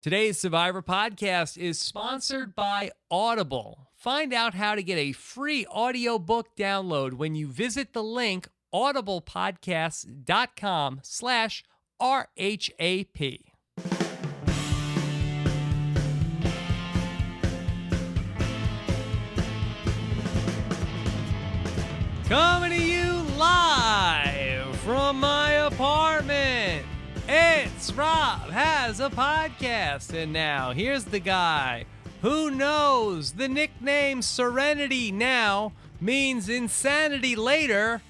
Today's Survivor podcast is sponsored by Audible. Find out how to get a free audiobook download when you visit the link audiblepodcast.com/RHAP. Coming to you live from my apartment. It's Rob Has a Podcast. And now, here's the guy who knows the nickname Serenity now means insanity later,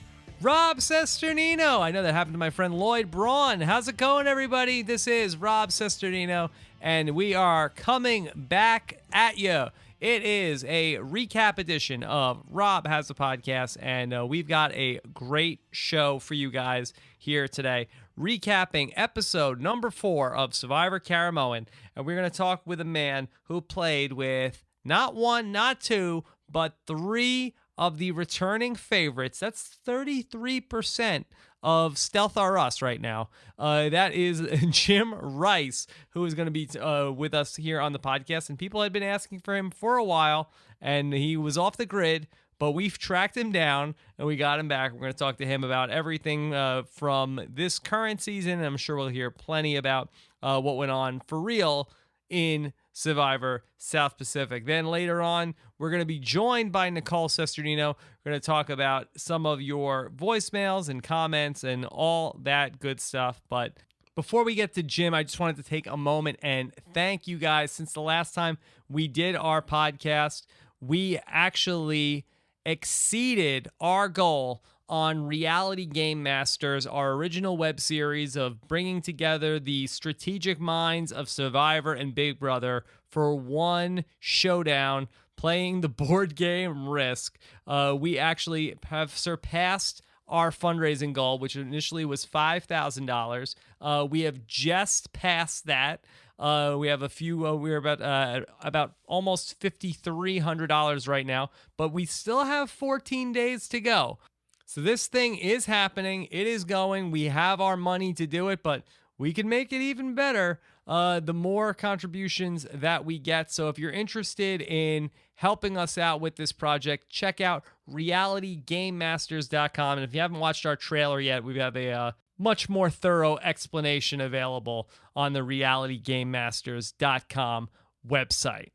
Rob Cesternino. I know that happened to my friend Lloyd Braun. How's it going, everybody? This is Rob Cesternino, and we are coming back at you. It is a recap edition of Rob Has a Podcast, and we've got a great show for you guys here today, recapping episode number 4 of Survivor Caramoan. And we're going to talk with a man who played with not 1, not 2, but 3 of the returning favorites. That's 33% of Stealth R Us right now. That is Jim Rice, who is going to be with us here on the podcast. And people had been asking for him for a while, and he was off the grid, but we've tracked him down, and we got him back. We're going to talk to him about everything from this current season, and I'm sure we'll hear plenty about what went on for real in Survivor South Pacific. Then later on, we're going to be joined by Nicole Cesternino. We're going to talk about some of your voicemails and comments and all that good stuff. But before we get to Jim, I just wanted to take a moment and thank you guys. Since the last time we did our podcast, we actually exceeded our goal on Reality Game Masters, our original web series of bringing together the strategic minds of Survivor and Big Brother for one showdown, playing the board game Risk. We actually have surpassed our fundraising goal, which initially was $5,000. We have just passed that. We have a few, we're about almost $5,300 right now, but we still have 14 days to go. So this thing is happening. It is going. We have our money to do it, but we can make it even better the more contributions that we get. So if you're interested in helping us out with this project, check out realitygamemasters.com. And if you haven't watched our trailer yet, we have a much more thorough explanation available on the realitygamemasters.com website.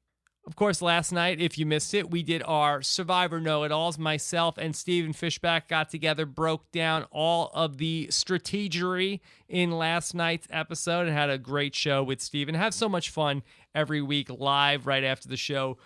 Of course, last night, if you missed it, we did our Survivor Know-It-Alls. Myself and Steven Fishback got together, broke down all of the strategery in last night's episode, and had a great show with Steven. Have so much fun every week live right after the show,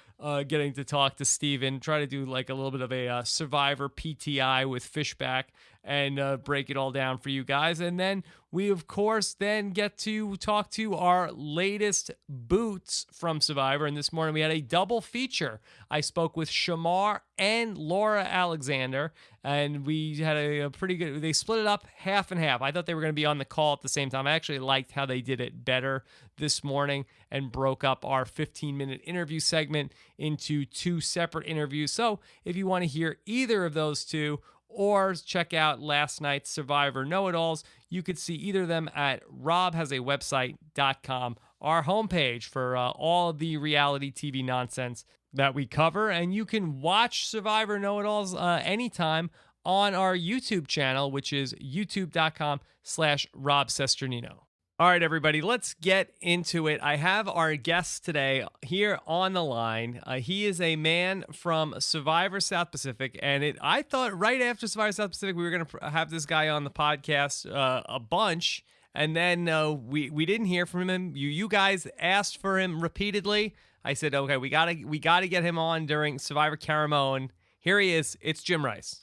getting to talk to Steven, try to do like a little bit of a Survivor PTI with Fishback, and break it all down for you guys. And then we, of course, then get to talk to our latest boots from Survivor. And this morning we had a double feature. I spoke with Shamar and Laura Alexander, and we had a pretty good, they split it up half and half. I thought they were going to be on the call at the same time. I actually liked how they did it better this morning and broke up our 15-minute interview segment into 2 separate interviews. So if you want to hear either of those two, or check out last night's Survivor Know-It-Alls, you could see either of them at robhasawebsite.com, our homepage for all of the reality TV nonsense that we cover. And you can watch Survivor Know-It-Alls anytime on our YouTube channel, which is youtube.com/Rob Cesternino. All right, everybody, let's get into it. I have our guest today here on the line. He is a man from Survivor South Pacific, and I thought right after Survivor South Pacific we were going to have this guy on the podcast a bunch, and then we didn't hear from him. You guys asked for him repeatedly. I said, okay, we gotta get him on during Survivor Caramoan. Here he is. It's Jim Rice.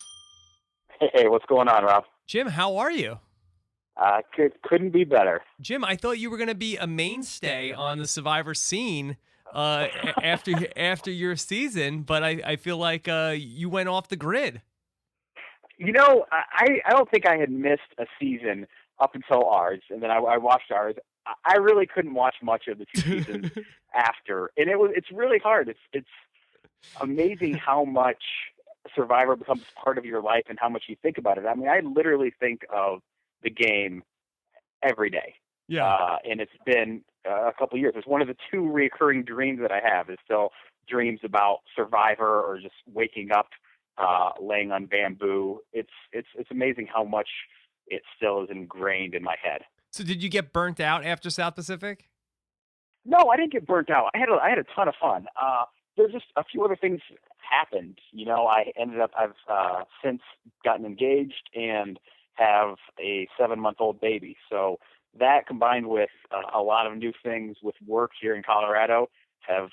Hey, what's going on, Rob? Jim, how are you? Couldn't be better. Jim, I thought you were going to be a mainstay on the Survivor scene after your season, but I feel like you went off the grid. You know, I don't think I had missed a season up until ours, and then I watched ours. I really couldn't watch much of the 2 seasons after, and it's really hard. It's amazing how much Survivor becomes part of your life and how much you think about it. I mean, I literally think of the game every day. Yeah. And it's been a couple of years. It's one of the 2 recurring dreams that I have. Is still dreams about Survivor or just waking up, laying on bamboo. It's amazing how much it still is ingrained in my head. So did you get burnt out after South Pacific? No, I didn't get burnt out. I had a ton of fun. There's just a few other things happened. I've since gotten engaged and have a 7-month-old baby. So that combined with a lot of new things with work here in Colorado have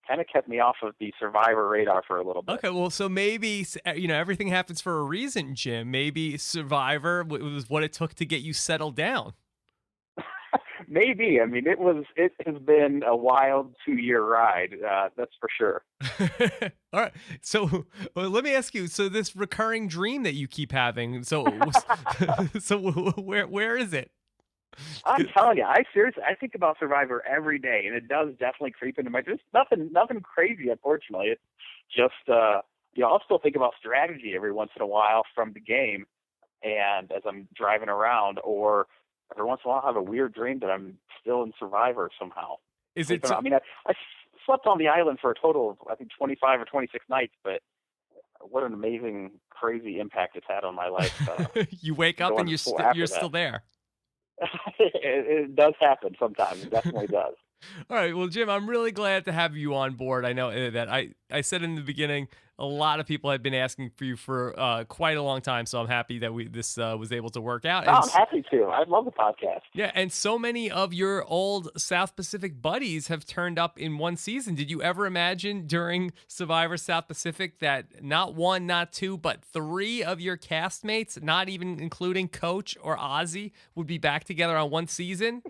kind of kept me off of the Survivor radar for a little bit. Okay, well, so maybe, everything happens for a reason, Jim. Maybe Survivor was what it took to get you settled down. Maybe. I mean, it has been a wild 2-year ride. That's for sure. All right. So let me ask you. So this recurring dream that you keep having. So where is it? I'm telling you, I think about Survivor every day, and it does definitely creep into my. Just nothing crazy, unfortunately. It's just I'll still think about strategy every once in a while from the game, and as I'm driving around, or every once in a while, I have a weird dream that I'm still in Survivor somehow. Is it? I mean, I slept on the island for a total of, I think, 25 or 26 nights, but what an amazing, crazy impact it's had on my life. You wake up and you're still there. It does happen sometimes. It definitely does. All right. Well, Jim, I'm really glad to have you on board. I know that I said in the beginning, a lot of people had been asking for you for quite a long time. So I'm happy that this was able to work out. No, I'm happy to. I love the podcast. Yeah. And so many of your old South Pacific buddies have turned up in one season. Did you ever imagine during Survivor South Pacific that not 1, not 2, but 3 of your castmates, not even including Coach or Ozzy, would be back together on one season?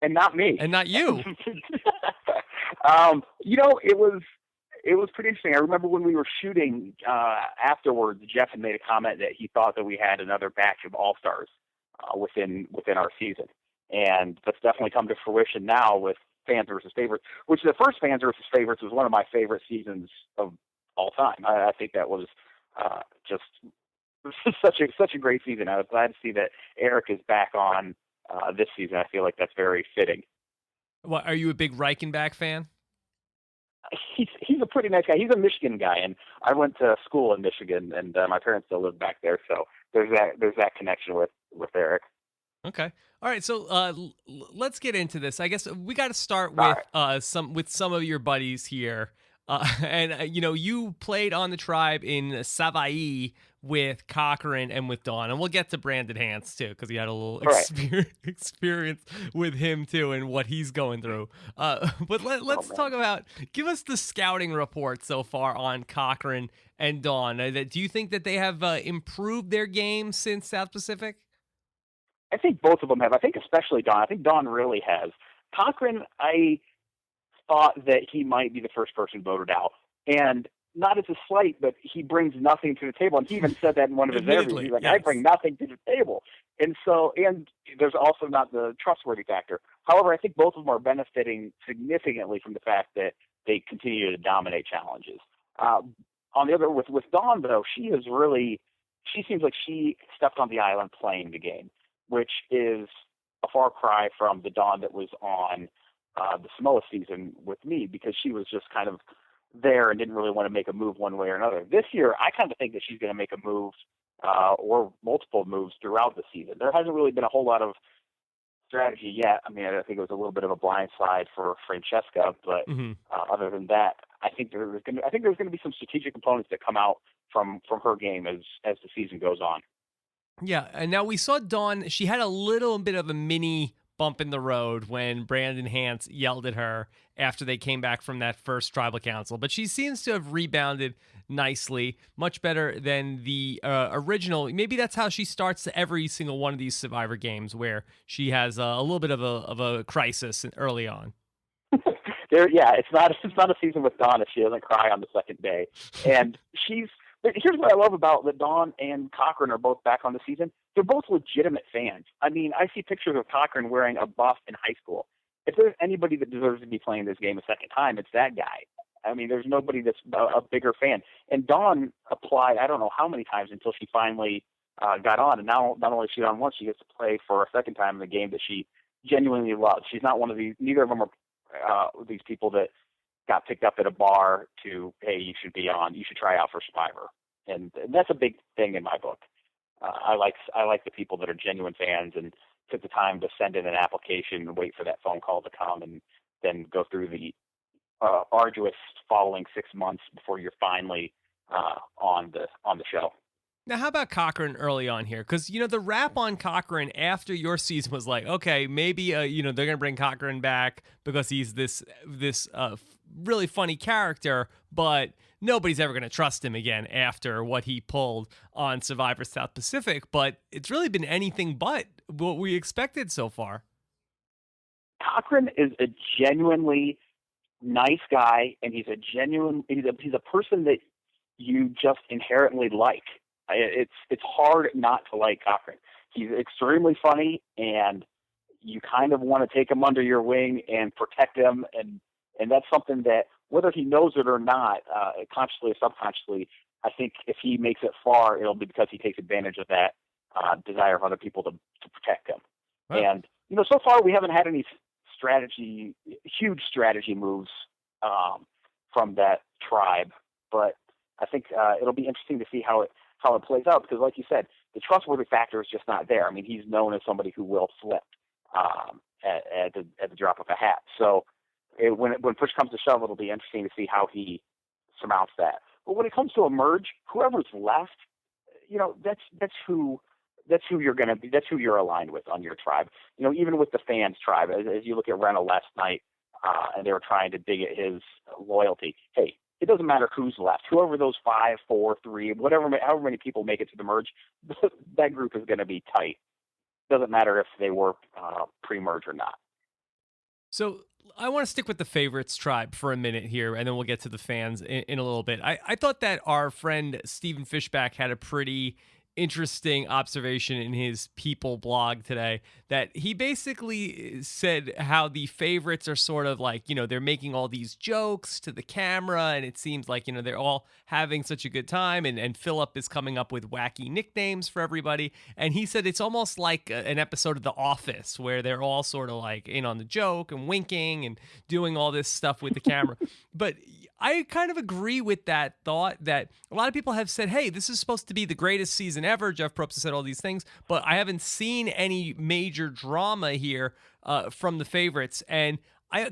And not me. And not you. It was pretty interesting. I remember when we were shooting afterwards, Jeff had made a comment that he thought that we had another batch of all-stars within our season. And that's definitely come to fruition now with Fans versus Favorites, which the first Fans versus Favorites was one of my favorite seasons of all time. I think that was just such a great season. I was glad to see that Eric is back on this season. I feel like that's very fitting. Well, are you a big Reichenbach fan? He's a pretty nice guy. He's a Michigan guy, and I went to school in Michigan, and my parents still live back there, so there's that connection with Eric. Okay. All right. So let's get into this. I guess we got to start with some of your buddies here. And you played on the tribe in Savaii with Cochran and with Dawn, and we'll get to Brandon Hantz too, because he had a little experience with him too and what he's going through. But let's talk about, give us the scouting report so far on Cochran and Dawn. Do you think that they have improved their game since South Pacific? I think both of them have. I think especially Dawn. I think Dawn really has. Cochran, I thought that he might be the first person voted out. And not as a slight, but he brings nothing to the table. And he even said that in one of his interviews. He's like, yes. I bring nothing to the table. And there's also not the trustworthy factor. However, I think both of them are benefiting significantly from the fact that they continue to dominate challenges. On the other, with Dawn, though, she seems like she stepped on the island playing the game, which is a far cry from the Dawn that was on the Samoa season with me, because she was just kind of there and didn't really want to make a move one way or another. This year, I kind of think that she's going to make a move or multiple moves throughout the season. There hasn't really been a whole lot of strategy yet. I mean, I think it was a little bit of a blind slide for Francesca, but other than that, I think there's going to be some strategic components that come out from her game as the season goes on. Yeah, and now we saw Dawn. She had a little bit of a mini bump in the road when Brandon Hantz yelled at her after they came back from that first tribal council. But she seems to have rebounded nicely, much better than the original. Maybe that's how she starts every single one of these Survivor games, where she has a little bit of a crisis early on. It's not a season with Dawn if she doesn't cry on the second day. And here's what I love about that Dawn and Cochran are both back on the season. They're both legitimate fans. I mean, I see pictures of Cochran wearing a buff in high school. If there's anybody that deserves to be playing this game a second time, it's that guy. I mean, there's nobody that's a bigger fan. And Dawn applied, I don't know how many times until she finally got on. And now not only is she on once, she gets to play for a second time in the game that she genuinely loves. She's not one of these. Neither of them are these people that got picked up at a bar to, hey, you should try out for Survivor, and that's a big thing in my book. I like the people that are genuine fans and took the time to send in an application and wait for that phone call to come, and then go through the arduous following 6 months before you're finally on the show. Now, how about Cochran early on here? Because, the rap on Cochran after your season was like, okay, maybe, they're going to bring Cochran back because he's this really funny character, but nobody's ever going to trust him again after what he pulled on Survivor South Pacific. But it's really been anything but what we expected so far. Cochran is a genuinely nice guy, and he's a person that you just inherently like. It's hard not to like Cochran. He's extremely funny, and you kind of want to take him under your wing and protect him, and that's something that, whether he knows it or not, consciously or subconsciously, I think if he makes it far, it'll be because he takes advantage of that desire of other people to protect him. Wow. And so far we haven't had any huge strategy moves from that tribe, but I think it'll be interesting to see how it plays out, because, like you said, the trustworthy factor is just not there. I mean, he's known as somebody who will flip at the drop of a hat. So when push comes to shove, it'll be interesting to see how he surmounts that. But when it comes to a merge, whoever's left, that's who you're going to be. That's who you're aligned with on your tribe. Even with the fans' tribe, as you look at Rena last night, and they were trying to dig at his loyalty. Hey, it doesn't matter who's left. Whoever those 5, 4, 3, however many people make it to the merge, that group is going to be tight. Doesn't matter if they were pre-merge or not. So I want to stick with the favorites tribe for a minute here, and then we'll get to the fans in a little bit. I thought that our friend Stephen Fishback had a pretty interesting observation in his People blog today, that he basically said how the favorites are sort of like, they're making all these jokes to the camera, and it seems like, they're all having such a good time, and Philip is coming up with wacky nicknames for everybody. And he said it's almost like an episode of The Office where they're all sort of like in on the joke and winking and doing all this stuff with the camera. But I kind of agree with that thought, that a lot of people have said, hey, this is supposed to be the greatest season ever. Jeff Probst has said all these things, but I haven't seen any major drama here from the favorites. And I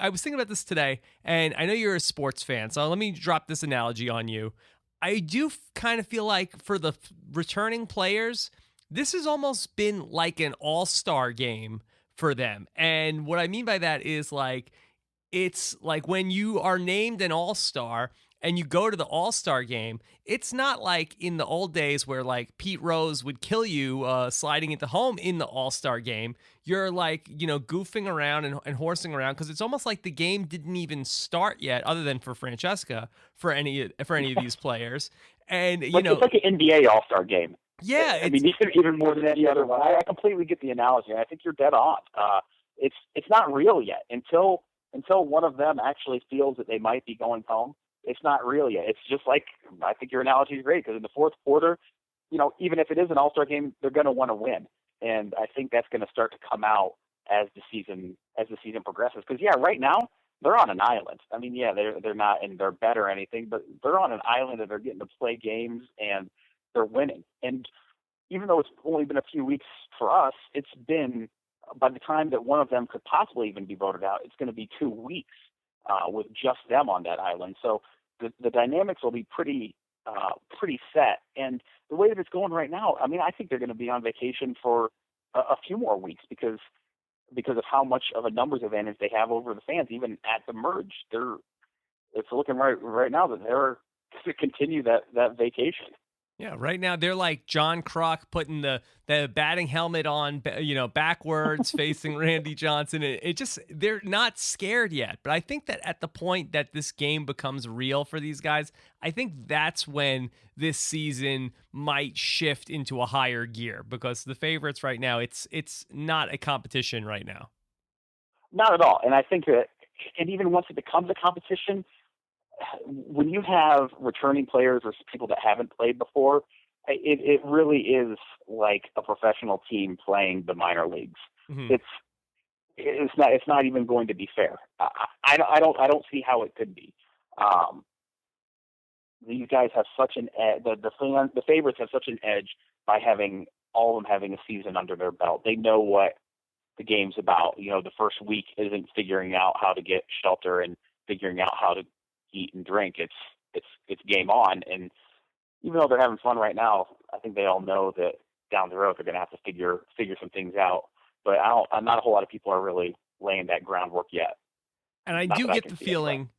was thinking about this today, and I know you're a sports fan, so let me drop this analogy on you. I do kind of feel like for the returning players, this has almost been like an all-star game for them. And what I mean by that is, like, it's like when you are named an all-star and you go to the all-star game, it's not like in the old days where, like, Pete Rose would kill you sliding into home in the all-star game. You're like, goofing around and horsing around, because it's almost like the game didn't even start yet, other than for Francesca, for any of these players. And it's like an NBA all-star game. Yeah, I mean, even more than any other one. I completely get the analogy. I think you're dead on. It's not real yet until one of them actually feels that they might be going home. It's not real yet. It's just like, I think your analogy is great, because in the fourth quarter, even if it is an all-star game, they're going to want to win. And I think that's going to start to come out as the season progresses. Because, right now, they're on an island. I mean, they're not in their bed or anything, but they're on an island and they're getting to play games and they're winning. And even though it's only been a few weeks for us, it's been, by the time that one of them could possibly even be voted out, it's going to be 2 weeks with just them on that island. So the dynamics will be pretty set. And the way that it's going right now, I mean, I think they're going to be on vacation for a few more weeks because of how much of a numbers advantage they have over the fans. Even at the merge, it's looking right now that they're to continue that vacation. Yeah, right now they're like John Kroc putting the batting helmet on, backwards, facing Randy Johnson. They're not scared yet. But I think that at the point that this game becomes real for these guys, I think that's when this season might shift into a higher gear, because the favorites right now, it's not a competition right now. Not at all. And I think that, and even once it becomes a competition, when you have returning players or people that haven't played before, it really is like a professional team playing the minor leagues. Mm-hmm. It's not even going to be fair. I don't see how it could be. These guys have such an edge. The favorites have such an edge by having all of them having a season under their belt. They know what the game's about. The first week isn't figuring out how to get shelter and figuring out how to eat and drink. It's game on. And even though they're having fun right now, I think they all know that down the road they're going to have to figure some things out. But not a whole lot of people are really laying that groundwork yet. And I do get the feeling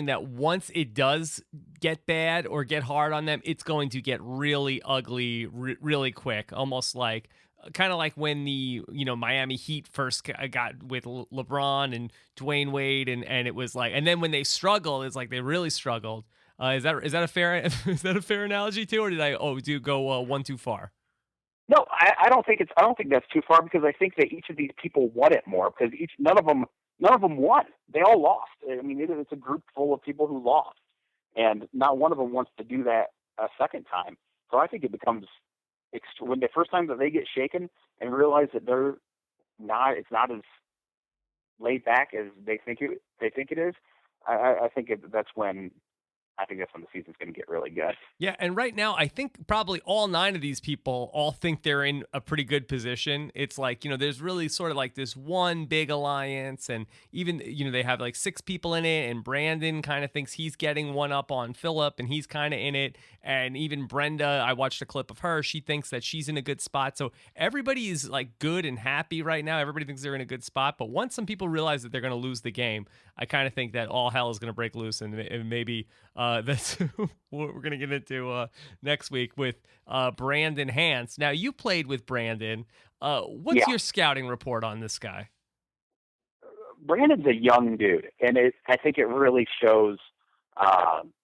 that once it does get bad or get hard on them, it's going to get really ugly really quick, almost like kind of like when the Miami Heat first got with LeBron and Dwayne Wade, and it was like, and then when they struggled, it's like they really struggled. Is that a fair analogy too, or did I go one too far? No, I don't think that's too far, because I think that each of these people want it more, because none of them won. They all lost. I mean, it's a group full of people who lost, and not one of them wants to do that a second time. So I think it becomes when the first time that they get shaken and realize that it's not as laid back as they think it is. I think that's when the season's going to get really good. Yeah, and right now, I think probably all 9 of these people all think they're in a pretty good position. It's like, there's really sort of like this one big alliance, and even, they have like 6 people in it, and Brandon kind of thinks he's getting one up on Phillip, and he's kind of in it, and even Brenda, I watched a clip of her, she thinks that she's in a good spot. So everybody is like good and happy right now. Everybody thinks they're in a good spot, but once some people realize that they're going to lose the game, I kind of think that all hell is going to break loose, and maybe that's what we're going to get into next week with Brandon Hantz. Now, you played with Brandon. What's your scouting report on this guy? Brandon's a young dude, and I think it really shows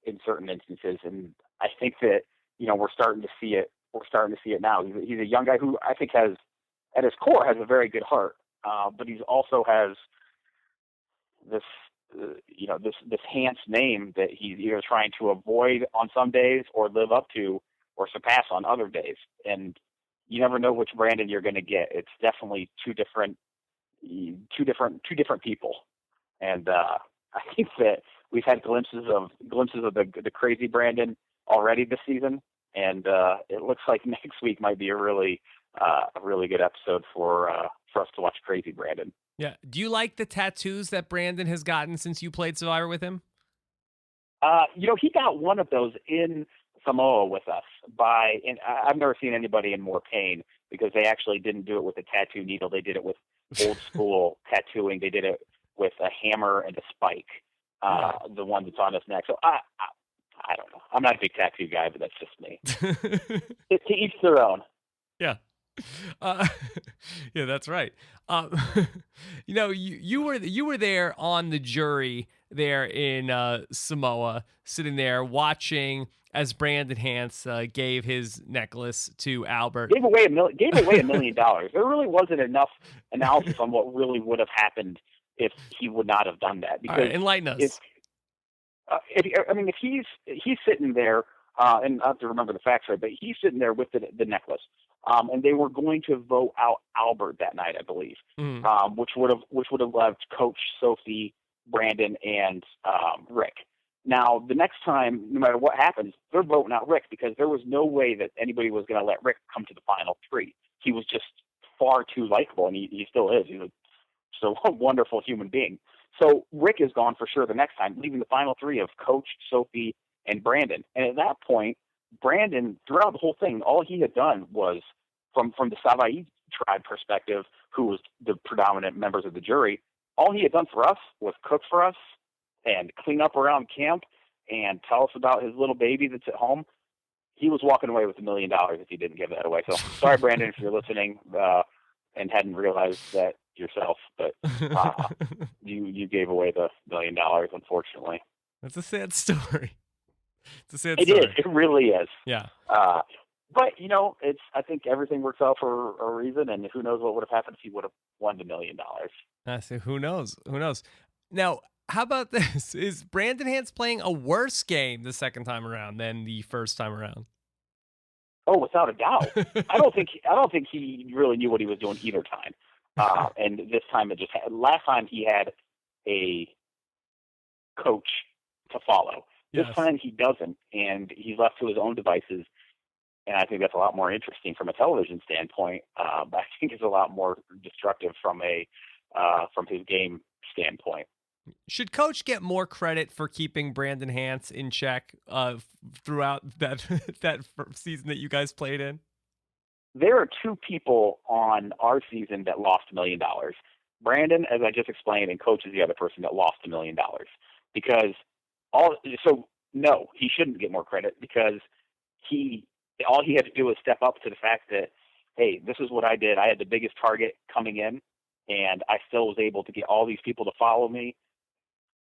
in certain instances. And I think that we're starting to see it. We're starting to see it now. He's a young guy who I think has, at his core, has a very good heart, but he also has this Hantz name that he's either trying to avoid on some days or live up to or surpass on other days. And you never know which Brandon you're going to get. It's definitely two different people. And I think that we've had glimpses of the crazy Brandon already this season. And it looks like next week might be a really good episode for us to watch crazy Brandon. Yeah. Do you like the tattoos that Brandon has gotten since you played Survivor with him? He got one of those in Samoa with us and I've never seen anybody in more pain, because they actually didn't do it with a tattoo needle. They did it with old school tattooing. They did it with a hammer and a spike, the one that's on his neck. So I don't know. I'm not a big tattoo guy, but that's just me. To each their own. Yeah. Yeah, that's right. You were there on the jury there in Samoa, sitting there watching as Brandon Hantz gave his necklace to Albert. Gave away $1 million. There really wasn't enough analysis on what really would have happened if he would not have done that. Because enlighten us. If he's sitting there, and I have to remember the facts right, but he's sitting there with the necklace. And they were going to vote out Albert that night, I believe, which would have left Coach, Sophie, Brandon, and Rick. Now, the next time, no matter what happens, they're voting out Rick, because there was no way that anybody was going to let Rick come to the final 3. He was just far too likable, and he still is. He's a wonderful human being. So Rick is gone for sure the next time, leaving the final 3 of Coach, Sophie, and Brandon. And at that point, Brandon, throughout the whole thing, all he had done was, from the Savai'i tribe perspective, who was the predominant members of the jury, all he had done for us was cook for us and clean up around camp and tell us about his little baby that's at home. He was walking away with $1 million if he didn't give that away. So sorry, Brandon, if you're listening and hadn't realized that yourself, but you gave away the $1 million, unfortunately. That's a sad story. It is. It really is. Yeah. But I think everything works out for a reason, and who knows what would have happened if he would have won $1 million. I say, who knows? Who knows? Now, how about this? Is Brandon Hantz playing a worse game the second time around than the first time around? Oh, without a doubt. I don't think he really knew what he was doing either time. And this time last time he had a coach to follow. This Yes. time he doesn't, and he's left to his own devices. And I think that's a lot more interesting from a television standpoint. But I think it's a lot more destructive from his game standpoint. Should Coach get more credit for keeping Brandon Hantz in check throughout that season that you guys played in? There are two people on our season that lost $1 million. Brandon, as I just explained, and Coach is the other person that lost $1 million. No, he shouldn't get more credit because all he had to do was step up to the fact that, hey, this is what I did. I had the biggest target coming in, and I still was able to get all these people to follow me.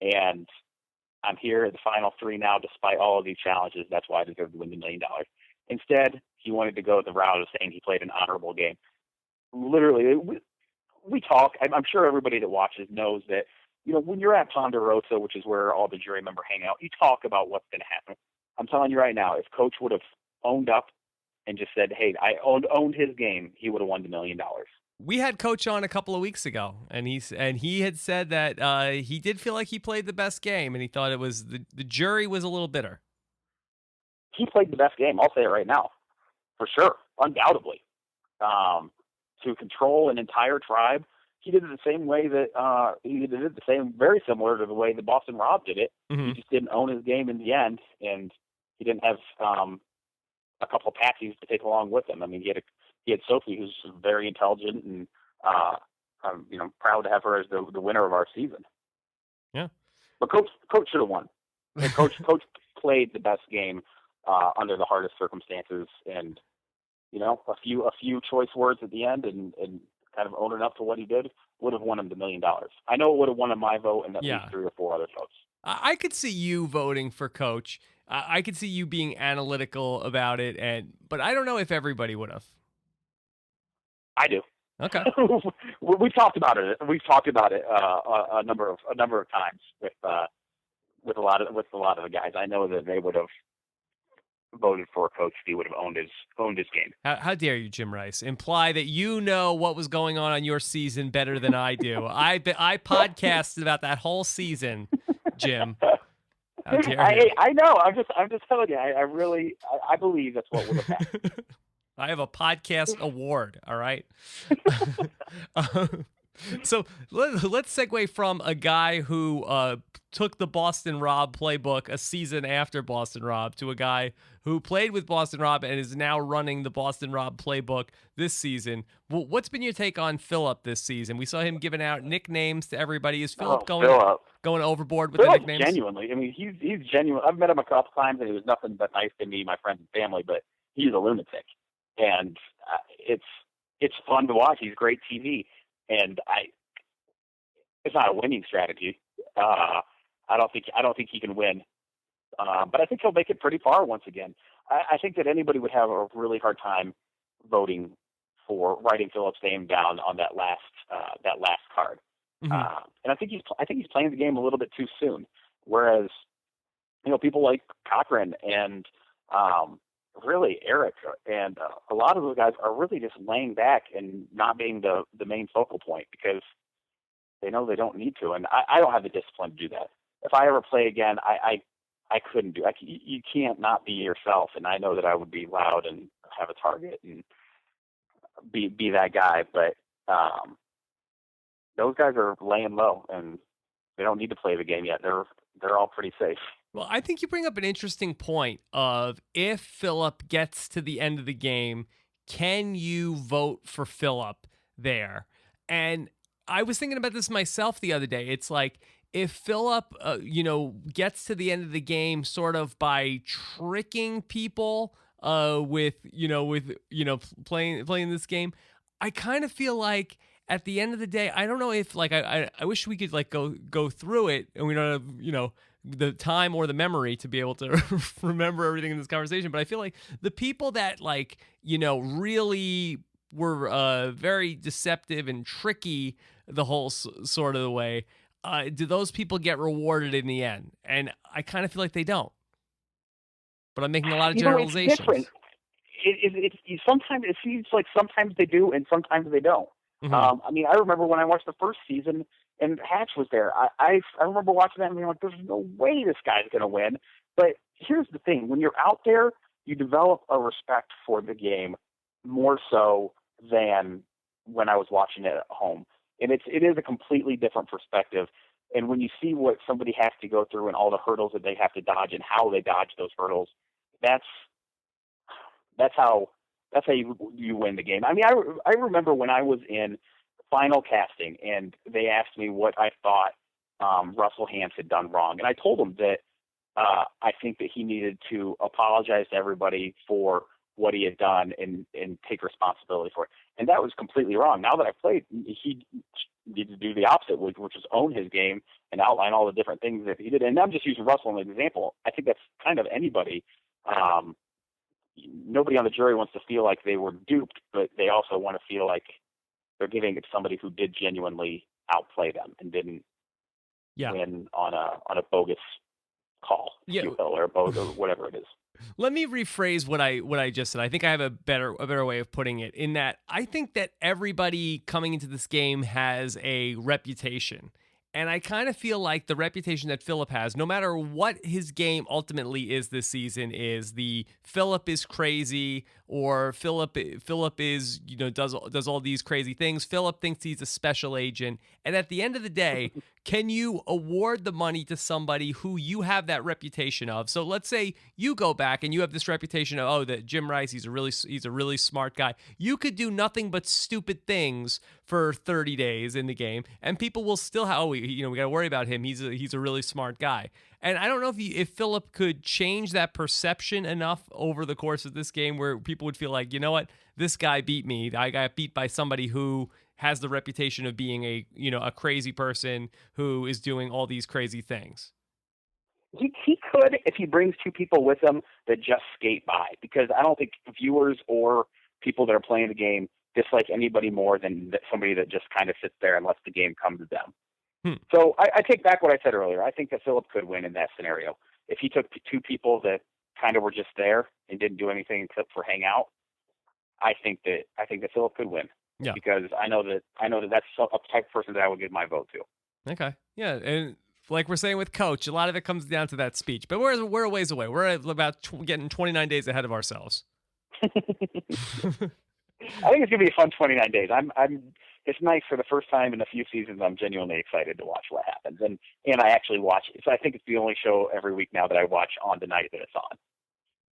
And I'm here at the final three now, despite all of these challenges. That's why I deserve to win the $1 million. Instead, he wanted to go the route of saying he played an honorable game. Literally, we talk. I'm sure everybody that watches knows that, when you're at Ponderosa, which is where all the jury members hang out, you talk about what's going to happen. I'm telling you right now, if Coach would have owned up and just said, hey, I owned his game, he would have won the $1 million. We had Coach on a couple of weeks ago, and he had said that he did feel like he played the best game, and he thought it was the jury was a little bitter. He played the best game. I'll say it right now, for sure, undoubtedly. To control an entire tribe, he did it the same way that very similar to the way that Boston Rob did it. Mm-hmm. He just didn't own his game in the end, and he didn't have a couple of patsies to take along with him. I mean, he had Sophie, who's very intelligent, and I'm proud to have her as the winner of our season. Yeah, but Coach should have won. And Coach played the best game under the hardest circumstances, and a few choice words at the end, and kind of owning up to what he did would have won him the $1 million. I know it would have won him my vote and at least 3 or 4 other votes. I could see you voting for Coach. I could see you being analytical about it, but I don't know if everybody would have. I do. Okay. We've talked about it. We've talked about it a number of times with a lot of the guys. I know that they would have voted for Coach if he would have owned his game. How dare you, Jim Rice, imply that you know what was going on your season better than I do? I podcasted about that whole season, Jim. How dare you? I know. I'm just telling you. I believe that's what would have happened. I have a podcast award. All right. So let's segue from a guy who took the Boston Rob playbook a season after Boston Rob to a guy who played with Boston Rob and is now running the Boston Rob playbook this season. Well, what's been your take on Phillip this season? We saw him giving out nicknames to everybody. Is Phillip going overboard with Phillip's the nicknames? Genuinely, I mean, he's genuine. I've met him a couple times, and he was nothing but nice to me, my friends and family. But he's a lunatic, and it's fun to watch. He's great TV. And it's not a winning strategy. I don't think he can win. But I think he'll make it pretty far once again. I think that anybody would have a really hard time voting for writing Phillip's name down on that last card. Mm-hmm. And I think he's playing the game a little bit too soon. Whereas, people like Cochran and really Eric and a lot of those guys are really just laying back and not being the main focal point because they know they don't need to. And I don't have the discipline to do that. If I ever play again, I couldn't do it. You can't not be yourself. And I know that I would be loud and have a target and be that guy. But those guys are laying low and they don't need to play the game yet. They're all pretty safe. Well, I think you bring up an interesting point of if Phillip gets to the end of the game, can you vote for Phillip there? And I was thinking about this myself the other day. It's like if Phillip, gets to the end of the game sort of by tricking people with playing this game, I kind of feel like at the end of the day, I don't know if I wish we could go through it and we don't have, the time or the memory to be able to remember everything in this conversation. But I feel like the people that really were very deceptive and tricky the whole sort of the way, do those people get rewarded in the end? And I kind of feel like they don't. But I'm making a lot of generalizations. It's different. Sometimes it seems like sometimes they do and sometimes they don't. I mean, I remember when I watched the first season and Hatch was there. I remember watching that and being like, there's no way this guy's going to win. But here's the thing. When you're out there, you develop a respect for the game more so than when I was watching it at home. And it is a completely different perspective. And when you see what somebody has to go through and all the hurdles that they have to dodge and how they dodge those hurdles, that's how you win the game. I mean, I remember when I was in final casting and they asked me what I thought Russell Hantz had done wrong, and I told them that I think that he needed to apologize to everybody for what he had done and take responsibility for it. And that was completely wrong. Now that I've played, he needed to do the opposite, which is own his game and outline all the different things that he did. And I'm just using Russell as an example. I think that's kind of anybody. Nobody on the jury wants to feel like they were duped, but they also want to feel like they're giving it to somebody who did genuinely outplay them and didn't win on a bogus call, if you will, or bogus, or whatever it is. Let me rephrase what I just said. I think I have a better way of putting it, in that I think that everybody coming into this game has a reputation. And I kind of feel like the reputation that Philip has, no matter what his game ultimately is this season, is the Philip is crazy, or Philip is, does all these crazy things. Philip thinks he's a special agent. And at the end of the day, can you award the money to somebody who you have that reputation of? So let's say you go back and you have this reputation of, that Jim Rice, he's a really smart guy. You could do nothing but stupid things for 30 days in the game, and people will still we got to worry about him. He's a really smart guy. And I don't know if Philip could change that perception enough over the course of this game where people would feel like, you know what, this guy beat me. I got beat by somebody who has the reputation of being a crazy person who is doing all these crazy things. He could, if he brings two people with him that just skate by, because I don't think viewers or people that are playing the game dislike anybody more than somebody that just kind of sits there and lets the game come to them. So I take back what I said earlier. I think that Philip could win in that scenario. If he took two people that kind of were just there and didn't do anything except for hang out, I think that Philip could win. Yeah. Because I know that that's a type of person that I would give my vote to. Okay. Yeah, and like we're saying with Coach, a lot of it comes down to that speech. But we're a ways away. We're about getting 29 days ahead of ourselves. I think it's gonna be a fun 29 days. It's nice for the first time in a few seasons. I'm genuinely excited to watch what happens, and I actually watch it. So I think it's the only show every week now that I watch on the night that it's on.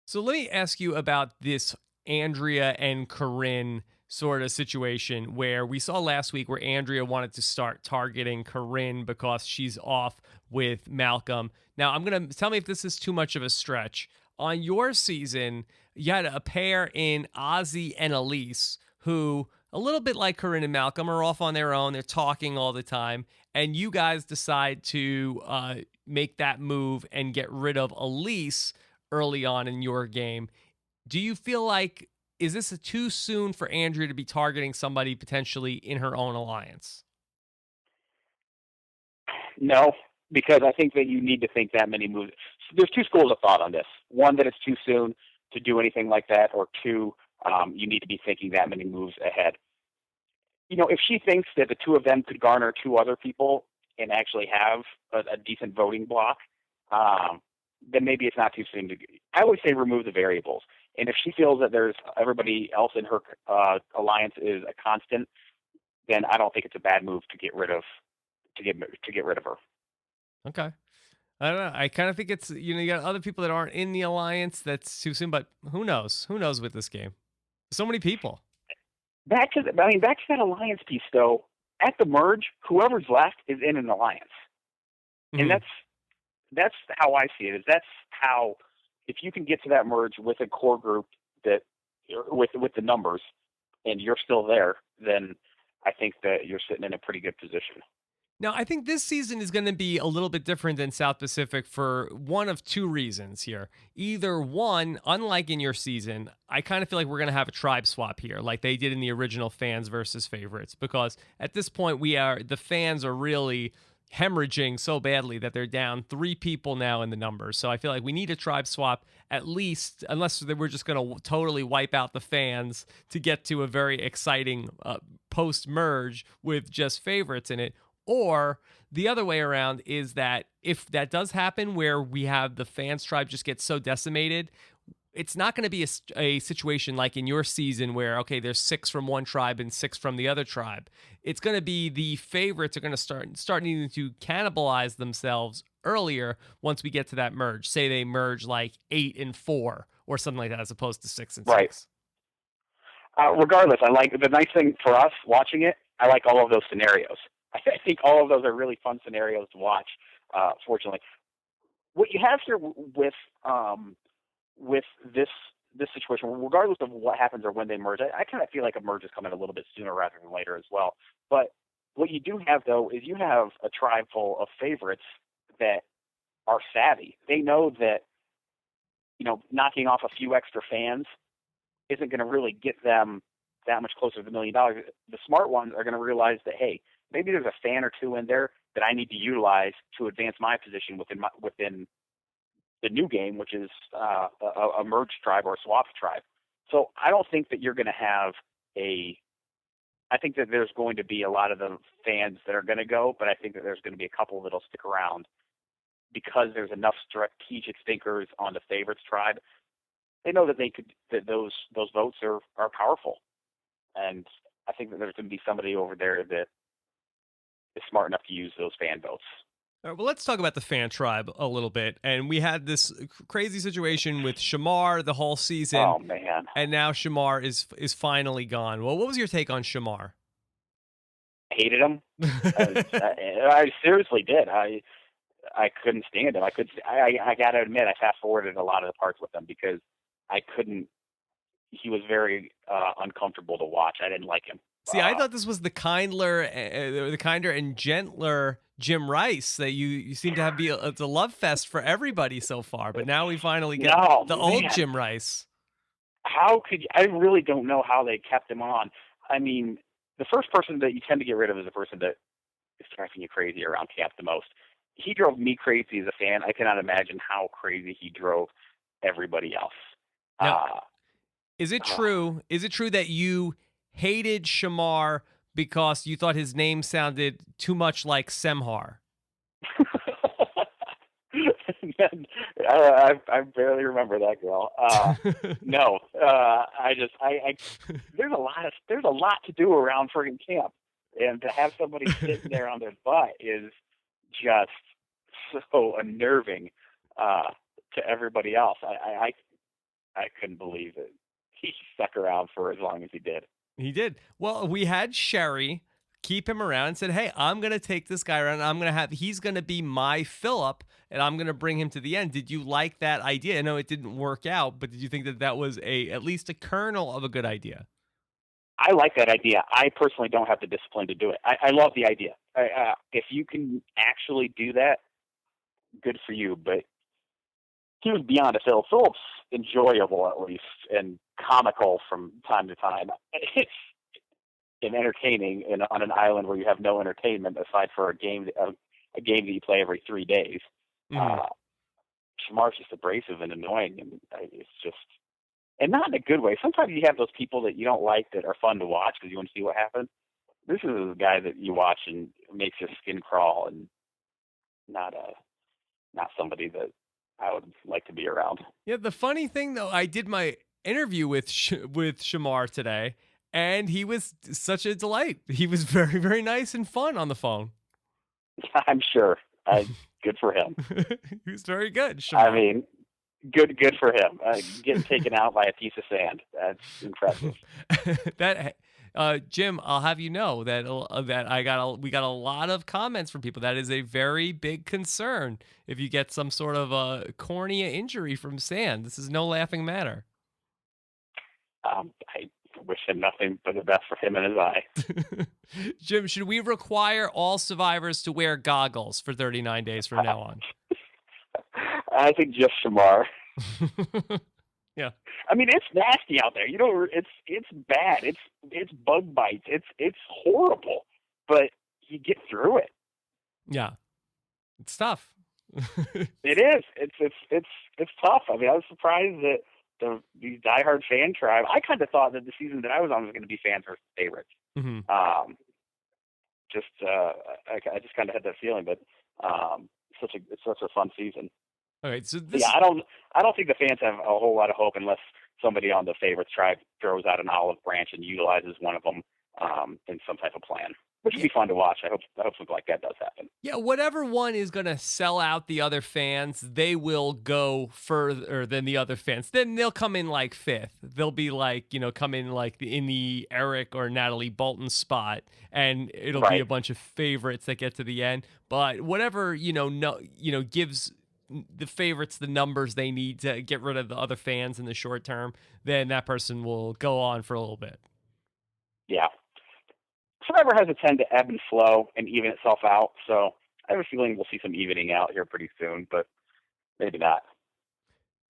So let me ask you about this Andrea and Corinne sort of situation where we saw last week where Andrea wanted to start targeting Corinne because she's off with Malcolm. Now, tell me if this is too much of a stretch. On your season, you had a pair in Ozzy and Elise who, a little bit like Corinne and Malcolm, are off on their own. They're talking all the time. And you guys decide to make that move and get rid of Elise early on in your game. Do you feel like, is this too soon for Andrea to be targeting somebody potentially in her own alliance? No, because I think that you need to think that many moves. There's two schools of thought on this. One, that it's too soon to do anything like that, or two, you need to be thinking that many moves ahead. If she thinks that the two of them could garner two other people and actually have a decent voting block, then maybe it's not too soon to. I always say remove the variables. And if she feels that there's everybody else in her alliance is a constant, then I don't think it's a bad move to get rid of her. Okay. I don't know. I kind of think it's, you got other people that aren't in the alliance. That's too soon, but who knows? Who knows with this game? So many people. Back to that alliance piece, though. At the merge, whoever's left is in an alliance, and that's how I see it. Is that's how, if you can get to that merge with a core group that with the numbers, and you're still there, then I think that you're sitting in a pretty good position. Now, I think this season is going to be a little bit different than South Pacific for one of two reasons here. Either one, unlike in your season, I kind of feel like we're going to have a tribe swap here, like they did in the original fans versus favorites, because at this point the fans are really hemorrhaging so badly that they're down 3 people now in the numbers. So I feel like we need a tribe swap at least, unless we're just going to totally wipe out the fans to get to a very exciting post-merge with just favorites in it. Or the other way around is that if that does happen where we have the fans tribe just get so decimated, it's not going to be a situation like in your season where, okay, there's 6 from one tribe and 6 from the other tribe. It's going to be the favorites are going to start needing to cannibalize themselves earlier once we get to that merge. Say they merge like 8 and 4 or something like that, as opposed to 6 and 6. Regardless, I like the nice thing for us watching it. I like all of those scenarios. I think all of those are really fun scenarios to watch. Fortunately, what you have here with this situation, regardless of what happens or when they merge, I kind of feel like a merge is coming a little bit sooner rather than later as well. But what you do have, though, is you have a tribe full of favorites that are savvy. They know that, knocking off a few extra fans isn't going to really get them that much closer to $1 million. The smart ones are going to realize that, hey, maybe there's a fan or two in there that I need to utilize to advance my position within the new game, which is a merged tribe or a swapped tribe. So I don't think that you're going to have I think that there's going to be a lot of the fans that are going to go, but I think that there's going to be a couple that'll stick around because there's enough strategic thinkers on the favorites tribe. They know that those votes are powerful. And I think that there's going to be somebody over there that is smart enough to use those fan votes. All right, well, let's talk about the fan tribe a little bit. And we had this crazy situation with Shamar the whole season. Oh, man. And now Shamar is finally gone. Well, what was your take on Shamar? Hated him. I seriously did. I couldn't stand him. I got to admit, I fast-forwarded a lot of the parts with him because I couldn't. He was very uncomfortable to watch. I didn't like him. See, I thought this was the kinder and gentler Jim Rice, that you seem to have it's a love fest for everybody so far, but now we finally get old Jim Rice. How could you, I really don't know how they kept him on. I mean, the first person that you tend to get rid of is the person that is driving you crazy around camp the most. He drove me crazy as a fan. I cannot imagine how crazy he drove everybody else. Now, is it true? Is it true that you hated Shamar because you thought his name sounded too much like Semhar? I barely remember that girl. No, there's a lot to do around friggin' camp, and to have somebody sitting there on their butt is just so unnerving to everybody else. I couldn't believe it. He stuck around for as long as he did. He did. Well, we had Sherry keep him around and said, hey, I'm going to take this guy around. He's going to be my Phillip, and I'm going to bring him to the end. Did you like that idea? I know it didn't work out, but did you think that was at least a kernel of a good idea? I like that idea. I personally don't have the discipline to do it. I love the idea. If you can actually do that, good for you. But he was beyond a Phil. Philip's enjoyable, at least, and comical from time to time. It's entertaining on an island where you have no entertainment aside for a game that you play every 3 days. Mm-hmm. Shamar's just abrasive and annoying, and it's just, and not in a good way. Sometimes you have those people that you don't like that are fun to watch because you want to see what happens. This is a guy that you watch and makes your skin crawl, and not somebody that I would like to be around. Yeah, the funny thing though, I did my interview with Shamar today, and he was such a delight. He was very, very nice and fun on the phone. I'm sure. Good for him. He was very good. Shamar. I mean, good for him. Getting taken out by a piece of sand. That's impressive. Jim, I'll have you know that we got a lot of comments from people. That is a very big concern. If you get some sort of a cornea injury from sand, this is no laughing matter. I wish him nothing but the best for him and his eye. Jim, should we require all survivors to wear goggles for 39 days from now on? I think just Shamar. Yeah. I mean, it's nasty out there. It's bad. It's bug bites. It's horrible, but you get through it. Yeah, it's tough. It is. It's tough. I mean, I was surprised that these diehard fan tribe. I kind of thought that the season that I was on was going to be fans versus favorites. Mm-hmm. I just kind of had that feeling, but it's such a fun season. All right, so Yeah, I don't think the fans have a whole lot of hope unless somebody on the favorites tribe throws out an olive branch and utilizes one of them in some type of plan, which would be fun to watch. I hope something like that does happen. Yeah, whatever one is going to sell out the other fans, they will go further than the other fans. Then they'll come in like fifth. They'll be like, come in like in the Eric or Natalie Bolton spot, and it'll be a bunch of favorites that get to the end. But whatever, gives the favorites the numbers they need to get rid of the other fans in the short term, then that person will go on for a little bit. Yeah. Survivor has a tend to ebb and flow and even itself out, so I have a feeling we'll see some evening out here pretty soon, but maybe not.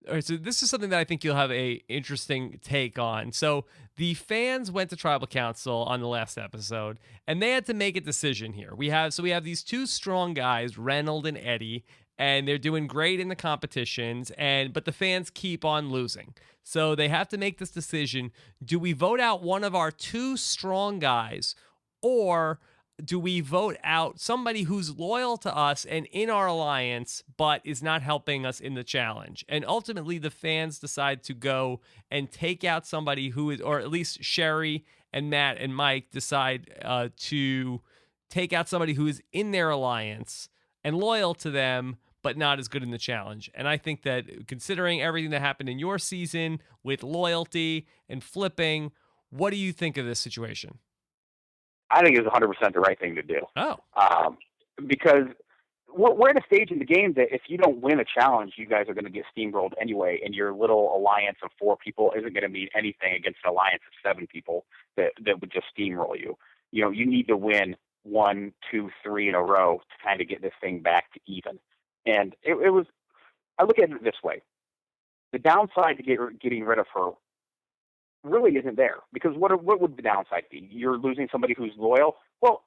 All right, so this is something that I think you'll have a interesting take on. So the fans went to Tribal Council on the last episode, and they had to make a decision here. We have these two strong guys, Reynolds and Eddie, and they're doing great in the competitions, but the fans keep on losing. So they have to make this decision. Do we vote out one of our two strong guys, or do we vote out somebody who's loyal to us and in our alliance, but is not helping us in the challenge? And ultimately, the fans decide to go and take out somebody who is, or at least Sherry and Matt and Mike decide to take out somebody who is in their alliance and loyal to them, but not as good in the challenge. And I think that considering everything that happened in your season with loyalty and flipping, what do you think of this situation? I think it's 100% the right thing to do. Oh. Because we're at a stage in the game that if you don't win a challenge, you guys are going to get steamrolled anyway, and your little alliance of 4 people isn't going to mean anything against an alliance of 7 people that would just steamroll you. You need to win 1, 2, 3 in a row to kind of get this thing back to even. And it was, I look at it this way. The downside to getting rid of her really isn't there, because what would the downside be? You're losing somebody who's loyal. Well,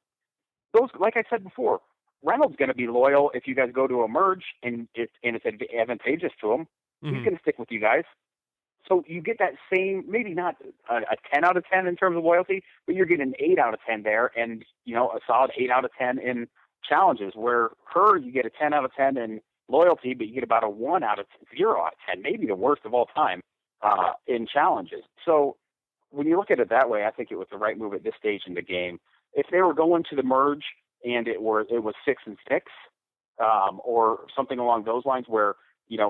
those, like I said before, Reynolds going to be loyal if you guys go to a merge and it's advantageous to him. Mm-hmm. He's going to stick with you guys. So you get that same, maybe not a 10 out of 10 in terms of loyalty, but you're getting an 8 out of 10 there, and a solid 8 out of 10 in challenges. Where her, you get a 10 out of 10 in loyalty, but you get about a 1 out of 0 out of 10, maybe the worst of all time in challenges. So when you look at it that way, I think it was the right move at this stage in the game. If they were going to the merge and it was 6 and 6, or something along those lines, where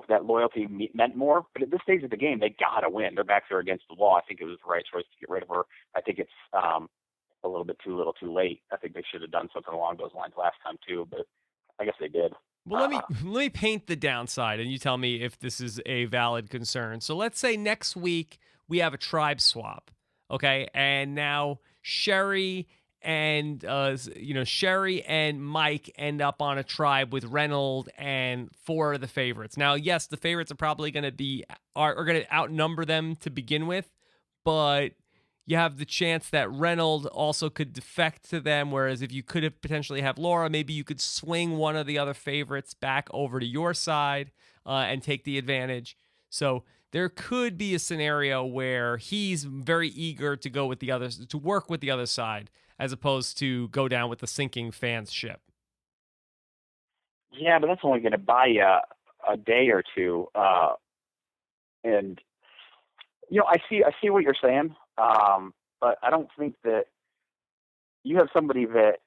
that loyalty meant more. But at this stage of the game, they gotta win. Their backs are against the wall. I think it was the right choice to get rid of her. I think it's a little bit too little, too late. I think they should have done something along those lines last time too, but I guess they did. Well, let me paint the downside, and you tell me if this is a valid concern. So let's say next week we have a tribe swap, okay? And now Sherry and Mike end up on a tribe with Reynolds and 4 of the favorites. Now, yes, the favorites are probably going to are going to outnumber them to begin with, but you have the chance that Reynolds also could defect to them, whereas if you could have potentially have Laura, maybe you could swing one of the other favorites back over to your side and take the advantage. So there could be a scenario where he's very eager to go with the others, to work with the other side, as opposed to go down with the sinking fans ship. Yeah, but that's only going to buy you a day or two. And I see what you're saying. But I don't think that you have somebody that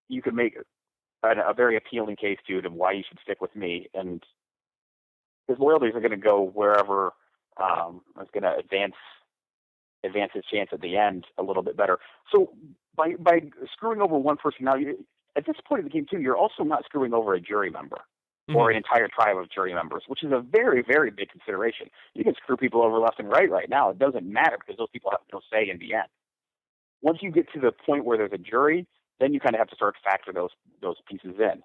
you could make a very appealing case to why you should stick with me, and his loyalties are going to go wherever is going to advance his chance at the end a little bit better. So by screwing over one person, now at this point in the game too, you're also not screwing over a jury member. Mm-hmm. Or an entire tribe of jury members, which is a very, very big consideration. You can screw people over left and right now. It doesn't matter because those people have no say in the end. Once you get to the point where there's a jury, then you kind of have to start to factor those pieces in.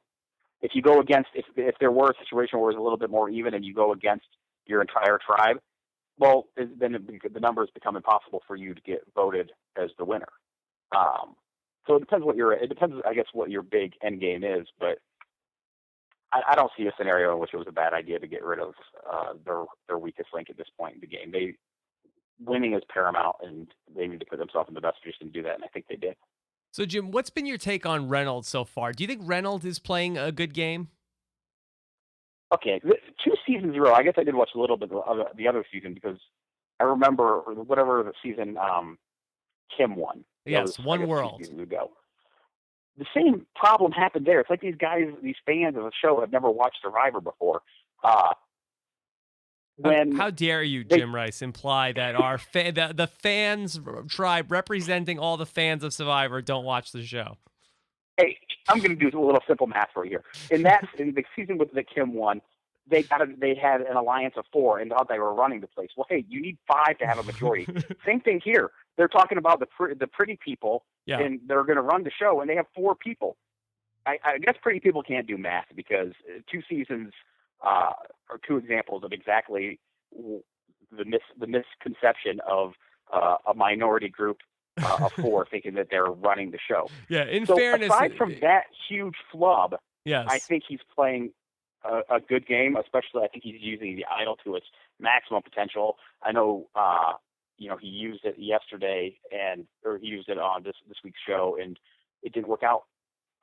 If you go against, if there were a situation where it's a little bit more even and you go against your entire tribe, well, then the numbers become impossible for you to get voted as the winner. So it depends, I guess, what your big end game is, but I don't see a scenario in which it was a bad idea to get rid of their weakest link at this point in the game. Winning is paramount, and they need to put themselves in the best position to do that, and I think they did. So, Jim, what's been your take on Reynolds so far? Do you think Reynolds is playing a good game? Okay, 2 seasons in a row. I guess I did watch a little bit of the other season because I remember whatever the season Kim won. Yes, One World. 2 seasons ago. The same problem happened there. It's like these fans of the show have never watched Survivor before. How dare you, Jim Rice, imply that the fans tribe representing all the fans of Survivor don't watch the show? Hey, I'm going to do a little simple math for you here. In the season that Kim won, they had an alliance of 4 and thought they were running the place. Well, hey, you need 5 to have a majority. Same thing here. They're talking about the pretty people, and they're going to run the show, and they have 4 people. I guess pretty people can't do math because 2 seasons are 2 examples of exactly the misconception of a minority group of 4 thinking that they're running the show. Yeah, in fairness, aside from that huge flub, yes, I think he's playing a good game. Especially, I think he's using the idol to its maximum potential. I know, he used it yesterday, or he used it on this week's show, and it didn't work out.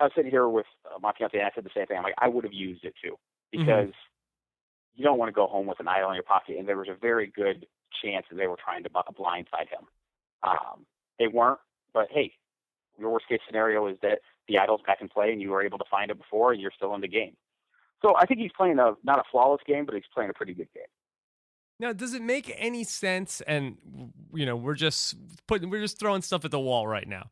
I was sitting here with my fiance, and I said the same thing. I'm like, I would have used it too, because you don't want to go home with an idol in your pocket. And there was a very good chance that they were trying to blindside him. They weren't, but hey, your worst case scenario is that the idol's back in play and you were able to find it before and you're still in the game. So I think he's playing not a flawless game, but he's playing a pretty good game. Now, does it make any sense? And we're just throwing stuff at the wall right now.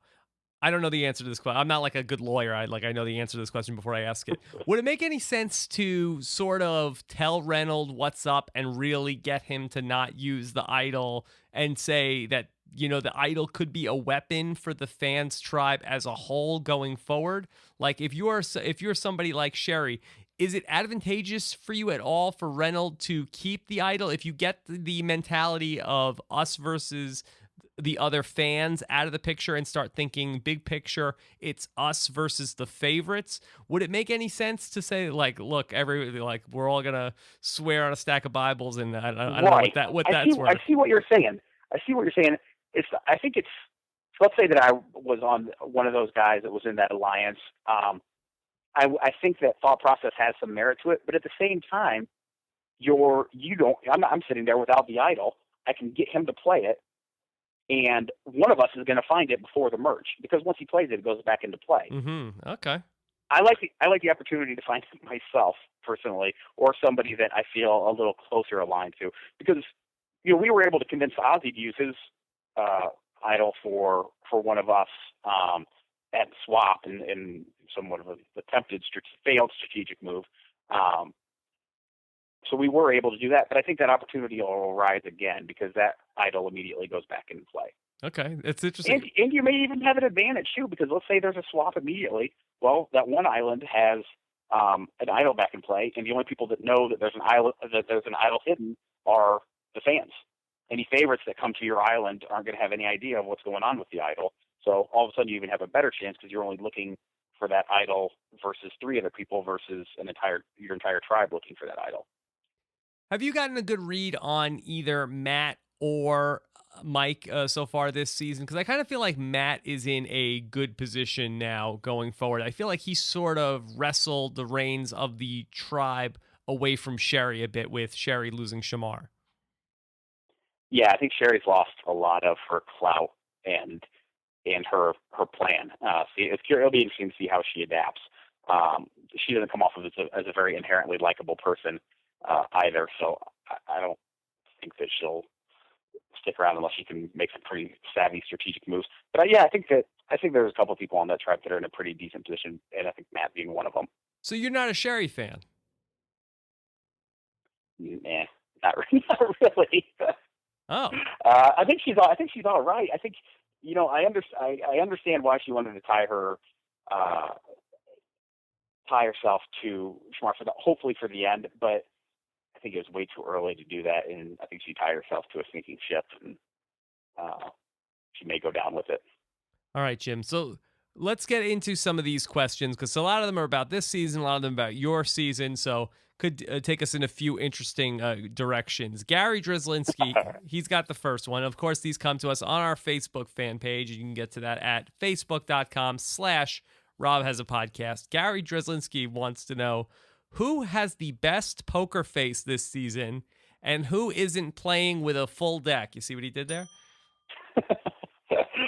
I don't know the answer to this question. I'm not like a good lawyer. I know the answer to this question before I ask it. Would it make any sense to sort of tell Reynolds what's up and really get him to not use the idol and say that, the idol could be a weapon for the fans tribe as a whole going forward? Like if you're somebody like Sherry, is it advantageous for you at all for Reynolds to keep the idol if you get the mentality of us versus the other fans out of the picture and start thinking big picture, it's us versus the favorites? Would it make any sense to say, like, look, we're all gonna swear on a stack of Bibles, and I don't know what that's worth. I see what you're saying. I think it's, let's say that I was on one of those guys that was in that alliance. I think that thought process has some merit to it, but at the same time, I'm sitting there without the idol. I can get him to play it, and one of us is going to find it before the merge, because once he plays it, it goes back into play. Mm-hmm. Okay. I like the opportunity to find it myself personally, or somebody that I feel a little closer aligned to, because we were able to convince Ozzy to use his idol for one of us at swap in somewhat of an attempted failed strategic move. So we were able to do that, but I think that opportunity will arise again because that idol immediately goes back into play. Okay, it's interesting. And you may even have an advantage too, because let's say there's a swap immediately. Well, that one island has an idol back in play, and the only people that know that there's an idol hidden are the fans. Any favorites that come to your island aren't going to have any idea of what's going on with the idol. So all of a sudden you even have a better chance because you're only looking for that idol versus 3 other people versus your entire tribe looking for that idol. Have you gotten a good read on either Matt or Mike so far this season? Because I kind of feel like Matt is in a good position now going forward. I feel like he sort of wrestled the reins of the tribe away from Sherry a bit, with Sherry losing Shamar. Yeah, I think Sherry's lost a lot of her clout and her plan. It'll be interesting to see how she adapts. She doesn't come off of as a very inherently likable person either, so I don't think that she'll stick around unless she can make some pretty savvy strategic moves. But I think there's a couple of people on that tribe that are in a pretty decent position, and I think Matt being one of them. So you're not a Sherry fan? Nah, not really. Oh, I think she's all right. I think I understand why she wanted to tie herself to Shamar hopefully for the end, but I think it was way too early to do that, and I think she tied herself to a sinking ship, and she may go down with it. All right, Jim. So let's get into some of these questions because a lot of them are about this season, a lot of them about your season. So could take us in a few interesting directions. Gary Drizlinski, he's got the first one. Of course, these come to us on our Facebook fan page. You can get to that at facebook.com/Rob Has a Podcast. Gary Drizlinski wants to know who has the best poker face this season and who isn't playing with a full deck. You see what he did there?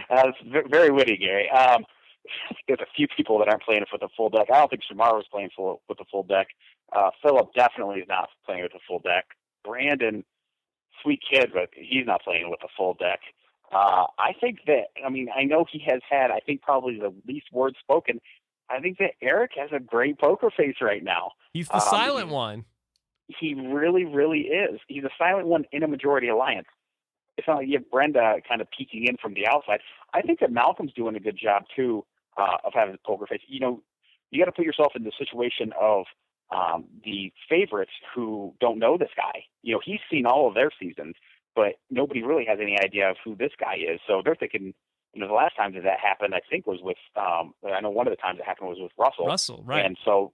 That's very witty, Gary. There's a few people that aren't playing with a full deck. I don't think Shamar was playing with a full deck. Philip definitely is not playing with a full deck. Brandon, sweet kid, but he's not playing with a full deck. I think that, I know he has had, I think probably the least words spoken. I think that Eric has a great poker face right now. He's the silent one. He really, really is. He's a silent one in a majority alliance. It's not like you have Brenda kind of peeking in from the outside. I think that Malcolm's doing a good job, too, of having a poker face. You got to put yourself in the situation of the favorites who don't know this guy. He's seen all of their seasons, but nobody really has any idea of who this guy is. So they're thinking, the last time that happened, I think, was with, I know one of the times it happened was with Russell. Russell, right. And so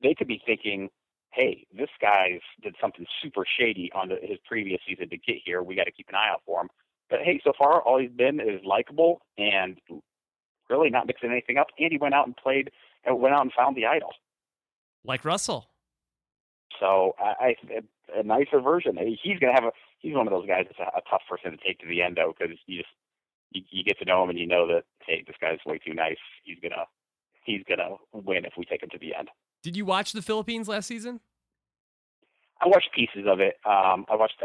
they could be thinking, hey, this guy's did something super shady on his previous season to get here. We got to keep an eye out for him. But hey, so far, all he's been is likable and really not mixing anything up. And he went out and found the idol. Like Russell. So a nicer version. He's one of those guys that's a tough person to take to the end, though, because you get to know him and you know that, hey, this guy's way too nice. He's gonna win if we take him to the end. Did you watch the Philippines last season? I watched pieces of it. I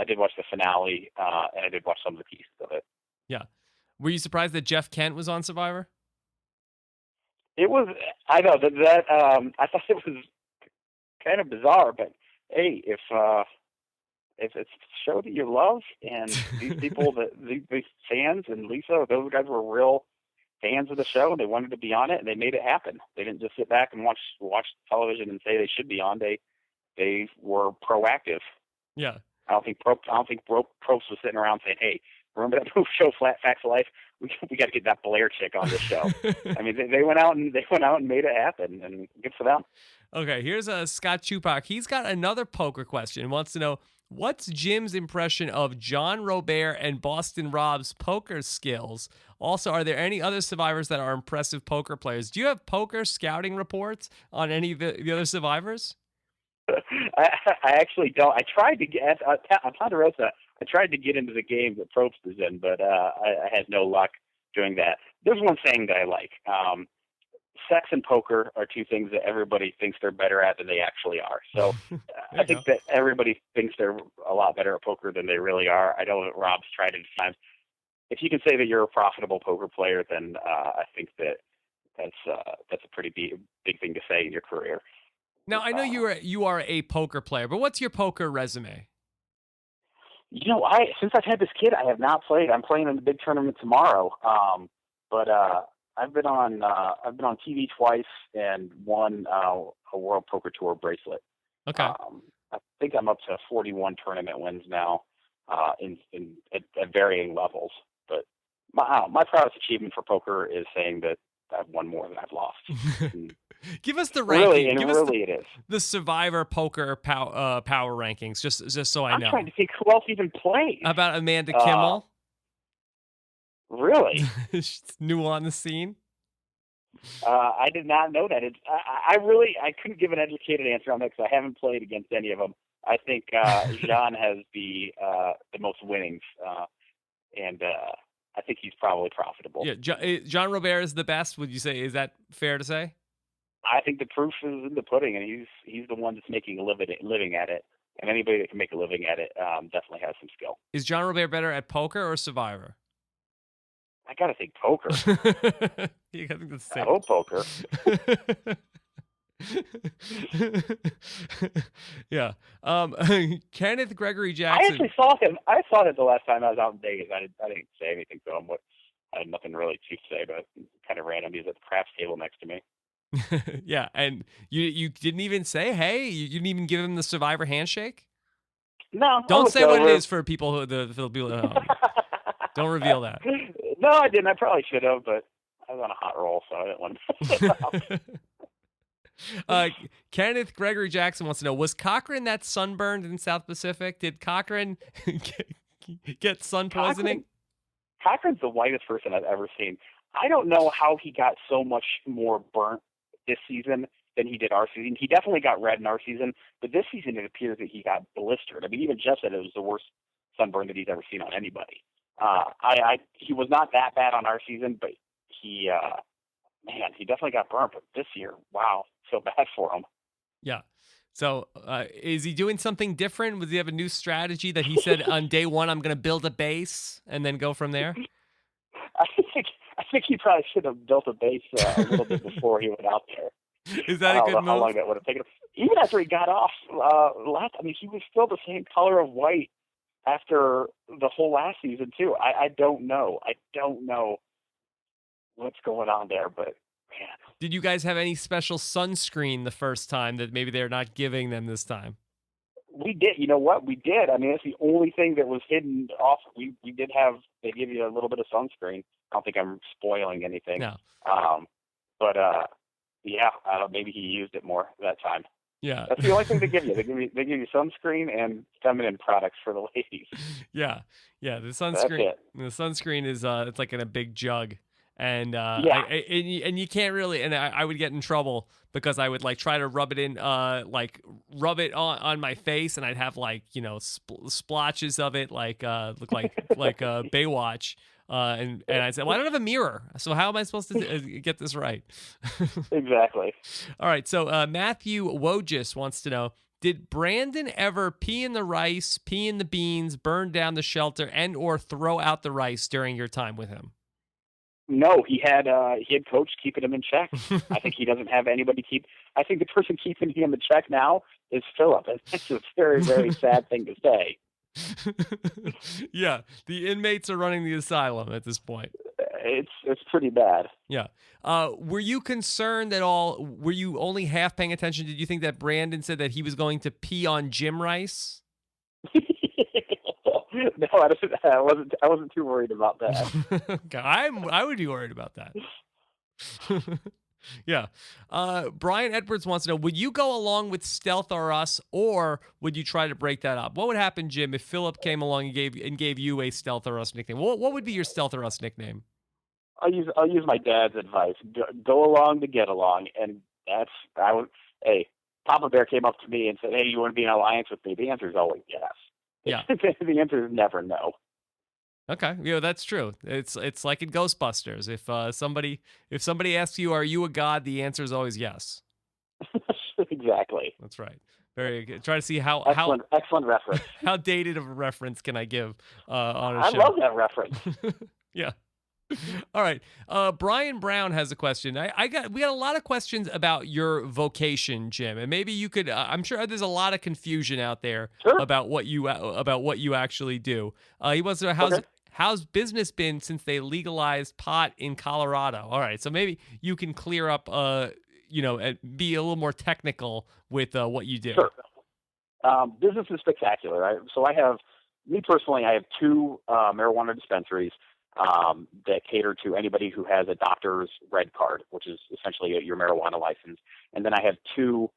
did watch the finale, and I did watch some of the pieces of it. Yeah. Were you surprised that Jeff Kent was on Survivor? It was. I know that. I thought it was kind of bizarre, but hey, if it's a show that you love, and these people, these fans and Lisa, those guys were real fans of the show, and they wanted to be on it, and they made it happen. They didn't just sit back and watch television and say they should be on. They were proactive. Yeah. I don't think Probst was sitting around saying, "Hey, remember that show Flat Facts of Life? We got to get that Blair chick on this show." They went out and made it happen, and good for them. Okay, here's Scott Chupak. He's got another poker question. He wants to know, what's Jim's impression of John Robert and Boston Rob's poker skills? Also, are there any other survivors that are impressive poker players? Do you have poker scouting reports on any of the other survivors? I actually don't. I tried to get on Ponderosa. I tried to get into the game that Probst is in, but I had no luck doing that. There's one thing that I like. Sex and poker are two things that everybody thinks they're better at than they actually are. So I think that everybody thinks they're a lot better at poker than they really are. I know that Rob's tried it times. If you can say that you're a profitable poker player, then I think that's a pretty big thing to say in your career. Now, I know you are a poker player, but what's your poker resume? Since I've had this kid, I have not played. I'm playing in the big tournament tomorrow. But I've been on TV twice and won a World Poker Tour bracelet. Okay. I think I'm up to 41 tournament wins now, at varying levels. But my proudest achievement for poker is saying that I've won more than I've lost. Give us the ranking. It is the Survivor poker power rankings, just so I know. I'm trying to think who else even plays. How about Amanda Kimmel? Really? She's new on the scene. I did not know that. I couldn't give an educated answer on that because I haven't played against any of them. I think John has the most winnings, and I think he's probably profitable. Yeah, John Robert is the best. Would you say? Is that fair to say? I think the proof is in the pudding, and he's the one that's making a living at it. And anybody that can make a living at it definitely has some skill. Is John Robert better at poker or Survivor? I gotta think poker. You gotta think the same. I hope poker. Yeah. Kenneth Gregory Jackson. I actually saw him. I saw him the last time I was out in Vegas. I didn't say anything to him. I had nothing really to say, but kind of random. He's at the craps table next to me. Yeah, and you didn't even say hey. You didn't even give him the Survivor handshake. No. Don't say what it is for people for the people at home. Don't reveal that. No, I didn't. I probably should have, but on a hot roll, so I didn't want to mess it up. Kenneth Gregory Jackson wants to know, was Cochran that sunburned in South Pacific? Did Cochran get sun poisoning? Cochran's the whitest person I've ever seen. I don't know how he got so much more burnt this season than he did our season. He definitely got red in our season, but this season it appears that he got blistered. I mean, even Jeff said it was the worst sunburn that he's ever seen on anybody. He was not that bad on our season, but he definitely got burnt. But this year, wow, so bad for him. Yeah. So is he doing something different? Does he have a new strategy that he said on day one, I'm going to build a base and then go from there? I think he probably should have built a base a little bit before he went out there. Is that a good move? How long that would have taken him. Even after he got off last, I mean, he was still the same color of white after the whole last season too. I don't know. I don't know what's going on there, but man. Did you guys have any special sunscreen the first time that maybe they're not giving them this time? We did. You know what? We did. I mean, that's the only thing that was hidden off. We did have. They give you a little bit of sunscreen. I don't think I'm spoiling anything. No. But yeah, maybe he used it more that time. Yeah. That's the only thing they give you. They give you sunscreen and feminine products for the ladies. Yeah. Yeah. The sunscreen. That's it. The sunscreen is it's like in a big jug. And yeah. and you can't really, and I would get in trouble because I would like try to rub it in, rub it on my face, and I'd have like, you know, splotches of it, like look like Baywatch, and I said, well, I don't have a mirror, so how am I supposed to get this right? Exactly. All right, so Matthew Wojis wants to know, did Brandon ever pee in the rice, pee in the beans, burn down the shelter, and or throw out the rice during your time with him? No, he had coach keeping him in check. I think he doesn't have anybody keep. I think the person keeping him in check now is Philip. It's a very, very sad thing to say. Yeah, the inmates are running the asylum at this point. It's pretty bad. Yeah. Were you concerned at all? Were you only half paying attention? Did you think that Brandon said that he was going to pee on Jim Rice? No, I wasn't too worried about that. Okay, I would be worried about that. Yeah. Brian Edwards wants to know, would you go along with Stealth or Us, or would you try to break that up? What would happen, Jim, if Philip came along and gave you a Stealth or Us nickname? What would be your Stealth or Us nickname? I'll use my dad's advice. Go along to get along, and hey, Papa Bear came up to me and said, "Hey, you want to be in an alliance with me?" The answer is always yes. Yeah. The answer is never no. Okay, yeah, that's true. It's like in Ghostbusters. If somebody asks you, "Are you a god?" the answer is always yes. Exactly. That's right. Very good. Try to see how excellent reference. How dated of a reference can I give on a show? I love that reference. Yeah. All right. Brian Brown has a question. We got a lot of questions about your vocation, Jim, and maybe you could. I'm sure there's a lot of confusion out there about what you actually do. He wants to know how's business been since they legalized pot in Colorado. All right, so maybe you can clear up, and be a little more technical with what you do. Sure. Business is spectacular. Right? So I have 2 marijuana dispensaries that cater to anybody who has a doctor's red card, which is essentially your marijuana license. And then I have 2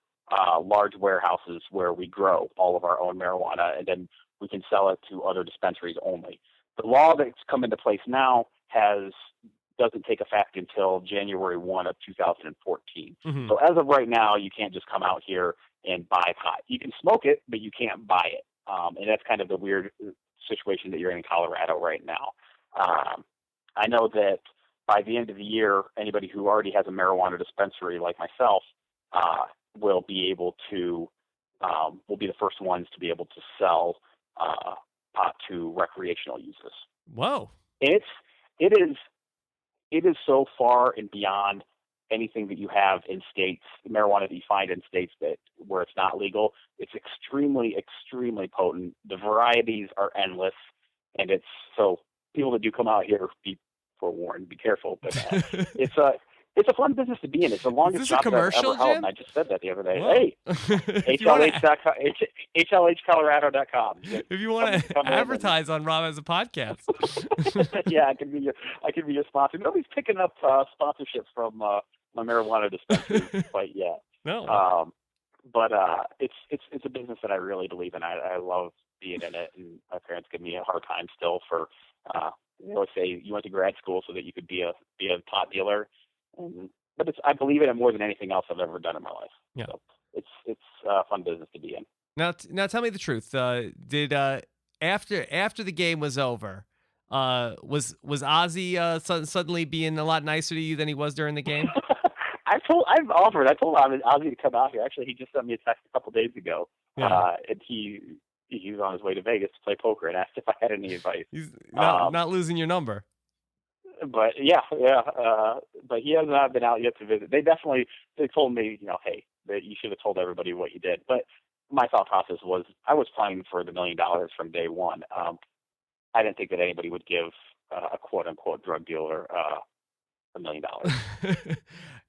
large warehouses where we grow all of our own marijuana, and then we can sell it to other dispensaries only. The law that's come into place now doesn't take effect until January 1 of 2014. Mm-hmm. So as of right now, you can't just come out here and buy pot. You can smoke it, but you can't buy it. And that's kind of the weird situation that you're in Colorado right now. I know that by the end of the year, anybody who already has a marijuana dispensary like myself will be able to will be the first ones to be able to sell pot to recreational uses. Whoa! And it is so far and beyond anything that you have in states, marijuana that you find in states where it's not legal. It's extremely, extremely potent. The varieties are endless, and it's so. People that do come out here, be forewarned, be careful. But it's It's a fun business to be in. It's the longest Is this a job that I've commercial, ever held, Jim? and I just said that the other day. Whoa. Hey, If you wanna- HLHcolorado.com. If you want to advertise on Rob as a podcast. Yeah, I can be your sponsor. Nobody's picking up sponsorships from my marijuana dispensary quite yet. No. But it's a business that I really believe in. I love being in it, and my parents give me a hard time still for they always say you went to grad school so that you could be a pot dealer, but I believe in it more than anything else I've ever done in my life. Yeah. So it's a fun business to be in. Now tell me the truth. Did after the game was over, was Ozzy suddenly being a lot nicer to you than he was during the game? I told Ozzy to come out here. Actually, he just sent me a text a couple days ago. Yeah. And he was on his way to Vegas to play poker and asked if I had any advice. He's not losing your number. But but he has not been out yet to visit. They told me, hey, that you should have told everybody what you did. But my thought process was I was playing for the $1 million from day one. I didn't think that anybody would give a quote unquote drug dealer $1 million.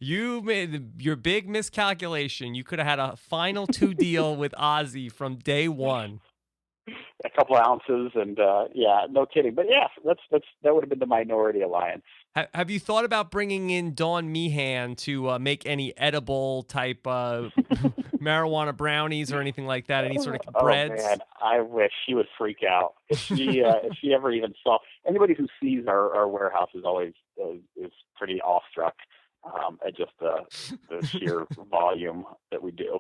You made your big miscalculation. You could have had a final 2 deal with Ozzy from day one. A couple of ounces, and no kidding. But yeah, that would have been the minority alliance. Have you thought about bringing in Dawn Meehan to make any edible type marijuana brownies or anything like that? Any sort of breads? Oh man, I wish she would freak out if she ever even saw. Anybody who sees our warehouse is always is pretty awestruck at just the sheer volume that we do.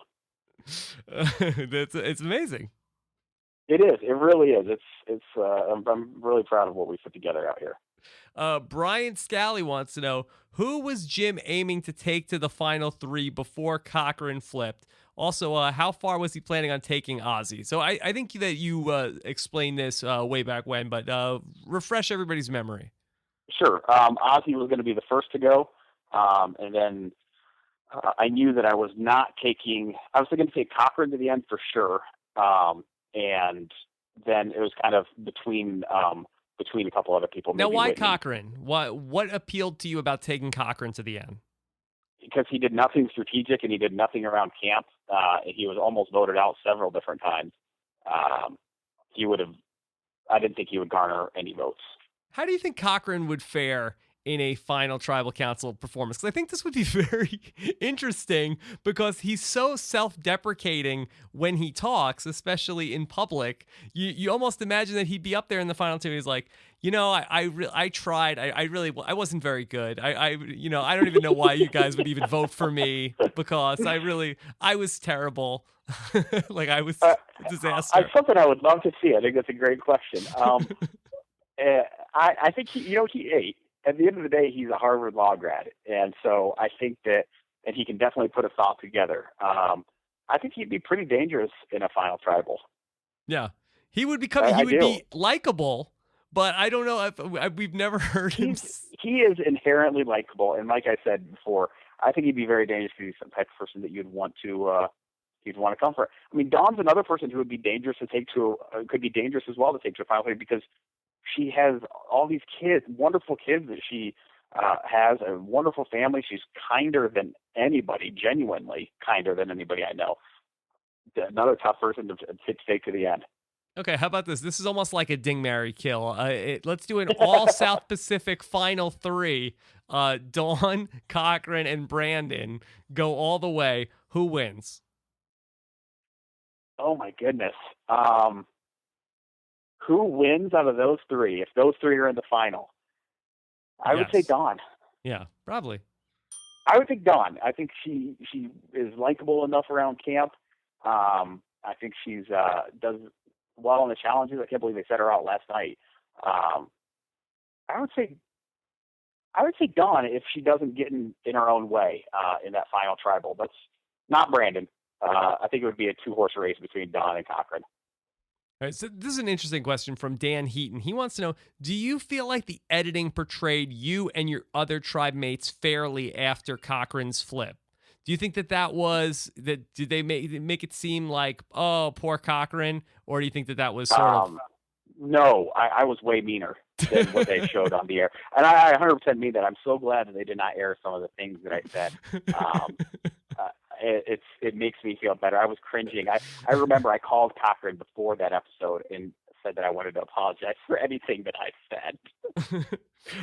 It's amazing. It is. It really is. I'm really proud of what we put together out here. Brian Scally wants to know, who was Jim aiming to take to the final 3 before Cochran flipped? Also, how far was he planning on taking Ozzy? So I think that you explained this way back when, but refresh everybody's memory. Sure. Ozzy was going to be the first to go, and then I knew that I was not taking. I was going to take Cochran to the end for sure. And then it was kind of between a couple other people. Now, why Whitney. Cochran? What appealed to you about taking Cochran to the end? Because he did nothing strategic and he did nothing around camp. He was almost voted out several different times. I didn't think he would garner any votes. How do you think Cochran would fare in a final tribal council performance? Because I think this would be very interesting because he's so self-deprecating when he talks, especially in public. You almost imagine that he'd be up there in the final 2. He's like, I tried. I wasn't very good. I don't even know why you guys would even vote for me because I was terrible. Like I was a disaster. Something I would love to see. I think that's a great question. I think he ate. At the end of the day, he's a Harvard law grad, and so I think that he can definitely put a thought together. I think he'd be pretty dangerous in a final tribal. Yeah, he would be likable, but I don't know if we've never heard him. He is inherently likable, and like I said before, I think he'd be very dangerous to be some type of person that you'd want to come for. I mean, Dawn's another person who would be dangerous to take to. Could be dangerous as well to take to a final tribal because she has all these kids, wonderful kids that she has, a wonderful family. She's kinder than anybody, genuinely kinder than anybody I know. Another tough person to take to the end. Okay, how about this? This is almost like a ding, marry, kill. Let's do an all South Pacific final 3. Dawn, Cochran, and Brandon go all the way. Who wins? Oh my goodness. Who wins out of those 3? If those 3 are in the final, I would say Dawn. Yeah, probably. I would think Dawn. I think she is likable enough around camp. I think she's does well in the challenges. I can't believe they set her out last night. I would say Dawn if she doesn't get in her own way in that final tribal. That's not Brandon. I think it would be a 2-horse race between Dawn and Cochran. All right, so this is an interesting question from Dan Heaton. He wants to know, do you feel like the editing portrayed you and your other tribe mates fairly after Cochran's flip? Do you think that did they make it seem like, oh, poor Cochran? Or do you think that was sort of... No, I was way meaner. than what they showed on the air. And I 100% mean that. I'm so glad that they did not air some of the things that I said. It makes me feel better. I was cringing. I remember I called Cochran before that episode and said that I wanted to apologize for anything that I said.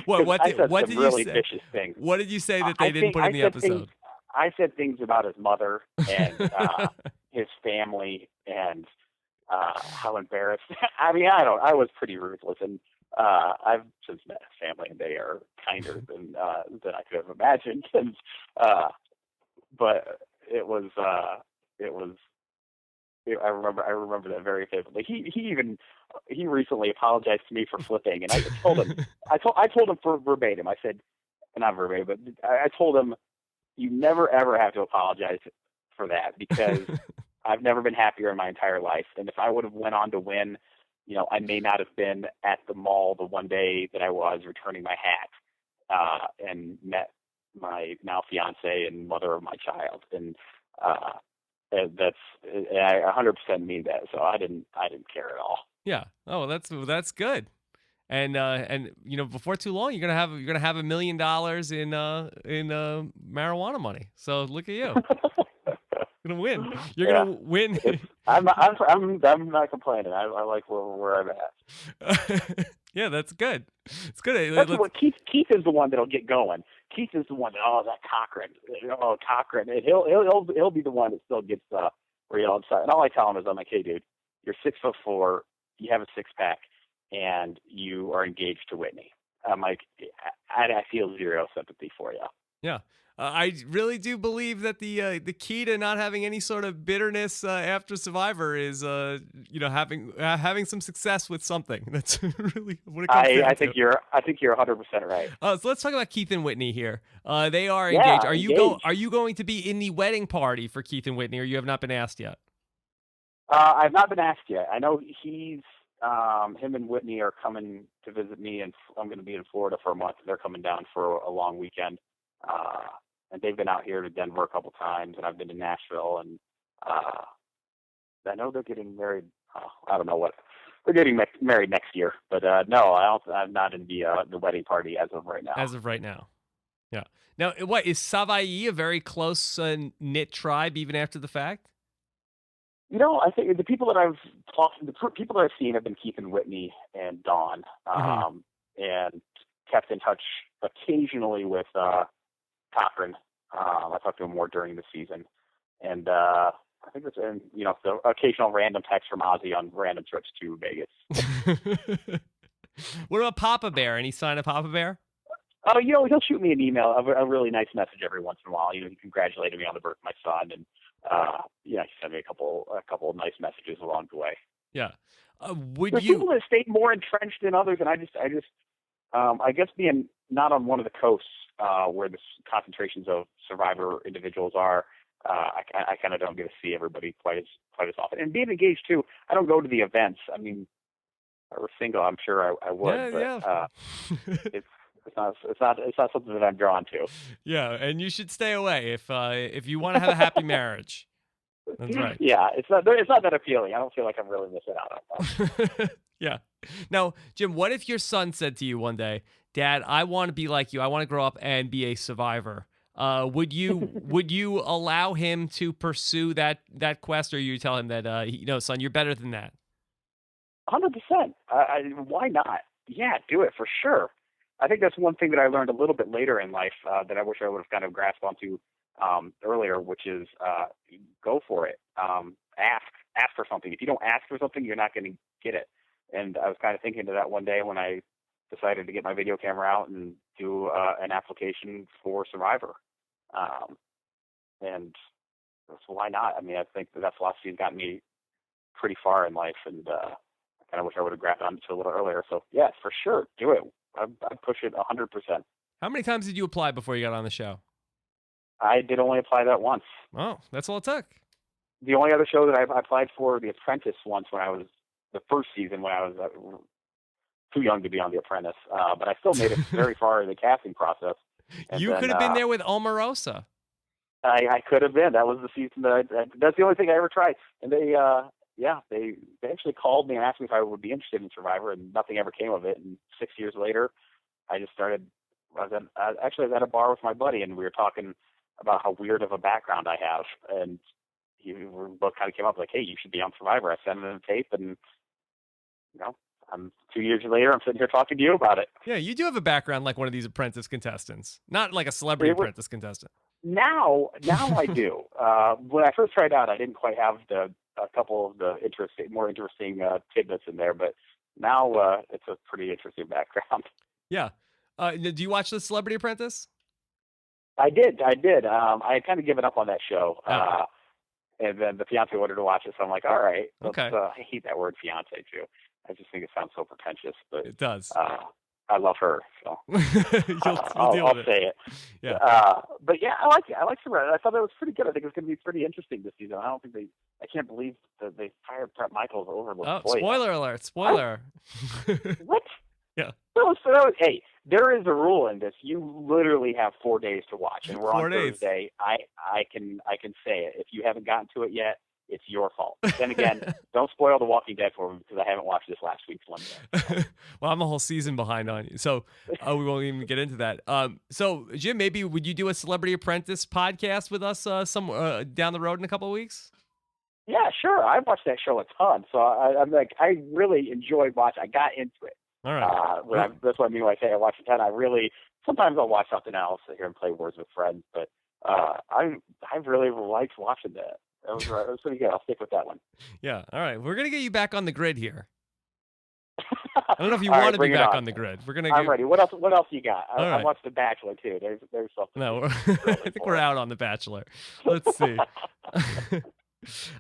What I said what some did really you say? vicious things. What did you say that they didn't put in the episode? I said things about his mother and his family and how embarrassed. I mean, I was pretty ruthless, and I've since met his family, and they are kinder than I could have imagined. And but it was. I remember that very vividly. He recently apologized to me for flipping, and I told him. I told him for verbatim. I said, not verbatim, but I told him, you never ever have to apologize for that, because I've never been happier in my entire life. And if I would have went on to win, I may not have been at the mall the one day that I was returning my hat and met my now fiance and mother of my child. And I 100% mean that. So I didn't care at all. Yeah. Oh, that's good. And before too long, you're gonna have $1 million in marijuana money. So look at you. You're gonna win. You're gonna win. I'm not complaining. I like where I'm at. Yeah, that's good. It's good. That's what Keith is the one that'll get going. Keith is the one that that Cochran. And he'll be the one that still gets real upset. And all I tell him is, I'm like, hey dude, you're 6'4", you have a 6-pack, and you are engaged to Whitney. I'm like, I feel zero sympathy for you. Yeah. I really do believe that the key to not having any sort of bitterness after Survivor is having some success with something. That's really what it comes down to. I think you're 100% right. So let's talk about Keith and Whitney here. They are engaged. Yeah, Are you going to be in the wedding party for Keith and Whitney, or you have not been asked yet? I've not been asked yet. I know him and Whitney are coming to visit me, and I'm going to be in Florida for a month. They're coming down for a long weekend. And they've been out here to Denver a couple times, and I've been to Nashville, and I know they're getting married. I don't know what they're getting married next year, but no, I'm not in the wedding party as of right now. As of right now, yeah. Now, what is Savaii a very close knit tribe even after the fact? I think the people that I've seen have been Keith and Whitney and Dawn, and kept in touch occasionally with Cochran. I talked to him more during the season, and I think it's the occasional random text from Ozzy on random trips to Vegas. What about Papa Bear? Any sign of Papa Bear? Oh, he'll shoot me an email, a really nice message every once in a while. He congratulated me on the birth of my son, and he sent me a couple of nice messages along the way. Yeah. There's people that stay more entrenched than others, and I guess being not on one of the coasts where the concentrations of Survivor individuals are, I kind of don't get to see everybody quite as often. And being engaged too, I don't go to the events. I mean, if I were single, I'm sure I would. Yeah. It's not something that I'm drawn to. Yeah, and you should stay away if you want to have a happy marriage. That's right. Yeah, it's not that appealing. I don't feel like I'm really missing out on that. Yeah. Now, Jim, what if your son said to you one day, Dad, I want to be like you. I want to grow up and be a survivor. Would you allow him to pursue that quest, or you tell him that son, you're better than that? 100%. Why not? Yeah, do it for sure. I think that's one thing that I learned a little bit later in life that I wish I would have kind of grasped onto earlier, which is go for it. Ask for something. If you don't ask for something, you're not going to get it. And I was kind of thinking to that one day when I decided to get my video camera out and do an application for Survivor. And so why not? I mean, I think that philosophy has gotten me pretty far in life, and I kind of wish I would have grabbed onto it a little earlier. So yeah, for sure, do it. I'd push it 100%. How many times did you apply before you got on the show? I did only apply that once. Oh, that's all it took. The only other show that I applied for, The Apprentice, once when I was the first season when I was too young to be on The Apprentice. But I still made it very far in the casting process. You could have been there with Omarosa. I could have been. That was the season that's the only thing I ever tried. And they they actually called me and asked me if I would be interested in Survivor, and nothing ever came of it. And 6 years later, I just started. I was at a bar with my buddy, and we were talking about how weird of a background I have, and we both kind of came up like, "Hey, you should be on Survivor." I sent him a tape, and I'm 2 years later, I'm sitting here talking to you about it. Yeah, you do have a background like one of these Apprentice contestants, not like a celebrity Apprentice contestant. Now I do. When I first tried out, I didn't quite have a couple of the more interesting tidbits in there, but now it's a pretty interesting background. Yeah. Do you watch the Celebrity Apprentice? I did. I had kind of given up on that show. And then the fiance wanted to watch it, so I'm like, all right. Okay. I hate that word fiance too. I just think it sounds so pretentious, but it does. I love her, so I'll say it. Yeah. But yeah, I like it. I like Survivor. I thought that was pretty good. I think it was going to be pretty interesting this season. I can't believe that they fired Brett Michaels over. Spoiler alert! Spoiler. What? Yeah. Hey, there is a rule in this. You literally have 4 days to watch, and we're on Thursday. I can say it. If you haven't gotten to it yet, it's your fault. Then again, don't spoil The Walking Dead for me because I haven't watched this last week's one yet. Well, I'm a whole season behind on you, so we won't even get into that. So Jim, maybe would you do a Celebrity Apprentice podcast with us down the road in a couple of weeks? Yeah, sure. I watched that show a ton, so I'm like, I really enjoyed watching. I got into it. All right. That's what I mean when I say I watch a ton. Sometimes I'll watch something else, sit here and play Words with Friends, but I really liked watching that. It was pretty good. I'll stick with that one. Yeah. All right. We're gonna get you back on the grid here. I don't know if you want to be back on the grid. I'm ready. What else you got? I watched The Bachelor too. There's something. No, I think we're out on The Bachelor. Let's see.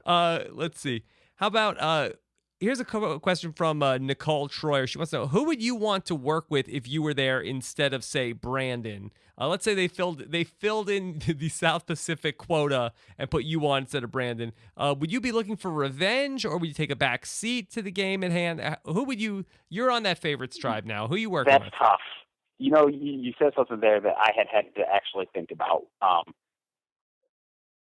Let's see. How about here's a question from Nicole Troyer. She wants to know, who would you want to work with if you were there instead of, say, Brandon? Let's say they filled in the South Pacific quota and put you on instead of Brandon. Would you be looking for revenge, or would you take a back seat to the game at hand? Who would you're on that favorites tribe now. Who are you working with? That's tough. You said something there that I had to actually think about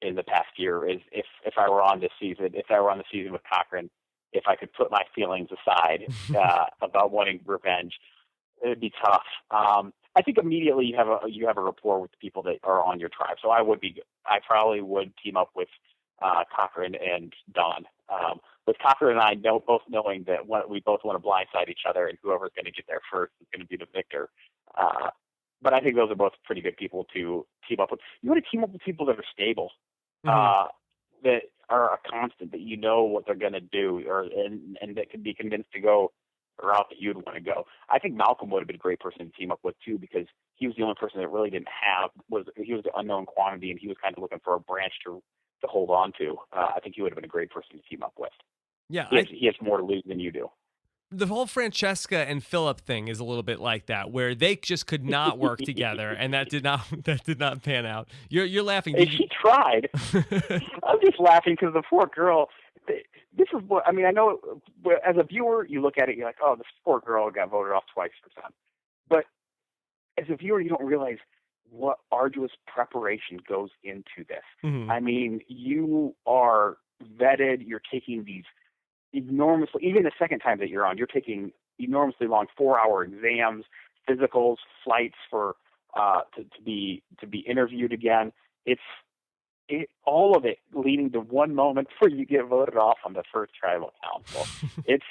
in the past year, is if I were on the season with Cochran, if I could put my feelings aside about wanting revenge, it would be tough. I think immediately you have a rapport with the people that are on your tribe. So I probably would team up with Cochran and Dawn. With Cochran and I both knowing that we both want to blindside each other, and whoever's going to get there first is going to be the victor. But I think those are both pretty good people to team up with. You want to team up with people that are stable, that are a constant, that you know what they're going to do, and that can be convinced to go a route that you'd want to go. I think Malcolm would have been a great person to team up with too, because he was the only person that really didn't he was the unknown quantity, and he was kind of looking for a branch to hold on to. I think he would have been a great person to team up with. Yeah, he has more to lose than you do. The whole Francesca and Philip thing is a little bit like that, where they just could not work together, and that did not pan out. You're laughing. She tried. I'm just laughing because the poor girl. This is what I mean. I know as a viewer, you look at it, you're like, "Oh, this poor girl got voted off twice for time." But as a viewer, you don't realize what arduous preparation goes into this. Mm-hmm. I mean, you are vetted. You're taking these enormously, even the second time that you're on, you're taking enormously long 4-hour exams, physicals, flights for to be interviewed again. All of it leading to one moment where you get voted off on the first tribal council. It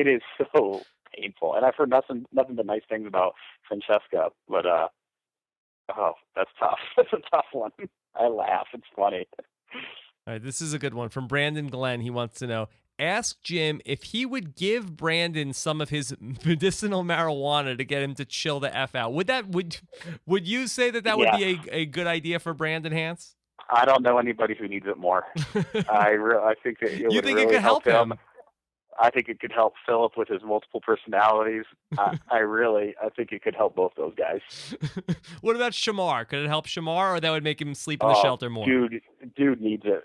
is so painful, and I've heard nothing but nice things about Francesca, but that's tough. That's a tough one. I laugh. It's funny. All right, this is a good one from Brandon Glenn. He wants to know, ask Jim if he would give Brandon some of his medicinal marijuana to get him to chill the F out. Would you say that would be a good idea for Brandon Hantz? I don't know anybody who needs it more. I think that it would really it could help him. I think it could help Philip with his multiple personalities. I think it could help both those guys. What about Shamar? Could it help Shamar, or that would make him sleep in the shelter more? Dude needs it.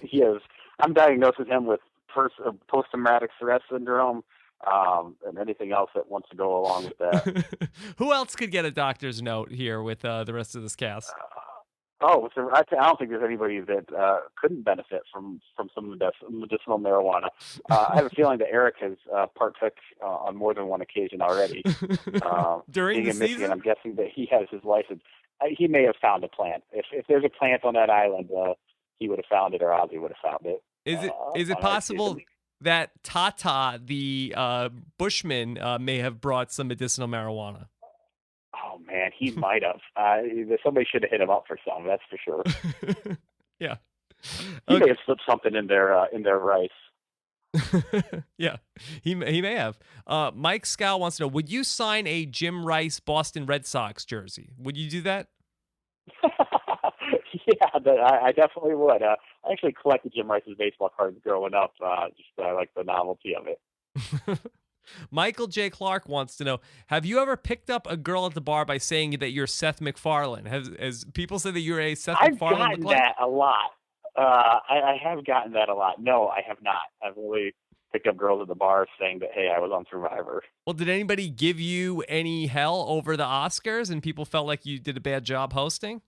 He has. I'm diagnosed with him with post-traumatic stress syndrome, and anything else that wants to go along with that. Who else could get a doctor's note here with the rest of this cast? Oh, so I don't think there's anybody that couldn't benefit from some of the medicinal marijuana. I have a feeling that Eric has partook on more than one occasion already. During being the in Michigan, season? I'm guessing that he has his license. He may have found a plant. If there's a plant on that island, he would have found it, or Ozzy would have found it. Is it On our possible season. that Tata, the Bushman, may have brought some medicinal marijuana? Oh man, he might have. Somebody should have hit him up for some. That's for sure. Yeah. He may Okay. have slipped something in their rice. Yeah, he may have. Mike Scow wants to know: would you sign a Jim Rice Boston Red Sox jersey? Would you do that? Yeah, I definitely would. I actually collected Jim Rice's baseball cards growing up. I like the novelty of it. Michael J. Clark wants to know: have you ever picked up a girl at the bar by saying that you're Seth MacFarlane? Has people say that you're a Seth I've MacFarlane gotten look-alike? that a lot. I have gotten that a lot. No, I have not. I've only picked up girls at the bar saying that, hey, I was on Survivor. Well, did anybody give you any hell over the Oscars and people felt like you did a bad job hosting?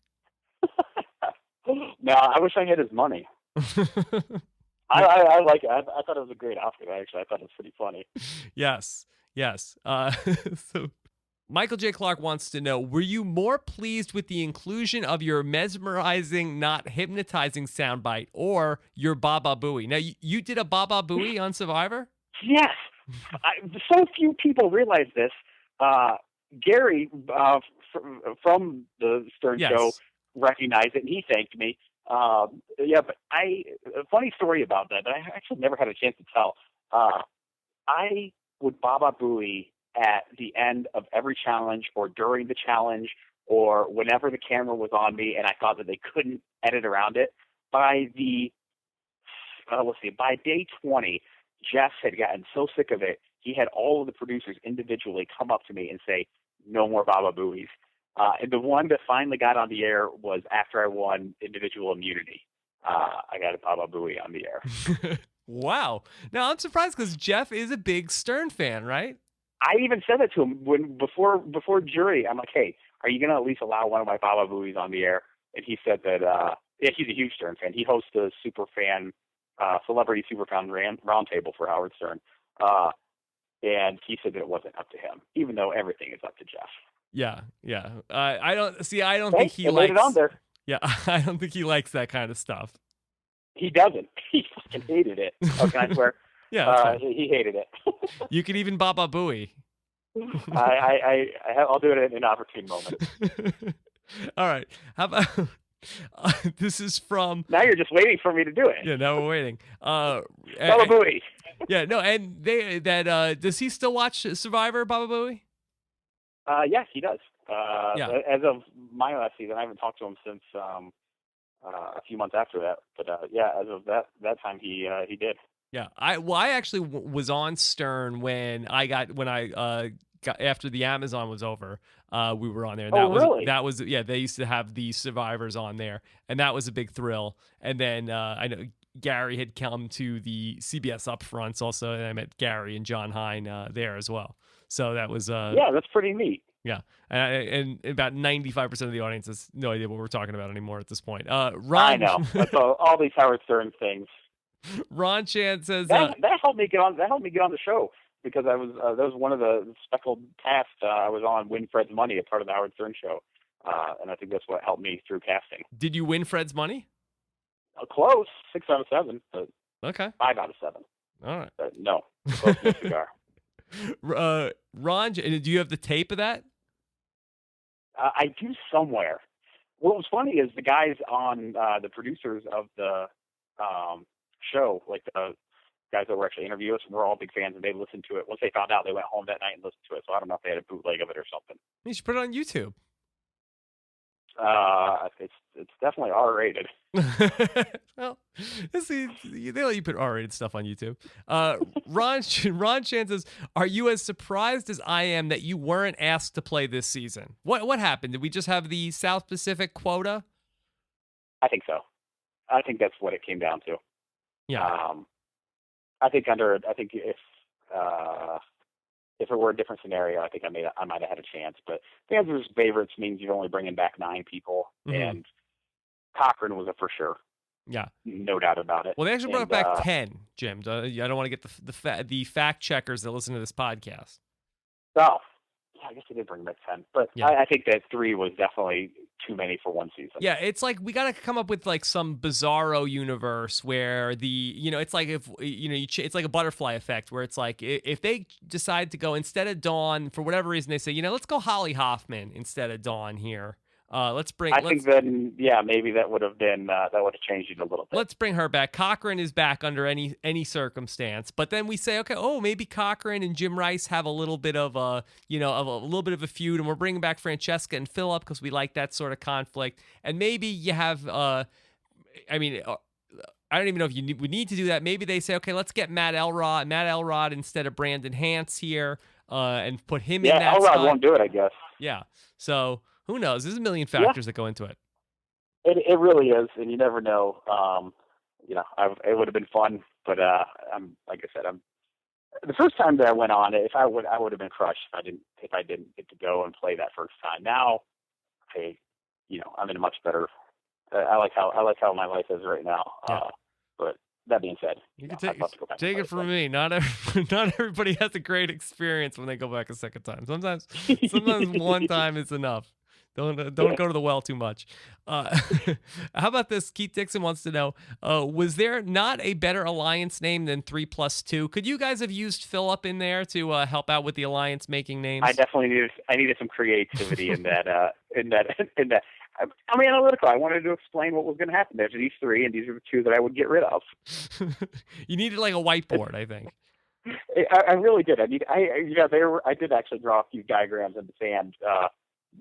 No, I wish I had his money. I like it. I thought it was a great outfit, actually. I thought it was pretty funny. Yes. So Michael J. Clark wants to know, were you more pleased with the inclusion of your mesmerizing, not hypnotizing soundbite or your Baba Booey? Now, you did a Baba Booey on Survivor? Yes. So few people realize this. Gary from the Stern Yes. Show recognized it, and he thanked me. But a funny story about that I actually never had a chance to tell. I would Baba Booey at the end of every challenge or during the challenge or whenever the camera was on me and I thought that they couldn't edit around it. By day 20, Jeff had gotten so sick of it, he had all of the producers individually come up to me and say, no more Baba Booies. And the one that finally got on the air was after I won individual immunity. I got a Baba Booey on the air. Wow. Now, I'm surprised because Jeff is a big Stern fan, right? I even said that to him before jury. I'm like, hey, are you going to at least allow one of my Baba Booies on the air? And he said that he's a huge Stern fan. He hosts the celebrity super fan roundtable for Howard Stern. And he said that it wasn't up to him, even though everything is up to Jeff. Yeah. I don't Hey, think he it likes made it on there. Yeah, I don't think he likes that kind of stuff. He doesn't. He fucking hated it. Oh, can I swear? Yeah, that's fine. He hated it. You could even Baba Booey. I'll do it at an opportune moment. All right. How about this is from. Now you're just waiting for me to do it. Yeah, now we're waiting. Baba Booey. Yeah, no, and does he still watch Survivor, Baba Booey? Yeah, he does. Yeah. As of my last season, I haven't talked to him since a few months after that. But yeah, as of that time, he did. Yeah, I actually was on Stern when I got after the Amazon was over. We were on there. And really? That was they used to have the survivors on there, and that was a big thrill. And then I know Gary had come to the CBS upfronts also, and I met Gary and John Hine there as well. So that was yeah, that's pretty neat. Yeah, and about 95% of the audience has no idea what we're talking about anymore at this point. Ron, I know. That's all these Howard Stern things. Ron Chan says that helped me get on. That helped me get on the show because I was that was one of the speckled casts I was on. Win Fred's Money, a part of the Howard Stern show, and I think that's what helped me through casting. Did you win Fred's money? Close, 6 out of 7. But okay, 5 out of 7. All right. No, close to a cigar. Ron, do you have the tape of that? I do somewhere. What was funny is the guys on the producers of the show, like the guys that were actually interviewing us, were all big fans, and they listened to it. Once they found out, they went home that night and listened to it. So I don't know if they had a bootleg of it or something. You should put it on YouTube. It's definitely R-rated. Well, they let you put R-rated stuff on YouTube. Ron Chan says, "Are you as surprised as I am that you weren't asked to play this season? What happened? Did we just have the South Pacific quota?" I think so. I think that's what it came down to. Yeah. I think if it were a different scenario, I think I might have had a chance. But fans versus favorites means you're only bringing back 9 people, and Cochran was a for sure. Yeah. No doubt about it. Well, they actually brought back 10, Jim. I don't want to get the fact checkers that listen to this podcast. Oh, yeah, I guess they did bring back 10. But yeah. I think that 3 was definitely too many for one season. Yeah, it's like we got to come up with like some bizarro universe where it's like if, it's like a butterfly effect where it's like if they decide to go instead of Dawn, for whatever reason, they say, let's go Holly Hoffman instead of Dawn here. I think then, maybe that would have been that would have changed it a little bit. Let's bring her back. Cochran is back under any circumstance, but then we say, okay, maybe Cochran and Jim Rice have a little bit of a a feud, and we're bringing back Francesca and Phillip because we like that sort of conflict, and maybe you have, I don't even know if we need to do that. Maybe they say, okay, let's get Matt Elrod instead of Brandon Hantz here, and put him in that Elrod spot. Won't do it, I guess. Yeah, so. Who knows? There's a million factors that go into it. It really is, and you never know. It would have been fun, but like I said, the first time that I went on it, I would have been crushed if I didn't get to go and play that first time. Now, I'm in a much better. I like how my life is right now. Yeah. But that being said, you can take it from me. Not everybody has a great experience when they go back a second time. Sometimes one time is enough. Don't go to the well too much. How about this? Keith Dixon wants to know, was there not a better alliance name than 3+2? Could you guys have used Phillip in there to help out with the alliance making names? I definitely needed some creativity in that. I'm analytical. I wanted to explain what was going to happen. There's these 3, and these are the 2 that I would get rid of. You needed like a whiteboard, I think. I really did. I did actually draw a few diagrams in the sand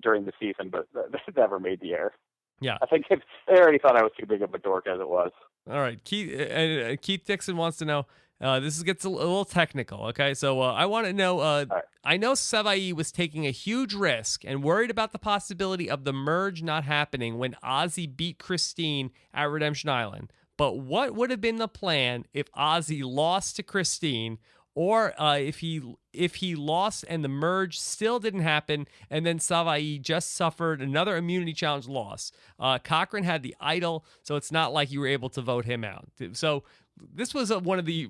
during the season, but that never made the air. Yeah. I think they already thought I was too big of a dork as it was. All right. Keith Dixon wants to know, this gets a little technical, okay? So I want to know, right. I know Savai was taking a huge risk and worried about the possibility of the merge not happening when Ozzy beat Christine at Redemption Island. But what would have been the plan if Ozzy lost to Christine, or if he lost and the merge still didn't happen, and then Savai just suffered another immunity challenge loss? Cochran had the idol, so it's not like you were able to vote him out. So this was one of the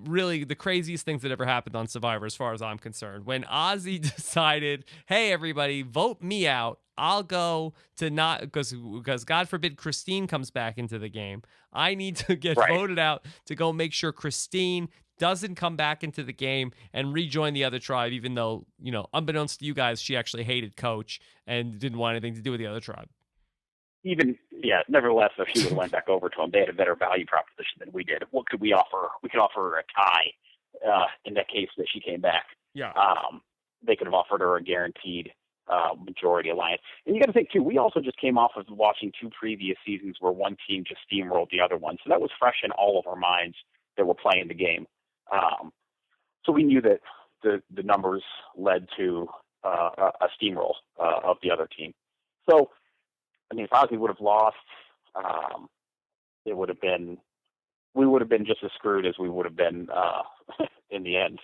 craziest things that ever happened on Survivor, as far as I'm concerned. When Ozzy decided, hey, everybody, vote me out. I'll go to not, because God forbid Christine comes back into the game. I need to get voted out to go make sure Christine doesn't come back into the game and rejoin the other tribe, even though, unbeknownst to you guys, she actually hated Coach and didn't want anything to do with the other tribe. Nevertheless, if she would have went back over to them, they had a better value proposition than we did. What could we offer? We could offer her a tie in that case that she came back. Yeah. They could have offered her a guaranteed majority alliance. And you got to think, too, we also just came off of watching 2 previous seasons where one team just steamrolled the other one. So that was fresh in all of our minds that were playing the game. So we knew that the numbers led to a steamroll of the other team. So, if Ozzy would have lost, we would have been just as screwed as we would have been in the end,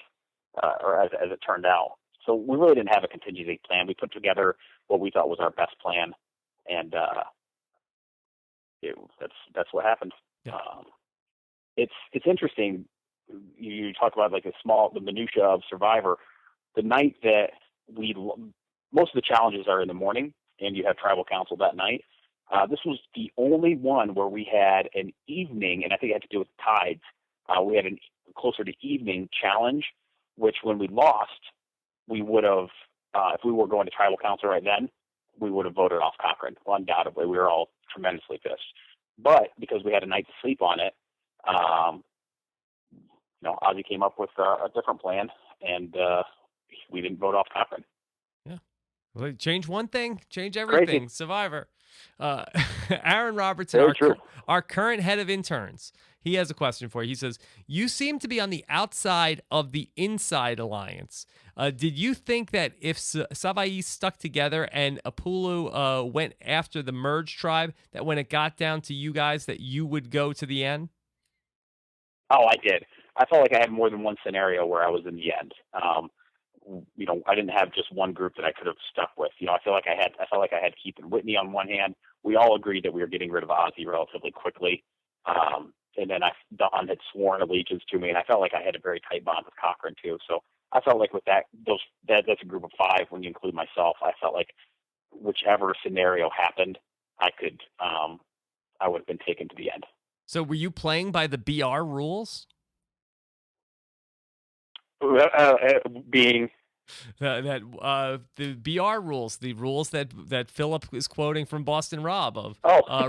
or as it turned out. So we really didn't have a contingency plan. We put together what we thought was our best plan, and that's what happened. Yeah. It's interesting. You talk about like the minutia of Survivor. The night that most of the challenges are in the morning, and you have tribal council that night. This was the only one where we had an evening, and I think it had to do with tides. We had a closer to evening challenge, which when we lost, we would have, if we were going to tribal council right then, we would have voted off Cochran. Well, undoubtedly, we were all tremendously pissed. But because we had a night to sleep on it, Ozzy came up with a different plan, and we didn't vote off Cochran. Yeah. Well, change one thing, change everything. Crazy. Survivor. Aaron Robertson, our current head of interns, he has a question for you. He says, you seem to be on the outside of the inside alliance. Did you think that if Savai stuck together and Apulu went after the merge tribe, that when it got down to you guys, that you would go to the end? Oh, I did. I felt like I had more than one scenario where I was in the end. I didn't have just one group that I could have stuck with. I felt like I had Keith and Whitney on one hand, we all agreed that we were getting rid of Ozzy relatively quickly. And then Dawn had sworn allegiance to me, and I felt like I had a very tight bond with Cochran too. So I felt like with that's a group of 5 when you include myself. I felt like whichever scenario happened, I would have been taken to the end. So were you playing by the BR rules? Being the BR rules, the rules that Philip is quoting from Boston Rob of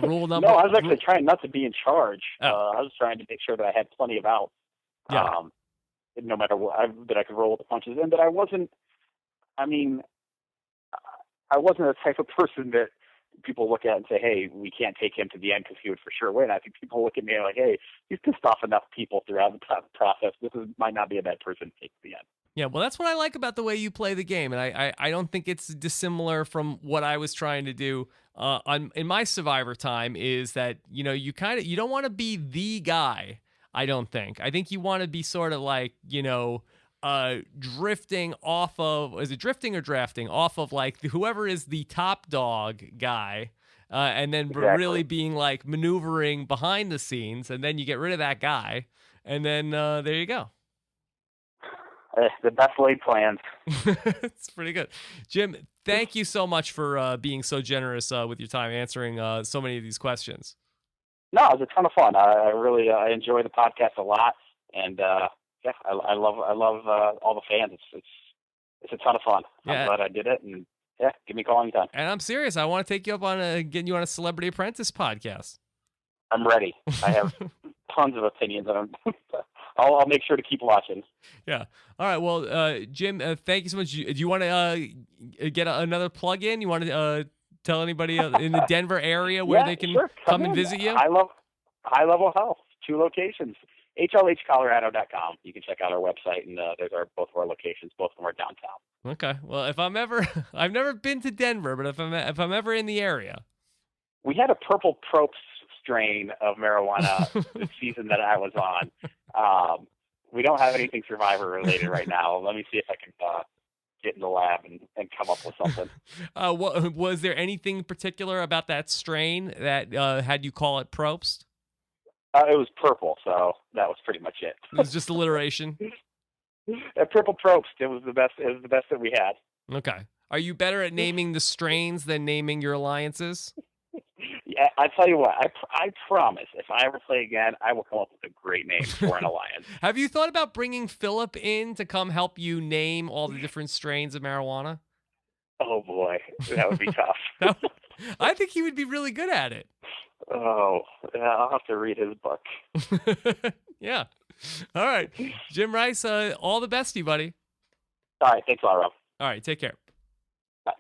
rule number. No, I was actually trying not to be in charge. I was trying to make sure that I had plenty of outs. Yeah. No matter what, that I could roll with the punches, and that I wasn't. I mean, I wasn't the type of person that people look at and say, "Hey, we can't take him to the end because he would for sure win." I think people look at me like, "Hey, he's pissed off enough people throughout the process. Might not be a bad person to take to the end." Yeah, well, that's what I like about the way you play the game, and I don't think it's dissimilar from what I was trying to do in my Survivor time. Is that you don't want to be the guy. I don't think. I think you want to be sort of like drifting off of. Is it drifting or drafting off of like whoever is the top dog guy, and then really being like maneuvering behind the scenes, and then you get rid of that guy, and then there you go. The best laid plans. It's pretty good. Jim, thank you so much for being so generous with your time, answering so many of these questions. No, it was a ton of fun. I really enjoy the podcast a lot, and I love all the fans. It's a ton of fun. Yeah. I'm glad I did it, and give me a call anytime. And I'm serious. I want to take you up on getting you on a Celebrity Apprentice podcast. I'm ready. I have tons of opinions on them. I'll make sure to keep watching. Yeah. All right. Well, Jim, thank you so much. Do you want to get another plug in? You want to tell anybody in the Denver area where they can come and visit you? I love High Level Health. 2 locations. HLHcolorado.com. You can check out our website, and there's both of our locations. Both of them are downtown. Okay. Well, if I'm ever, I've never been to Denver, but if I'm ever in the area, we had a purple Probst strain of marijuana the season that I was on. We don't have anything Survivor related right now. Let me see if I can get in the lab and come up with something. Was there anything particular about that strain that had you call it Probst? It was purple, so that was pretty much it. It was just alliteration. Purple Probst. It was the best. It was the best that we had. Okay. Are you better at naming the strains than naming your alliances? Yeah, I tell you what. I promise, if I ever play again, I will come up with a great name for an alliance. Have you thought about bringing Philip in to come help you name all the different strains of marijuana? Oh boy, that would be tough. I think he would be really good at it. Oh, I'll have to read his book. Yeah. All right. Jim Rice, all the best to you, buddy. All right. Thanks a lot, Rob. All right. Take care. Bye.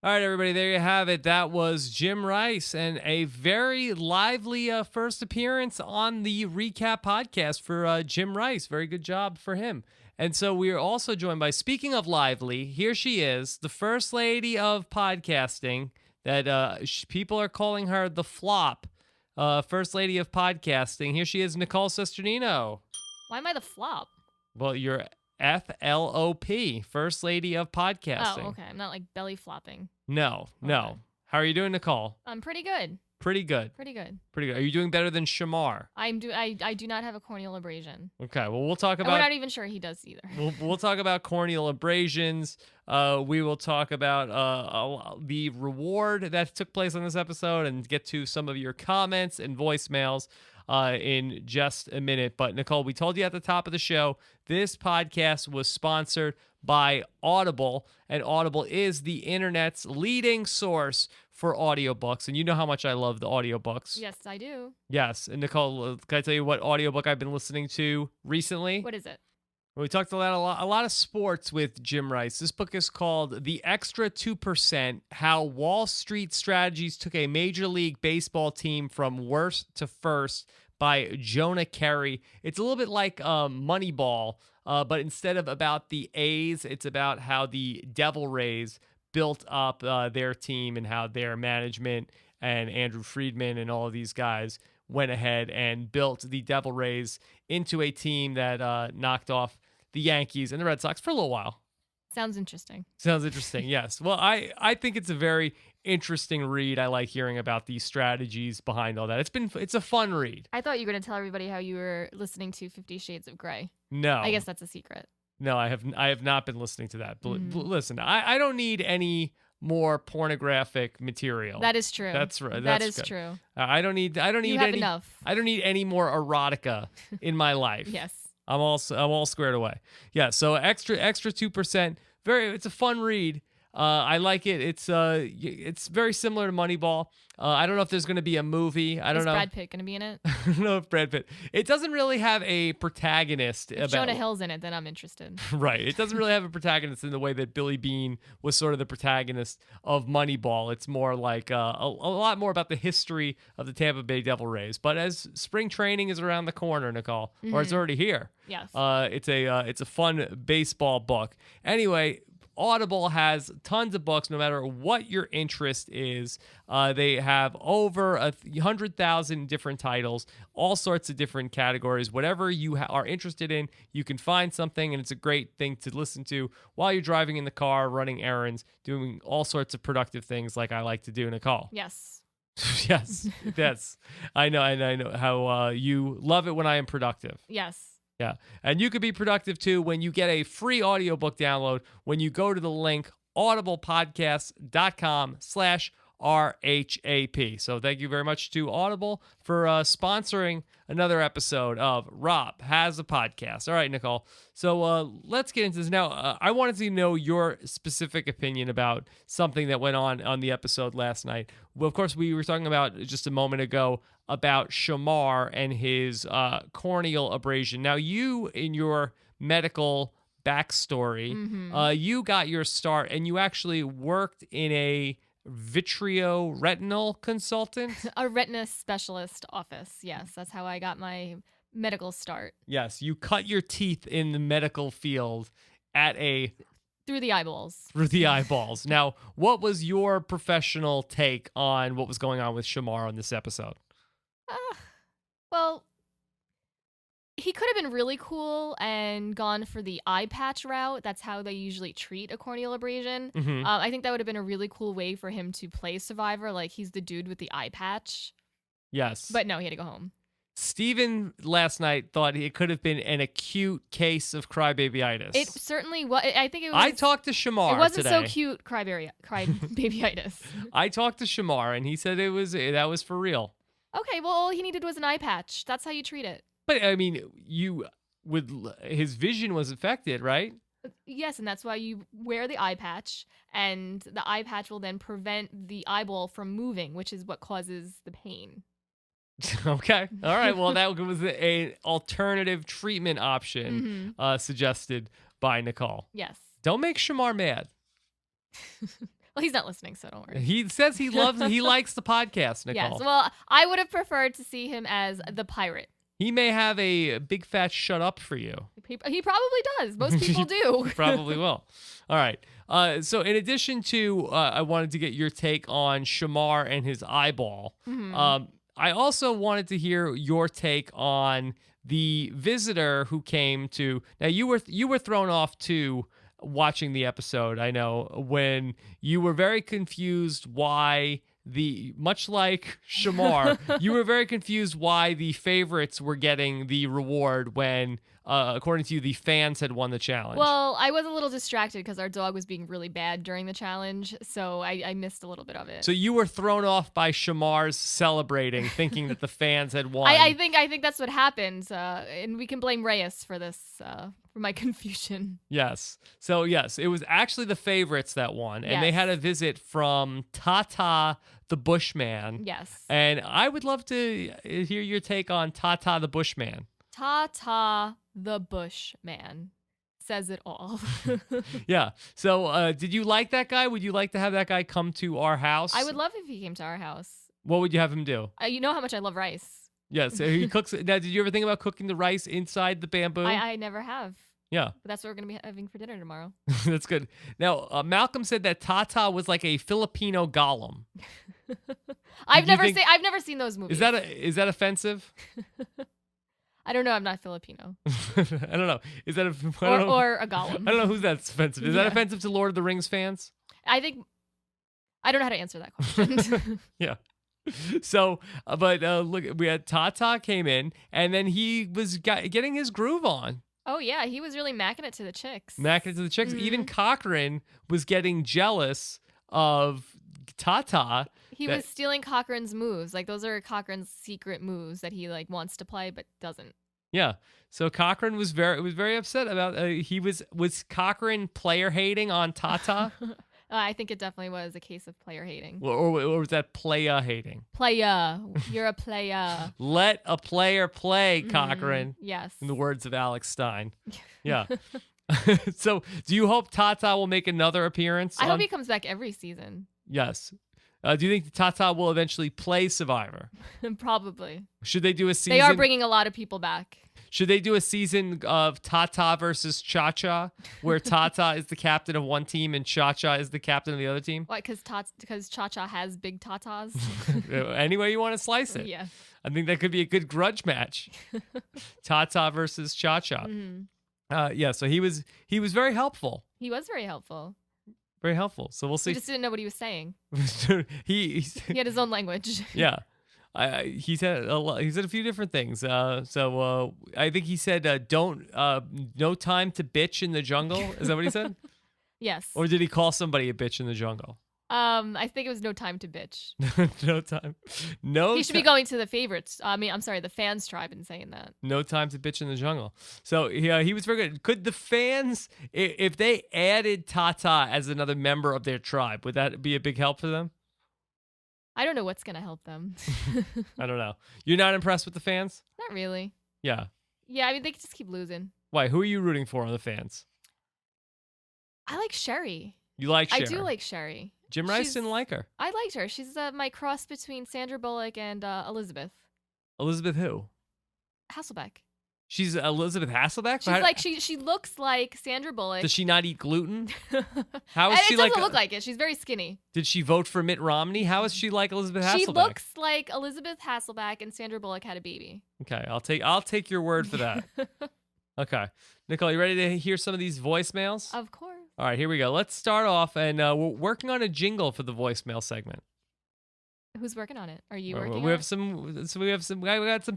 All right, everybody. There you have it. That was Jim Rice, and a very lively first appearance on the Recap podcast for Jim Rice. Very good job for him. And so we are also joined by, speaking of lively, here she is, the first lady of podcasting, that people are calling her the flop, first lady of podcasting. Here she is, Nicole Cesternino. Why am I the flop? Well, you're FLOP, first lady of podcasting. Oh, okay. I'm not like belly flopping. No. How are you doing, Nicole? I'm pretty good. Pretty good. Are you doing better than Shamar? I do not have a corneal abrasion. Okay, well, we'll talk about... And we're not even sure he does either. We'll talk about corneal abrasions. We will talk about the reward that took place on this episode and get to some of your comments and voicemails in just a minute. But, Nicole, we told you at the top of the show, this podcast was sponsored by Audible, and Audible is the internet's leading source for audiobooks, and you know how much I love the audiobooks. Yes, I do. Yes, and Nicole, can I tell you what audiobook I've been listening to recently? What is it? We talked a lot of sports with Jim Rice. This book is called The Extra 2%, How Wall Street Strategies Took a Major League Baseball Team from Worst to First by Jonah Carey. It's a little bit like Moneyball, but instead of about the A's, it's about how the Devil Rays built up their team and how their management and Andrew Friedman and all of these guys went ahead and built the Devil Rays into a team that knocked off the Yankees and the Red Sox for a little while. Sounds interesting. Sounds interesting. Yes. Well, I think it's a very interesting read. I like hearing about the strategies behind all that. It's a fun read. I thought you were going to tell everybody how you were listening to 50 Shades of Grey. No. I guess that's a secret. No, I have not been listening to that. Listen, I don't need any more pornographic material. That is true. That's right. That That's is good. true. I don't need You have any enough. I don't need any more erotica in my life. Yes. I'm all squared away. Yeah, so extra 2%. It's a fun read. I like it. It's very similar to Moneyball. I don't know if there's going to be a movie. I don't Is know. Brad Pitt going to be in it? I don't know if Brad Pitt. It doesn't really have a protagonist. If Jonah Hill's in it, then I'm interested. Right. It doesn't really have a protagonist in the way that Billy Beane was sort of the protagonist of Moneyball. It's more like a lot more about the history of the Tampa Bay Devil Rays. But as spring training is around the corner, Nicole, or it's already here. Yes. It's a fun baseball book. Anyway, Audible has tons of books, no matter what your interest is. They have over 100,000 different titles, all sorts of different categories. Whatever you are interested in, you can find something, and it's a great thing to listen to while you're driving in the car, running errands, doing all sorts of productive things like I like to do, Nicole. Yes. Yes. I know how you love it when I am productive. Yes. Yeah. And you could be productive too when you get a free audiobook download when you go to the link audiblepodcast.com/RHAP. So thank you very much to Audible for sponsoring another episode of Rob Has a Podcast. All right, Nicole. So let's get into this. Now, I wanted to know your specific opinion about something that went on the episode last night. Well, of course, we were talking about just a moment ago about Shamar and his corneal abrasion. Now, you, in your medical backstory, you got your start and you actually worked in a vitreoretinal consultant? A retina specialist office. Yes, that's how I got my medical start. Yes, you cut your teeth in the medical field Through the eyeballs. Through the eyeballs. Now, what was your professional take on what was going on with Shamar on this episode? Well, he could have been really cool and gone for the eye patch route. That's how they usually treat a corneal abrasion. I think that would have been a really cool way for him to play Survivor. Like, he's the dude with the eye patch. Yes. But no, he had to go home. Steven last night thought it could have been an acute case of crybabyitis. It certainly was. I think it was. I talked to Shamar It wasn't today. so cute, crybabyitis. I talked to Shamar, and he said that was for real. Okay, well, all he needed was an eye patch. That's how you treat it. But, I mean, his vision was affected, right? Yes, and that's why you wear the eye patch, and the eye patch will then prevent the eyeball from moving, which is what causes the pain. Okay. All right. Well, that was an alternative treatment option suggested by Nicole. Yes. Don't make Shamar mad. Well, he's not listening, so don't worry. He says he likes the podcast, Nicole. Yes. Well, I would have preferred to see him as the pirate. He may have a big fat shut up for you. He probably does. Most people do. Probably will. All right. So in addition to, I wanted to get your take on Shamar and his eyeball. I also wanted to hear your take on the visitor who came to. Now you were thrown off too watching the episode. I know when you were very confused why. Much like Shamar, you were very confused why the favorites were getting the reward when, according to you, the fans had won the challenge. Well, I was a little distracted because our dog was being really bad during the challenge, so I missed a little bit of it. So you were thrown off by Shamar's celebrating, thinking that the fans had won. I think that's what happened, and we can blame Reyes for this, for my confusion. Yes. So yes, it was actually the favorites that won, and they had a visit from Tata the Bushman. Yes. And I would love to hear your take on Tata the Bushman. Tata the Bushman says it all. Yeah. So did you like that guy? Would you like to have that guy come to our house? I would love if he came to our house. What would you have him do? You know how much I love rice. Yes. So he cooks. Now, did you ever think about cooking the rice inside the bamboo? I never have. Yeah. But that's what we're going to be having for dinner tomorrow. That's good. Now, Malcolm said that Tata was like a Filipino Gollum. I've never seen those movies. Is that offensive? I don't know. I'm not Filipino. I don't know. Is that or a golem? I don't know who's that's offensive. Is that offensive to Lord of the Rings fans? I think I don't know how to answer that question. Yeah. So, but look, we had Tata came in, and then he was getting his groove on. Oh, yeah. He was really macking it to the chicks. Mm-hmm. Even Cochran was getting jealous of Tata. He was stealing Cochran's moves. Like, those are Cochran's secret moves that he, like, wants to play but doesn't. Yeah. So Cochran was very upset about was Cochran player hating on Tata? I think it definitely was a case of player hating. Or was that playa hating? Playa. You're a playa. Let a player play, Cochran. Yes. In the words of Alex Stein. Yeah. So do you hope Tata will make another appearance? I hope he comes back every season. Yes. Do you think Tata will eventually play Survivor? Probably. Should they do a season? They are bringing a lot of people back. Should they do a season of Tata versus Cha-Cha, where Tata is the captain of one team and Cha-Cha is the captain of the other team? Why? Because Cha-Cha has big tatas? Any way you want to slice it. Yeah. I think that could be a good grudge match. Tata versus Cha-Cha. Yeah, so he was very helpful. He was very helpful. Very helpful. So we'll see. We just didn't know what he was saying. he had his own language. Yeah. He said a few different things. So I think he said, no time to bitch in the jungle. Is that what he said? Yes. Or did he call somebody a bitch in the jungle? I think it was no time to bitch. No time. No. He should be going to the favorites. The fans tribe and saying that. No time to bitch in the jungle. So he was very good. Could the fans, if they added Tata as another member of their tribe, would that be a big help for them? I don't know what's going to help them. I don't know. You're not impressed with the fans? Not really. Yeah. Yeah, they just keep losing. Why? Who are you rooting for on the fans? I like Sherry. You like Sherry? I do like Sherry. Jim Rice didn't like her. I liked her. She's my cross between Sandra Bullock and Elizabeth. Elizabeth who? Hasselbeck. She's Elizabeth Hasselbeck? She looks like Sandra Bullock. Does she not eat gluten? How is she like? It doesn't look like it. She's very skinny. Did she vote for Mitt Romney? How is she like Elizabeth Hasselbeck? She looks like Elizabeth Hasselbeck and Sandra Bullock had a baby. Okay, I'll take your word for that. Okay. Nicole, you ready to hear some of these voicemails? Of course. All right, here we go. Let's start off, and we're working on a jingle for the voicemail segment. Who's working on it? Are you working on it? We got some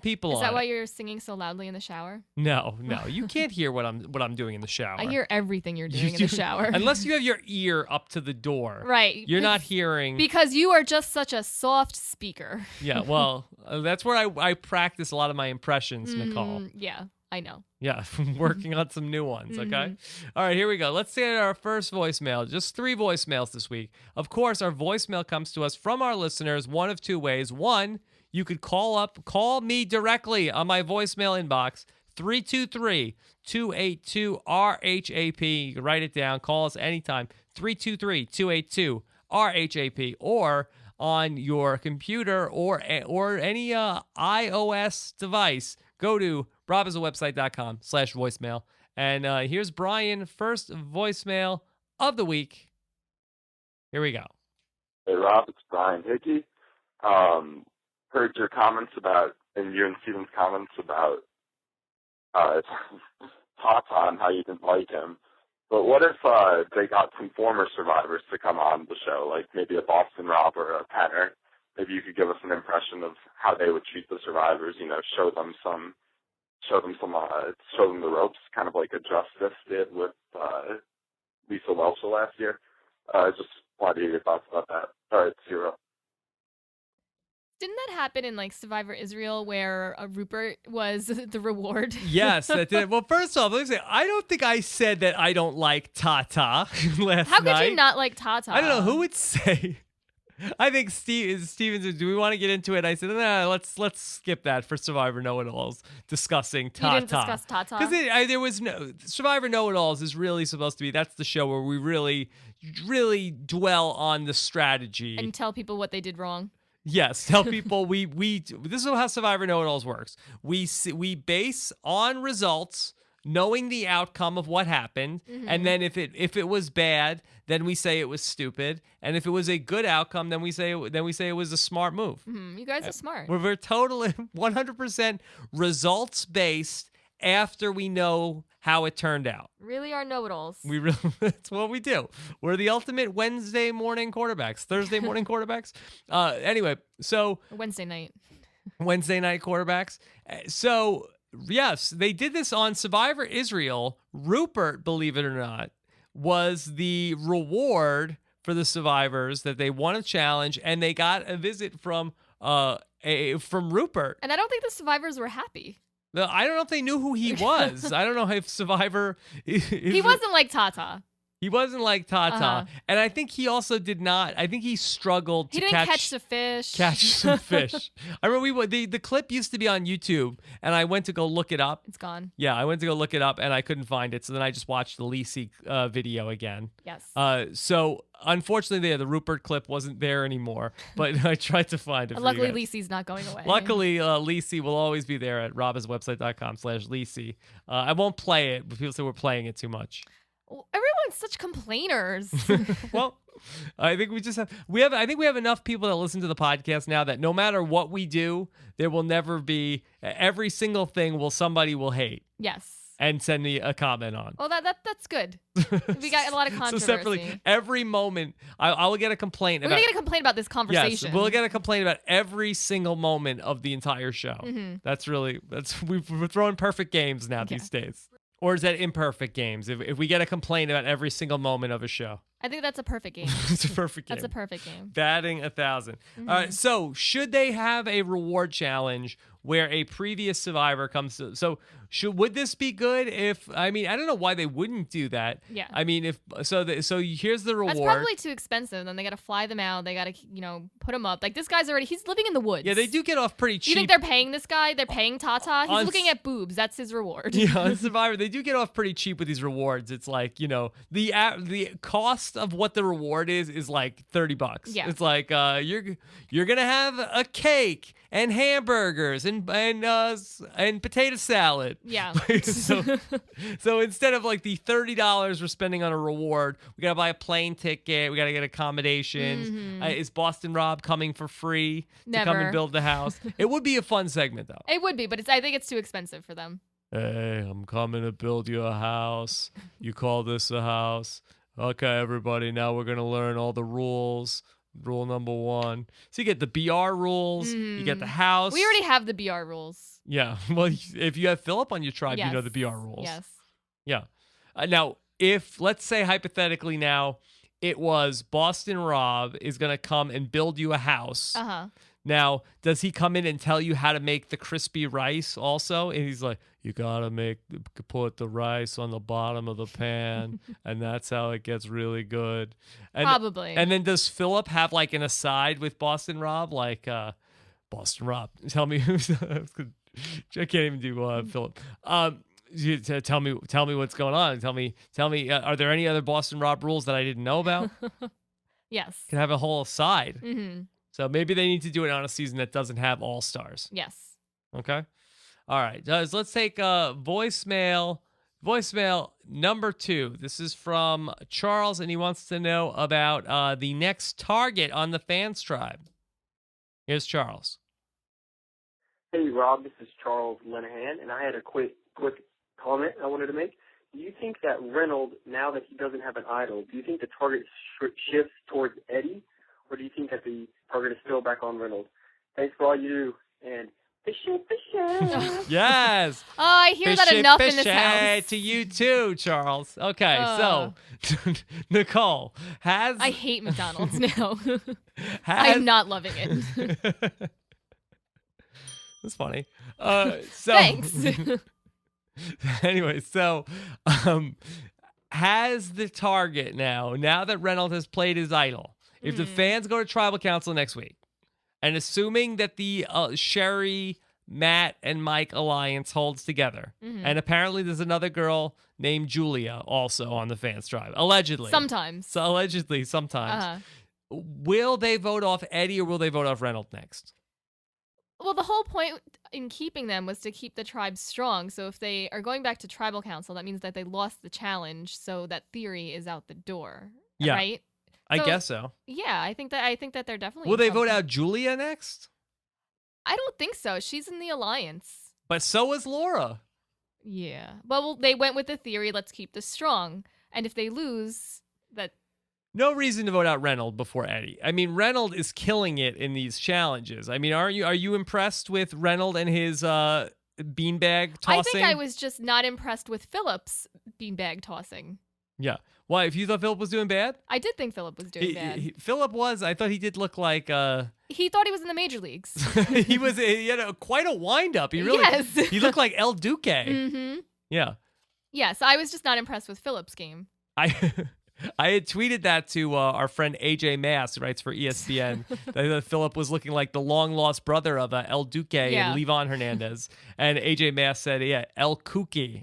people on it. Is that why you're singing so loudly in the shower? No. You can't hear what I'm doing in the shower. I hear everything you're doing in the shower. Unless you have your ear up to the door. Right. You're not hearing. Because you are just such a soft speaker. Yeah, well, that's where I practice a lot of my impressions, Nicole. Yeah, I know. Yeah, working on some new ones, okay? All right, here we go. Let's get our first voicemail. Just 3 voicemails this week. Of course, our voicemail comes to us from our listeners one of 2 ways. One, you could call me directly on my voicemail inbox, 323-282-RHAP. You can write it down. Call us anytime, 323-282-RHAP, or on your computer or any iOS device, go to robisawebsite.com/voicemail. And here's Brian, first voicemail of the week. Here we go. Hey, Rob, it's Brian Hickey. Heard your comments and you and Steven's comments about Tata and how you didn't like him. But what if they got some former survivors to come on the show, like maybe a Boston Rob or a Penner? Maybe you could give us an impression of how they would treat the survivors, show them the ropes, kind of like a Justice did with Lisa Welch last year. Just wanted to hear your thoughts about that. All right, Zero. Didn't that happen in Survivor Israel where Rupert was the reward? Yes, that did. Well, first off, let me say, I don't think I said that I don't like Tata last night. How could you not like Tata? I don't know who would say. I think Steven said, do we want to get into it? I said, nah, let's skip that for Survivor Know-It-Alls discussing Tata. You didn't discuss Tata? Because there was no... Survivor Know-It-Alls is really supposed to be... That's the show where we really, really dwell on the strategy. And tell people what they did wrong. Yes, tell people this is how Survivor Know-It-Alls works. We base on results, knowing the outcome of what happened, and then if it was bad, then we say it was stupid, and if it was a good outcome, then we say it was a smart move. You guys are smart. We're totally 100% results based after we know how it turned out. Really are know-it-alls. That's what we do. We're the ultimate Wednesday morning quarterbacks, Thursday morning quarterbacks. Anyway, so Wednesday night quarterbacks. So yes, they did this on Survivor Israel. Rupert, believe it or not, was the reward for the survivors that they won a challenge, and they got a visit from Rupert. And I don't think the survivors were happy. I don't know if they knew who he was. I don't know if Survivor... He wasn't like Tata. He wasn't like Tata. And I think he also did not... I think he struggled to catch the fish. Catch some fish. I remember the clip used to be on YouTube, and I went to go look it up. It's gone. Yeah, I went to go look it up, and I couldn't find it. So then I just watched the Lisi video again. Yes. So unfortunately, the Rupert clip wasn't there anymore, but I tried to find it. Luckily, Lisi's not going away. Luckily, Lisi will always be there at robhasawebsite.com/Lisi. I won't play it, but people say we're playing it too much. Everyone's such complainers. Well, I think I think we have enough people that listen to the podcast now that no matter what we do, there will never be every single thing somebody will hate. Yes. And send me a comment on. Well, that's good. We got a lot of controversy. So separately, every moment, I will get a complaint. We're going to get a complaint about this conversation. Yes, we'll get a complaint about every single moment of the entire show. We're throwing perfect games now these days. Or is that imperfect games? If we get a complaint about every single moment of a show. I think that's a perfect game. It's a perfect game. That's a perfect game. Batting 1,000. All right, so should they have a reward challenge where a previous survivor comes to... So would this be good if... I mean, I don't know why they wouldn't do that. Yeah. I mean, so here's the reward. That's probably too expensive. Then they got to fly them out. They got to, put them up. Like, this guy's he's living in the woods. Yeah, they do get off pretty cheap. You think they're paying this guy? They're paying Tata? He's looking at boobs. That's his reward. Yeah, on Survivor, they do get off pretty cheap with these rewards. It's like, the cost of what the reward is like $30. Yeah. It's like you're going to have a cake and hamburgers and potato salad. Yeah. So instead of like the $30 we're spending on a reward, we got to buy a plane ticket, we got to get accommodations. Is Boston Rob coming for free to come and build the house? It would be a fun segment though. It would be, but I think it's too expensive for them. Hey, I'm coming to build you a house. You call this a house? Okay, everybody, now we're going to learn all the rules. Rule number 1. So you get the BR rules, you get the house. We already have the BR rules. Yeah. Well, if you have Philip on your tribe, yes. you know the BR rules. Yes. Yeah. Now, if, let's say hypothetically now, it was Boston Rob is going to come and build you a house. Uh-huh. Now, does he come in and tell you how to make the crispy rice also? And he's like, you got to put the rice on the bottom of the pan, and that's how it gets really good. Probably. And then does Philip have like an aside with Boston Rob? Like, Boston Rob, tell me who's... I can't even do Philip. Tell me what's going on. Tell me. Are there any other Boston Rob rules that I didn't know about? Yes. Can have a whole aside. Mm-hmm. So maybe they need to do it on a season that doesn't have all stars. Yes. Okay. All right. Let's take voicemail. Voicemail number 2. This is from Charles, and he wants to know about the next target on the Fans Tribe. Here's Charles. Hey, Rob. This is Charles Linehan, and I had a quick comment I wanted to make. Do you think that Reynolds, now that he doesn't have an idol, do you think the target shifts towards Eddie, or do you think that the target is still back on Reynolds? Thanks for all you do, and fish it. Yes. Oh, I hear that enough in this house. To you too, Charles. Okay, so Nicole has... I hate McDonald's now. I'm not loving it. That's funny. Thanks. Anyway, so has the target now that Reynolds has played his idol, if the fans go to tribal council next week, and assuming that the Sherry, Matt, and Mike alliance holds together, and apparently there's another girl named Julia also on the fans tribe, allegedly. Sometimes. So allegedly, sometimes. Will they vote off Eddie or will they vote off Reynolds next? Well, the whole point in keeping them was to keep the tribe strong. So if they are going back to tribal council, that means that they lost the challenge. So that theory is out the door. Yeah. Right? I So, guess so. Yeah, I think that they're definitely. Will in they trouble. vote out Julia next? I don't think so. She's in the alliance. But so is Laura. Yeah. Well, they went with the theory, let's keep this strong. And if they lose, that. No reason to vote out Reynolds before Eddie. I mean, Reynolds is killing it in these challenges. I mean, are you impressed with Reynolds and his beanbag tossing? I think I was just not impressed with Philip's beanbag tossing. Yeah. Why? If you thought Philip was doing bad? I did think Philip was doing bad. Philip was. I thought he did look like. He thought he was in the major leagues. he was. He had quite a wind up. He really. Yes. He looked like El Duque. Mm-hmm. Yeah. Yeah. So I was just not impressed with Philip's game. I had tweeted that to our friend AJ Mass, who writes for ESPN, that Philip was looking like the long lost brother of El Duque and Levon Hernandez, and AJ Mass said, "Yeah, El Kooky."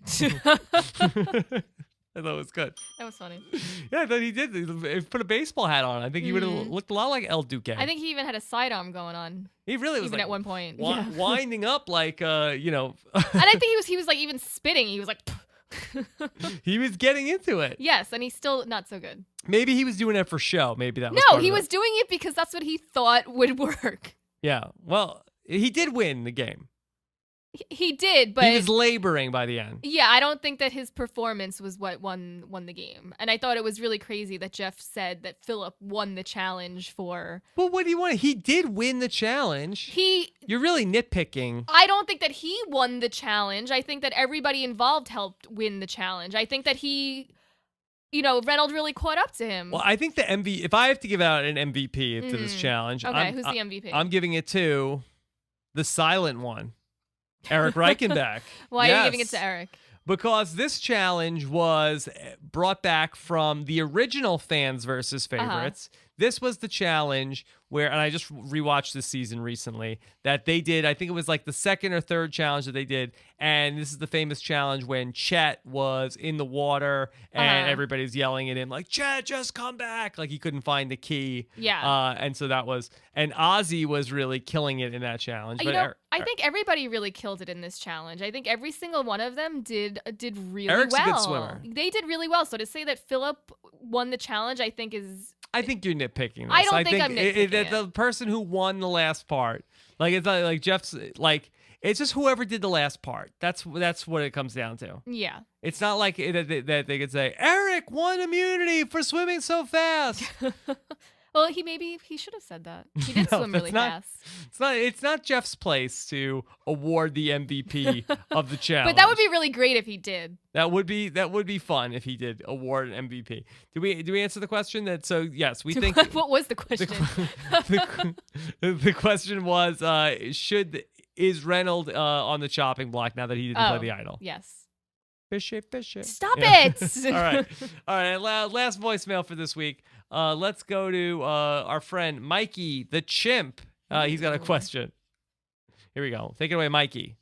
I thought it was good. That was funny. Yeah, I thought he did. He put a baseball hat on. I think he would have looked a lot like El Duque. I think he even had a sidearm going on. He really was even like at one point, winding up like you know. And I think he was like even spitting. He was like. He was getting into it. Yes, and he's still not so good. Maybe he was doing it for show. Maybe that was No, part he of was doing it because that's what he thought would work. Yeah. Well, he did win the game. He did, but he was laboring by the end. Yeah, I don't think that his performance was what won the game. And I thought it was really crazy that Jeff said that Philip won the challenge for. Well, what do you want? He did win the challenge. You're really nitpicking. I don't think that he won the challenge. I think that everybody involved helped win the challenge. I think that Reynolds really caught up to him. Well, I think the MVP. If I have to give out an MVP to this challenge, okay, who's the MVP? I'm giving it to the silent one. Eric Reichenbach. Why are you giving it to Eric? Because this challenge was brought back from the original Fans versus Favorites. This was the challenge where, and I just rewatched this season recently, that they did, I think it was like the second or third challenge that they did. And this is the famous challenge when Chet was in the water and everybody's yelling at him like, Chet, just come back. Like he couldn't find the key. Yeah. And so that was, and Ozzy was really killing it in that challenge. I think everybody really killed it in this challenge. I think every single one of them did really Eric's well. a good swimmer. They did really well. So to say that Philip won the challenge, I think is... I think you're nitpicking this. I don't think I'm nitpicking the person who won the last part, like it's not like Jeff's, like it's just whoever did the last part. That's what it comes down to. Yeah. It's not like that they could say Eric won immunity for swimming so fast. Well, he should have said that. He did swim really fast. It's not Jeff's place to award the MVP of the challenge. But that would be really great if he did. That would be fun if he did award an MVP. Do we answer the question? Yes, we think. What was the question? The question was is Reynolds on the chopping block now that he didn't play the idol? Yes. Fishy. Stop it! All right. Last voicemail for this week. Let's go to our friend Mikey the Chimp. He's got a question. Here we go. Take it away, Mikey.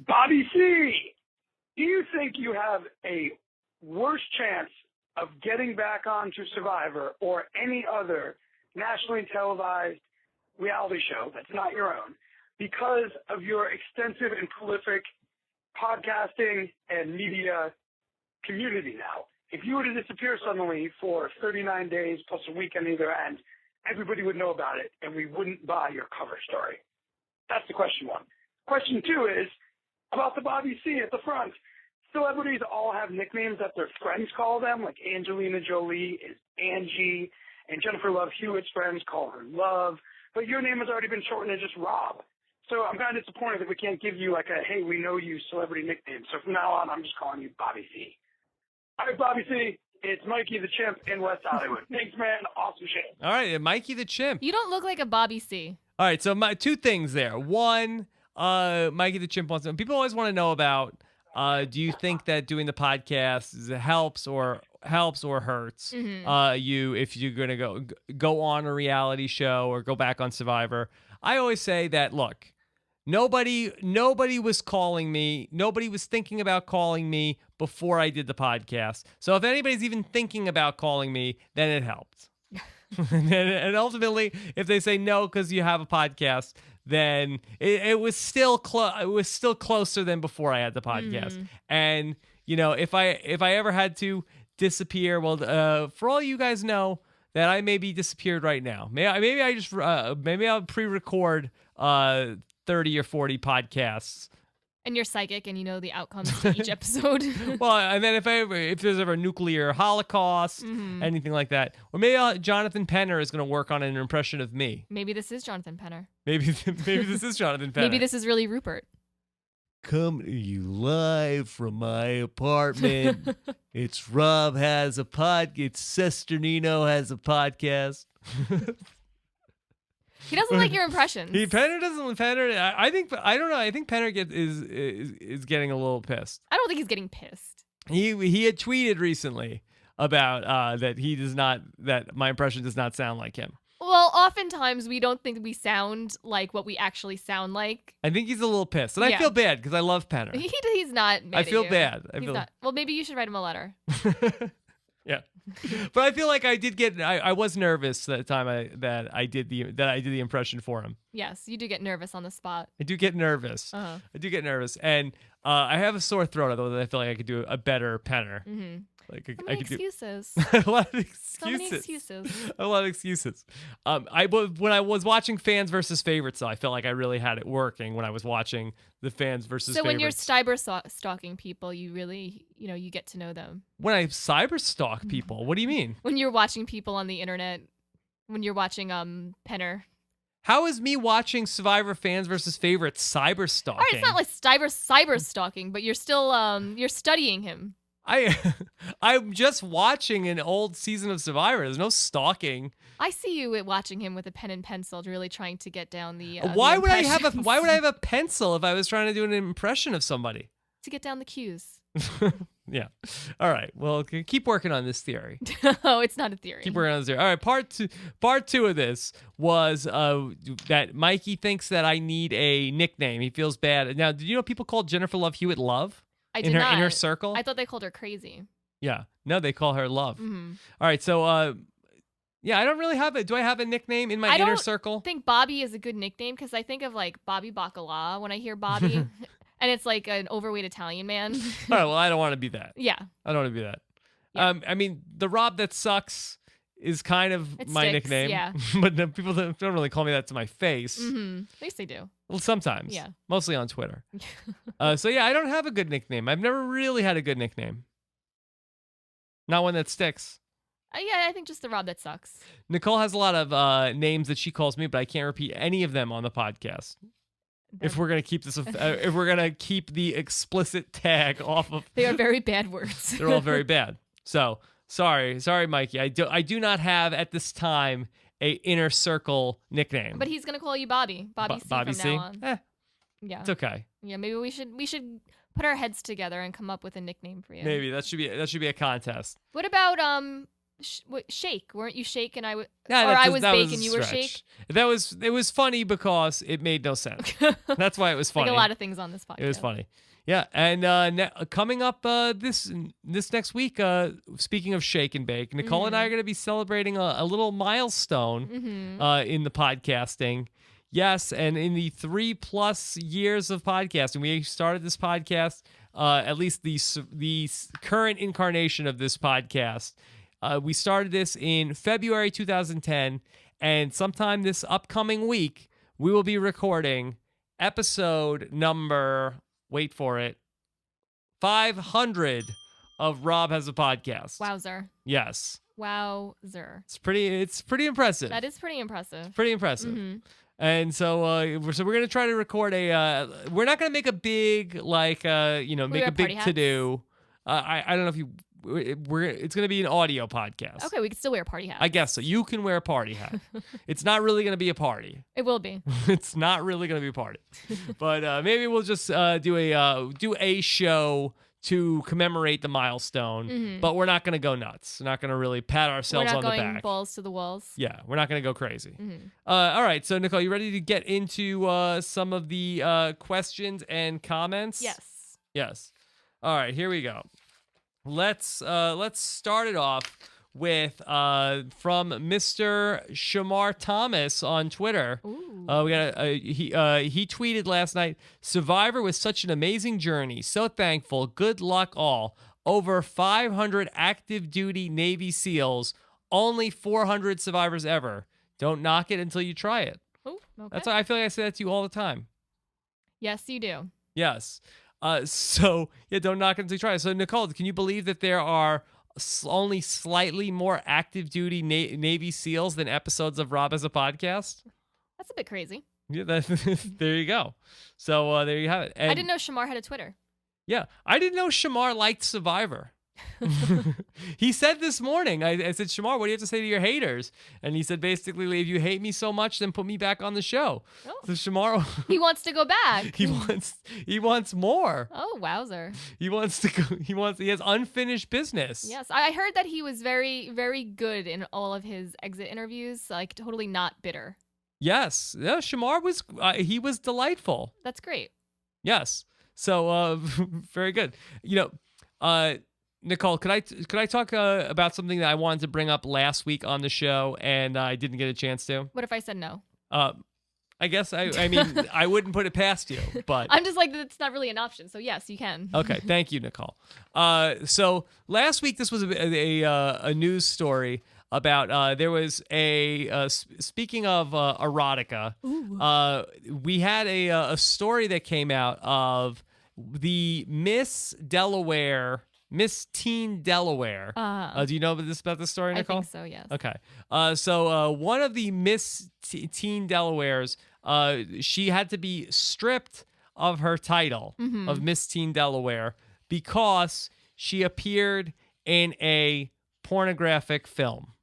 Bobby C, do you think you have a worse chance of getting back onto Survivor or any other nationally televised reality show that's not your own because of your extensive and prolific podcasting and media community now? If you were to disappear suddenly for 39 days plus a week on either end, everybody would know about it and we wouldn't buy your cover story. That's the question one. Question two is about the Bobby C at the front. Celebrities all have nicknames that their friends call them, like Angelina Jolie is Angie, and Jennifer Love Hewitt's friends call her Love. But your name has already been shortened to just Rob. So I'm kind of disappointed that we can't give you like a, hey, we know you celebrity nickname. So from now on, I'm just calling you Bobby C. All right, Bobby C, it's Mikey the Chimp in West Hollywood. Thanks, man. Awesome shit. All right, Mikey the Chimp. You don't look like a Bobby C. All right, so two things there. One, Mikey the Chimp wants to, people always want to know about, do you think that doing the podcast helps or hurts you if you're going to go on a reality show or go back on Survivor? I always say that, look, nobody was calling me. Nobody was thinking about calling me before I did the podcast. So if anybody's even thinking about calling me, then it helped. And ultimately, if they say no because you have a podcast, then it was still closer than before I had the podcast. And if I ever had to disappear, well, for all you guys know that I may be disappeared right now. Maybe I just maybe I'll pre-record 30 or 40 podcasts. And you're psychic, and you know the outcomes to each episode. Well, and then if there's ever a nuclear holocaust, anything like that, or maybe Jonathan Penner is going to work on an impression of me. Maybe this is Jonathan Penner. Maybe this is Jonathan Penner. Maybe this is really Rupert. Coming to you live from my apartment. It's Rob has a It's Cesternino has a podcast. He doesn't like your impressions. Penner doesn't. Penner, I don't know. I think Penner is getting a little pissed. I don't think he's getting pissed. He had tweeted recently about that my impression does not sound like him. Well, oftentimes we don't think we sound like what we actually sound like. I think he's a little pissed, and I feel bad because I love Penner. He's not. Mad I feel at you. bad. He's not. Well, maybe you should write him a letter. Yeah, but I feel like I did get. I was nervous that time that I did the impression for him. Yes, you do get nervous on the spot. I do get nervous. Uh-huh. I do get nervous, and I have a sore throat. Although I feel like I could do a better Penner. Mm-hmm. Like So I many could excuses. do a lot of excuses. So many excuses. A lot of excuses. When I was watching Fans versus Favorites, though, I felt like I really had it working when I was watching the Fans versus So Favorites. when you're cyber stalking people, you really, you get to know them. When I cyber stalk people, what do you mean? When you're watching people on the internet, when you're watching Penner. How is me watching Survivor Fans versus Favorites cyber stalking? All right, it's not like cyber stalking, but you're still you're studying him. I'm just watching an old season of Survivor. There's no stalking. I see you watching him with a pen and pencil, really trying to get down the. Why would I have a a pencil if I was trying to do an impression of somebody? To get down the cues. Yeah. All right. Well, keep working on this theory. Oh, it's not a theory. Keep working on this theory. All right. Part two of this was that Mikey thinks that I need a nickname. He feels bad. Now, did you know people called Jennifer Love Hewitt Love? I did not. In her circle? I thought they called her Crazy. Yeah. No, they call her Love. Mm-hmm. All right. So, yeah, I don't really have it. Do I have a nickname in my inner circle? I think Bobby is a good nickname because I think of like Bobby Bacala when I hear Bobby. And it's like an overweight Italian man. All right. Well, I don't want to be that. Yeah. I don't want to be that. Yeah. I mean, the Rob that sucks is kind of my sticks, nickname. yeah. But people don't really call me that to my face. Mm-hmm. At least they do. Well, sometimes. Yeah. Mostly on Twitter. So, yeah, I don't have a good nickname. I've never really had a good nickname. Not one that sticks. Yeah, I think just the Rob that sucks. Nicole has a lot of names that she calls me, but I can't repeat any of them on the podcast. If we're gonna keep this, if we're gonna keep the explicit tag off of, they are very bad words. They're all very bad. So sorry, Mikey. I do not have at this time a inner circle nickname. But he's gonna call you Bobby. Bobby C Bobby from C. now on. Yeah, it's okay. Yeah, maybe we should put our heads together and come up with a nickname for you. Maybe that should be a contest. What about Shake? Weren't you Shake and I was Bake and you were Shake? It was funny because it made no sense. That's why it was funny. Like a lot of things on this podcast. It was funny. Yeah, and coming up this next week, speaking of Shake and Bake, Nicole and I are going to be celebrating a little milestone in the podcasting. Yes, and in the 3+ years of podcasting, we started this podcast, at least the current incarnation of this podcast. We started this in February 2010, and sometime this upcoming week, we will be recording episode number, wait for it, 500 of Rob Has a Podcast. Wowzer. Yes. Wowzer. It's pretty impressive. That is pretty impressive. Pretty impressive. Mm-hmm. And so we're going to try to record we're not going to make a big, make a big to-do. I don't know if you... it's going to be an audio podcast. Okay, we can still wear party hats. I guess so. You can wear a party hat. It's not really going to be a party. It will be. It's not really going to be a party. But maybe we'll just do a show to commemorate the milestone. But we're not going to go nuts. We're not going to really pat ourselves on the back. We're not going balls to the walls. Yeah, we're not going to go crazy. All right, so Nicole, you ready to get into some of the questions and comments? Yes. Yes. All right, here we go. Let's start it off from Mr. Shamar Thomas on Twitter. Ooh. He tweeted last night, Survivor was such an amazing journey. So thankful. Good luck all. Over 500 active duty Navy SEALs. Only 400 survivors ever. Don't knock it until you try it. Oh, okay. That's why I feel like I say that to you all the time. Yes, you do. Yes. Don't knock it until you try it. So, Nicole, can you believe that there are only slightly more active duty Navy SEALs than episodes of Rob as a podcast? That's a bit crazy. Yeah, there you go. So there you have it. And I didn't know Shamar had a Twitter. yeah, I didn't know Shamar liked Survivor. He said this morning, I said, Shamar, what do you have to say to your haters? And he said, basically, if you hate me so much, then put me back on the show. Oh. So Shamar, He wants to go back. he wants more. Oh, wowzer. He wants to go. He has unfinished business. Yes, I heard that he was very, very good in all of his exit interviews, like totally not bitter. Yes. Yeah, Shamar was he was delightful. That's great. Yes. So very good. Nicole, could I talk about something that I wanted to bring up last week on the show and I didn't get a chance to? What if I said no? I guess I mean I wouldn't put it past you, but I'm just like, that's not really an option. So yes, you can. okay, thank you, Nicole. So last week this was a news story about there was speaking of erotica. We had a story that came out of the Miss Teen Delaware. Do you know about this story, Nicole? I think so, yes. Okay. So one of the Miss Teen Delawares, she had to be stripped of her title of Miss Teen Delaware because she appeared in a pornographic film,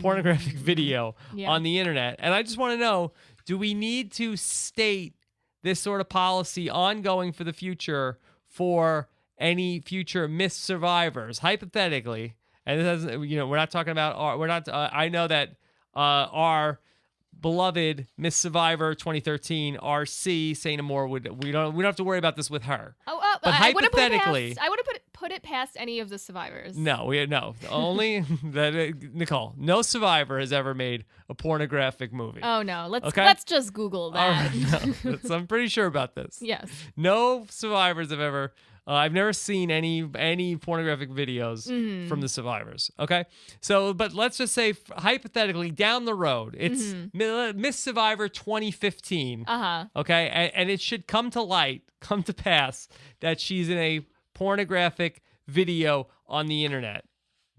pornographic video on the internet. And I just want to know, do we need to state this sort of policy ongoing for the future for any future Miss Survivors, hypothetically? And this has, we're not talking about I know that our beloved Miss Survivor 2013 RC Saint Amore we don't have to worry about this with her. But hypothetically, I would have put it past any of the survivors. No, only that Nicole. No survivor has ever made a pornographic movie. Oh no, let's just Google that. All right, no, I'm pretty sure about this. Yes. No survivors have ever. I've never seen any pornographic videos from the survivors. Okay, so but let's just say hypothetically down the road, it's Miss Survivor 2015. Okay, and it should come to pass that she's in a pornographic video on the internet.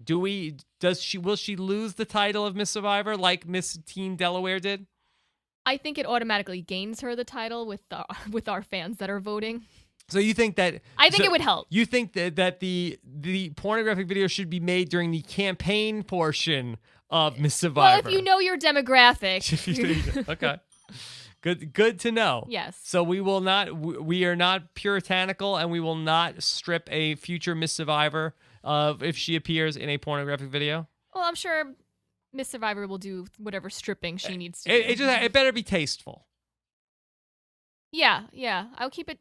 Will she lose the title of Miss Survivor like Miss Teen Delaware did? I think it automatically gains her the title with our fans that are voting. So you think that? I think it would help. You think that the pornographic video should be made during the campaign portion of Miss Survivor? Well, if you know your demographic. Okay. Good to know. Yes. So we are not puritanical, and we will not strip a future Miss Survivor if she appears in a pornographic video. Well, I'm sure Miss Survivor will do whatever stripping she needs to. It better be tasteful. Yeah. I'll keep it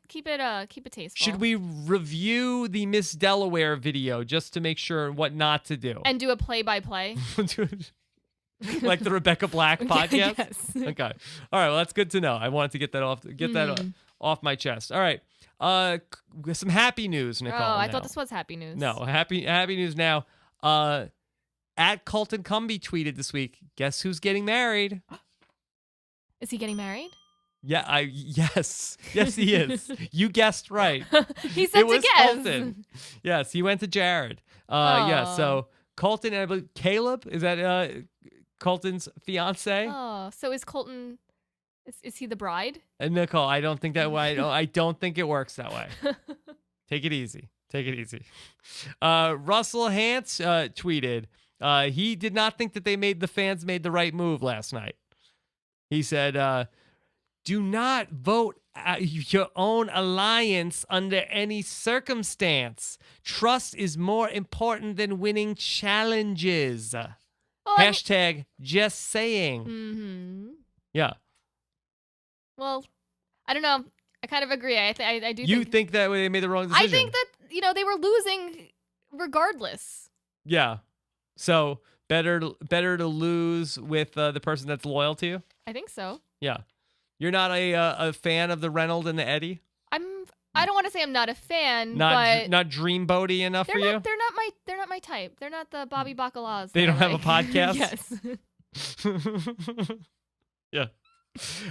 tasteful. Should we review the Miss Delaware video just to make sure what not to do? And do a play-by-play? Like the Rebecca Black podcast? Yes. Okay. All right, well, that's good to know. I wanted to get that off my chest. All right. Some happy news, Nicole. Oh, I thought this was happy news. No, happy news now. At Colton Cumby tweeted this week, guess who's getting married? Is he getting married? Yeah, yes, he is. You guessed right. He said it was to guess. Colton. Yes, he went to Jared. Yeah, so Colton and I believe Caleb, is that Colton's fiance? Oh, so is Colton? Is he the bride? Nicole, I don't think that way. I don't think it works that way. Take it easy. Russell Hantz tweeted. He did not think that the fans made the right move last night. He said, do not vote your own alliance under any circumstance. Trust is more important than winning challenges. Hashtag just saying. Mm-hmm. Yeah. Well, I don't know. I kind of agree. I do. You think that they made the wrong decision? I think that they were losing regardless. Yeah. So better to lose with the person that's loyal to you. I think so. Yeah, you're not a fan of the Reynolds and the Eddie. I don't want to say I'm not a fan, Not but dreamboaty enough for you. They're not my type. They're not the Bobby Bacalas. They don't have a podcast. Yes. Yeah.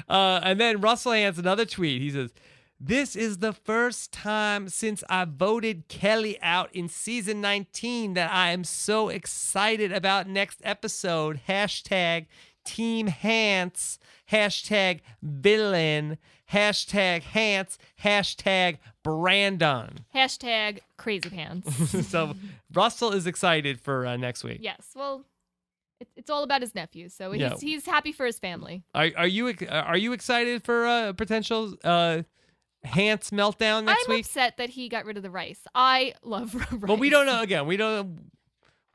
And then Russell Hantz, another tweet. He says, "This is the first time since I voted Kelly out in season 19 that I am so excited about next episode. Hashtag Team Hantz. Hashtag villain. Hashtag Hantz. Hashtag Brandon." Hashtag crazy pants. So Russell is excited for next week. Yes. Well, it's all about his nephew, so he's happy for his family. Are you excited for a potential Hantz meltdown next week? I'm upset that he got rid of the rice. I love rice. Well, we don't know. Again, we don't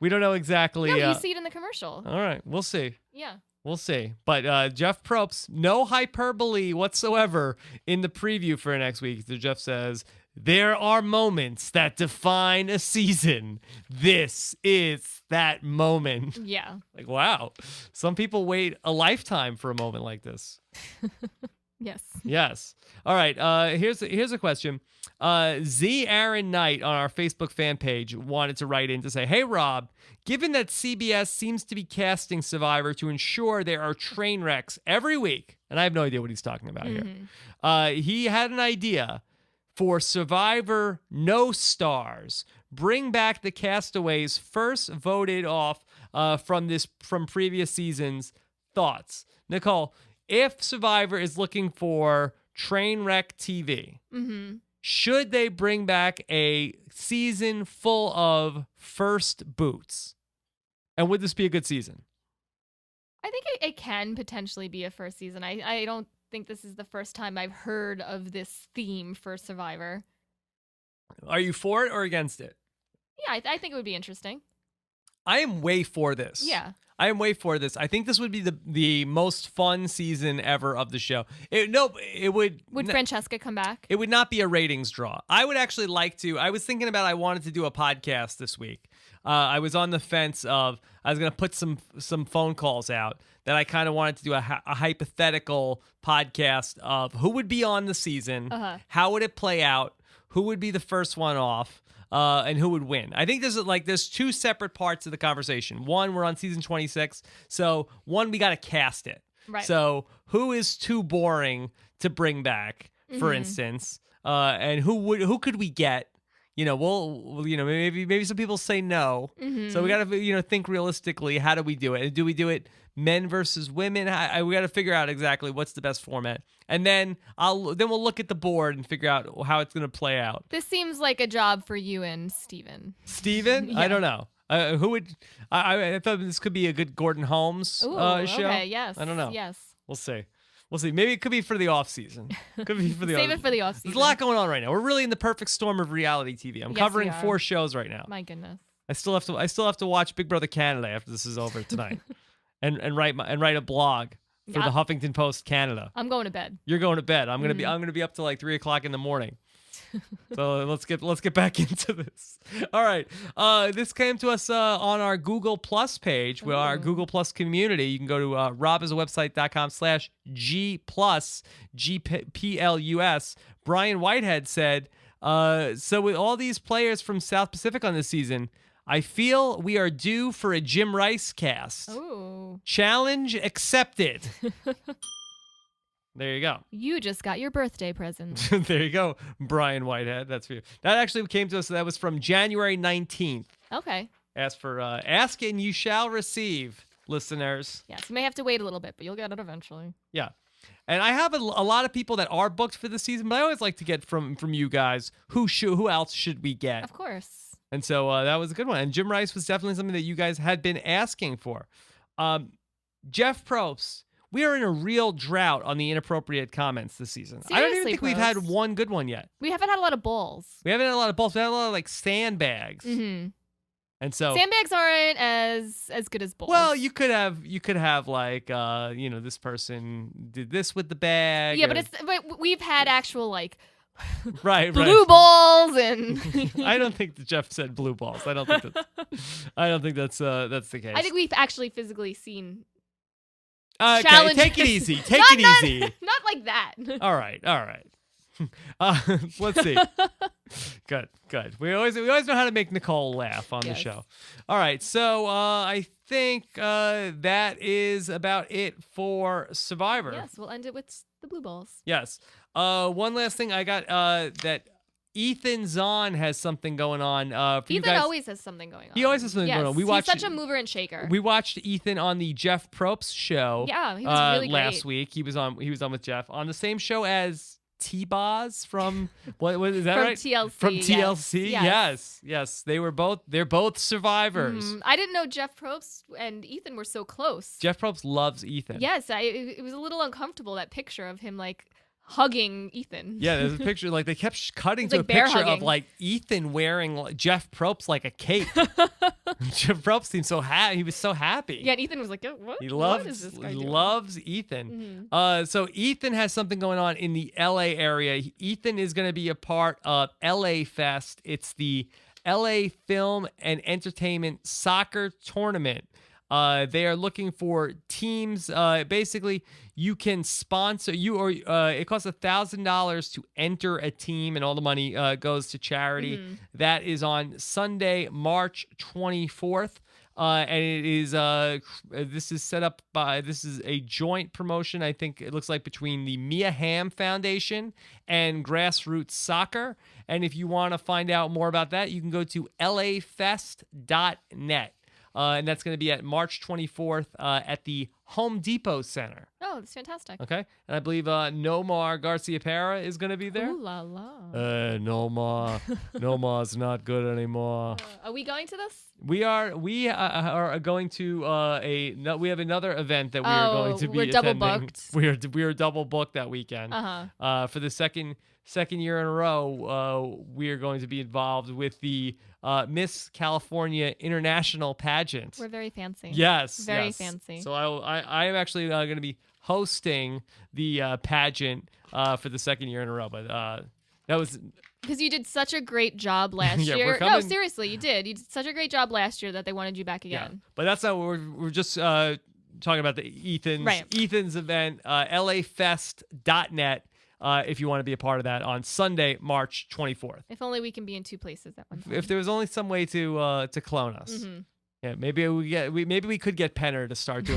know exactly. No, you see it in the commercial. All right, we'll see. Yeah. We'll see. But Jeff Probst, no hyperbole whatsoever in the preview for next week. So Jeff says, "There are moments that define a season. This is that moment." Yeah. Like, wow. Some people wait a lifetime for a moment like this. Yes. Yes. All right. Here's a question. Z Aaron Knight on our Facebook fan page wanted to write in to say, "Hey Rob, given that CBS seems to be casting Survivor to ensure there are train wrecks every week," and I have no idea what he's talking about here. He had an idea for Survivor No Stars. Bring back the castaways first voted off from previous seasons. Thoughts, Nicole? If Survivor is looking for train wreck TV, should they bring back a season full of first boots? And would this be a good season? I think it can potentially be a first season. I don't think this is the first time I've heard of this theme for Survivor. Are you for it or against it? Yeah, I think it would be interesting. I am way for this. Yeah. I am way for this. I think this would be the most fun season ever of the show. It would. Would Francesca come back? It would not be a ratings draw. I would actually like to. I was thinking about. I wanted to do a podcast this week. I was on the fence of. I was going to put some phone calls out that I kind of wanted to do a hypothetical podcast of who would be on the season, how would it play out, who would be the first one off. And who would win? I think there's two separate parts of the conversation. One, we're on season 26, so one, we got to cast it. Right. So who is too boring to bring back, for instance, and who could we get? Maybe some people say no. So we got to think realistically. How do we do it? Do we do it men versus women? We got to figure out exactly what's the best format, and then we'll look at the board and figure out how it's going to play out. This seems like a job for you and Steven. Steven? Yeah. I don't know. Who would? I thought this could be a good Gordon Holmes show. Okay, yes. I don't know. Yes. We'll see. Maybe it could be for the off season. Could be for the Save it for the off season. There's a lot going on right now. We're really in the perfect storm of reality TV. I'm covering 4 shows right now. My goodness. I still have to watch Big Brother Canada after this is over tonight, and write a blog for the Huffington Post Canada. I'm going to bed. You're going to bed. I'm gonna be up till like 3:00 in the morning. So let's get back into this. All right. This came to us on our Google Plus page, with our Google Plus community. You can go to robisawebsite.com/G+. Brian Whitehead said, so with all these players from South Pacific on this season, I feel we are due for a Jim Rice cast. Ooh. Challenge accepted. There you go. You just got your birthday present. There you go, Brian Whitehead. That's for you. That actually came to us. That was from January 19th. Okay. Ask and you shall receive, listeners. Yes, you may have to wait a little bit, but you'll get it eventually. Yeah. And I have a lot of people that are booked for the season, but I always like to get from you guys who else should we get? Of course. And so that was a good one. And Jim Rice was definitely something that you guys had been asking for. Jeff Probst. We are in a real drought on the inappropriate comments this season. Seriously, I don't even think we've had Probst. one good one yet. We haven't had a lot of balls. We haven't had a lot of balls. We had a lot of like sandbags. Mm-hmm. And so sandbags aren't as good as balls. Well, you could have like this person did this with the bag. Yeah, but we've had actual like Right. blue balls and. I don't think that Jeff said blue balls. I don't think that's the case. I think we've actually physically seen. Okay, challenges. take it easy. Not like that. All right. Let's see. Good. We always know how to make Nicole laugh on the show. All right, so I think that is about it for Survivor. Yes, we'll end it with the blue balls. Yes. One last thing I got that Ethan Zahn has something going on. For you Ethan guys. always has something going on. He always has something going on. He's such a mover and shaker. We watched Ethan on the Jeff Probst show. Yeah, he was really great. Last week. He was on with Jeff on the same show as T-Boz from what is that from right? TLC. From TLC. Yes. They're both survivors. I didn't know Jeff Probst and Ethan were so close. Jeff Probst loves Ethan. Yes, it was a little uncomfortable, that picture of him like hugging Ethan. Yeah, there's a picture, like they kept cutting to like a picture hugging. of like Ethan wearing Jeff Probst like a cape. Jeff Probst seemed so happy. He was so happy. Yeah, and Ethan was like, what? He What is this guy doing? loves Ethan. So Ethan has something going on in the LA area. Ethan is going to be a part of LA Fest. It's the LA Film and Entertainment Soccer Tournament. They are looking for teams. Basically, you can sponsor it costs $1,000 to enter a team, and all the money goes to charity. That is on Sunday, March 24th. And it is this is a joint promotion. I think it looks like between the Mia Hamm Foundation and Grassroots Soccer. And if you want to find out more about that, you can go to lafest.net. And that's going to be at March 24th at the Home Depot Center. Oh, that's fantastic. Okay. And I believe Nomar Garcia-Parra is going to be there. Ooh la la. Nomar's not good anymore. Are we going to this? We are going to we have another event that we are going to be we're double attending. booked. We are double booked that weekend. For the second year in a row, we are going to be involved with the Miss California International Pageant. We're very fancy. Yes, very fancy. So I am actually going to be hosting the pageant for the second year in a row. But that was because you did such a great job last Yeah, year. we're coming- No, seriously, you did. You did such a great job last year that they wanted you back again. But that's not what we're just talking about the Ethan's event, lafest.net. If you want to be a part of that on Sunday, March 24th. If only we can be in two places at one time. If there was only some way to clone us. Yeah, maybe we could get Penner to start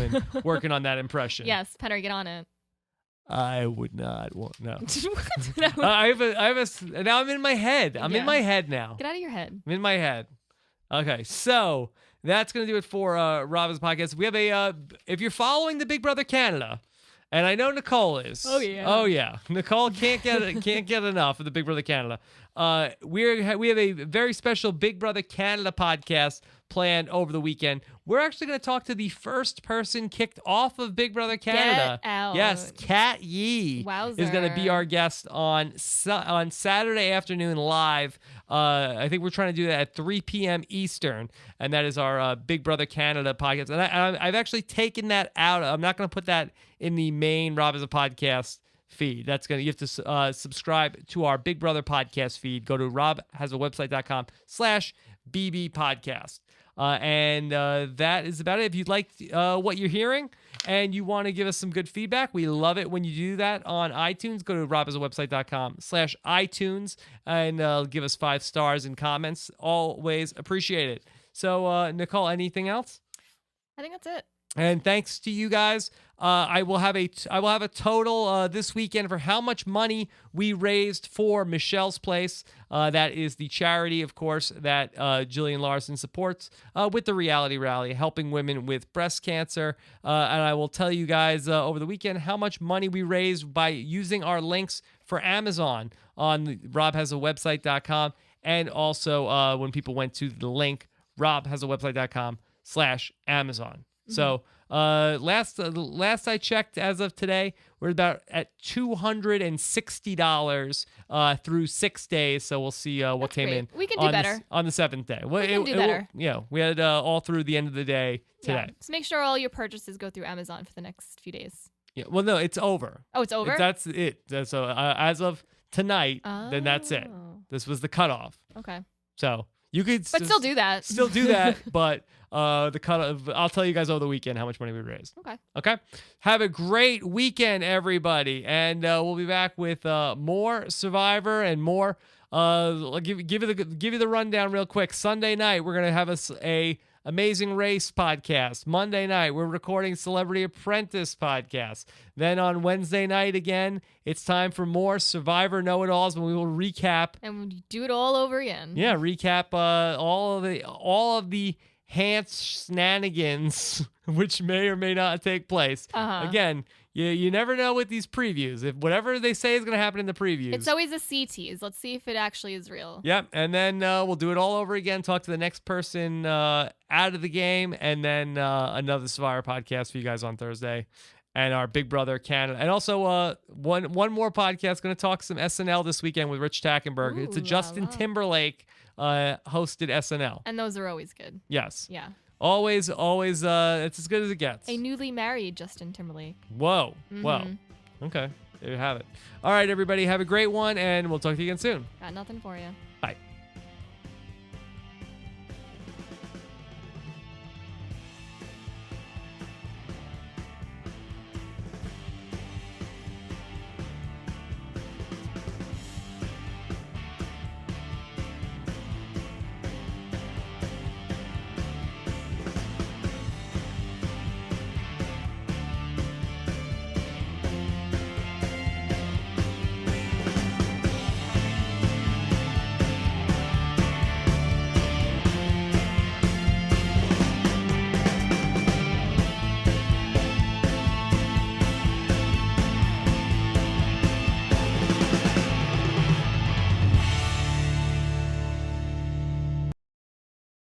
working on that impression. Yes, Penner, get on it. I would not want no. No. I have a now I'm in my head. I'm in my head now. Get out of your head. I'm in my head. Okay, so that's gonna do it for Robin's podcast. We have if you're following the Big Brother Canada. And I know Nicole is. Oh yeah. Nicole can't get enough of the Big Brother Canada. We have a very special Big Brother Canada podcast planned over the weekend. We're actually going to talk to the first person kicked off of Big Brother Canada. Get out. Yes, Kat Yee is going to be our guest on Saturday afternoon live. I think we're trying to do that at 3 p.m. Eastern, and that is our Big Brother Canada podcast. And I've actually taken that out. I'm not going to put that in the main Rob as a Podcast feed. You have to subscribe to our Big Brother podcast feed. Go to robhasawebsite.com/BB podcast. And that is about it. If you'd like what you're hearing and you want to give us some good feedback, we love it when you do that on iTunes. Go to robhasawebsite.com/iTunes and give us 5 stars and comments. Always appreciate it. So, Nicole, anything else? I think that's it. And thanks to you guys, I will have a total this weekend for how much money we raised for Michelle's Place. That is the charity, of course, that Jillian Larson supports with the Reality Rally, helping women with breast cancer. And I will tell you guys over the weekend how much money we raised by using our links for Amazon on robhasawebsite.com. And also when people went to the link, robhasawebsite.com/Amazon. So last I checked, as of today, we're about at $260 through 6 days. So we'll see what That's came great. in. We can do better on the 7th day. We can do better. We had all through the end of the day today. Yeah. So make sure all your purchases go through Amazon for the next few days. Yeah. Well, no, it's over. Oh, it's over? That's it. So as of tonight, then that's it. Oh. This was the cutoff. Okay. So you could But still do that. Still do that, but the cutoff, I'll tell you guys over the weekend how much money we raised. Okay. Have a great weekend, everybody, and we'll be back with more Survivor and more. I'll give you the rundown real quick. Sunday night we're gonna have a Amazing Race podcast. Monday night, we're recording Celebrity Apprentice podcast. Then on Wednesday night again, it's time for more Survivor Know-It-Alls, when we will recap. And we do it all over again. Yeah, recap all of the Hantz shenanigans, which may or may not take place. Again, you never know with these previews. If whatever they say is going to happen in the previews. It's always a C tease. Let's see if it actually is real. Yep, and then we'll do it all over again, talk to the next person out of the game, and then another Survivor podcast for you guys on Thursday. And our Big Brother Canada. And also one more podcast, going to talk some SNL this weekend with Rich Tackenberg. It's a Justin Timberlake hosted SNL. And those are always good. Yes. Yeah. Always, it's as good as it gets. A newly married Justin Timberlake. Whoa. Okay. There you have it. All right, everybody. Have a great one, and we'll talk to you again soon. Got nothing for you. Bye.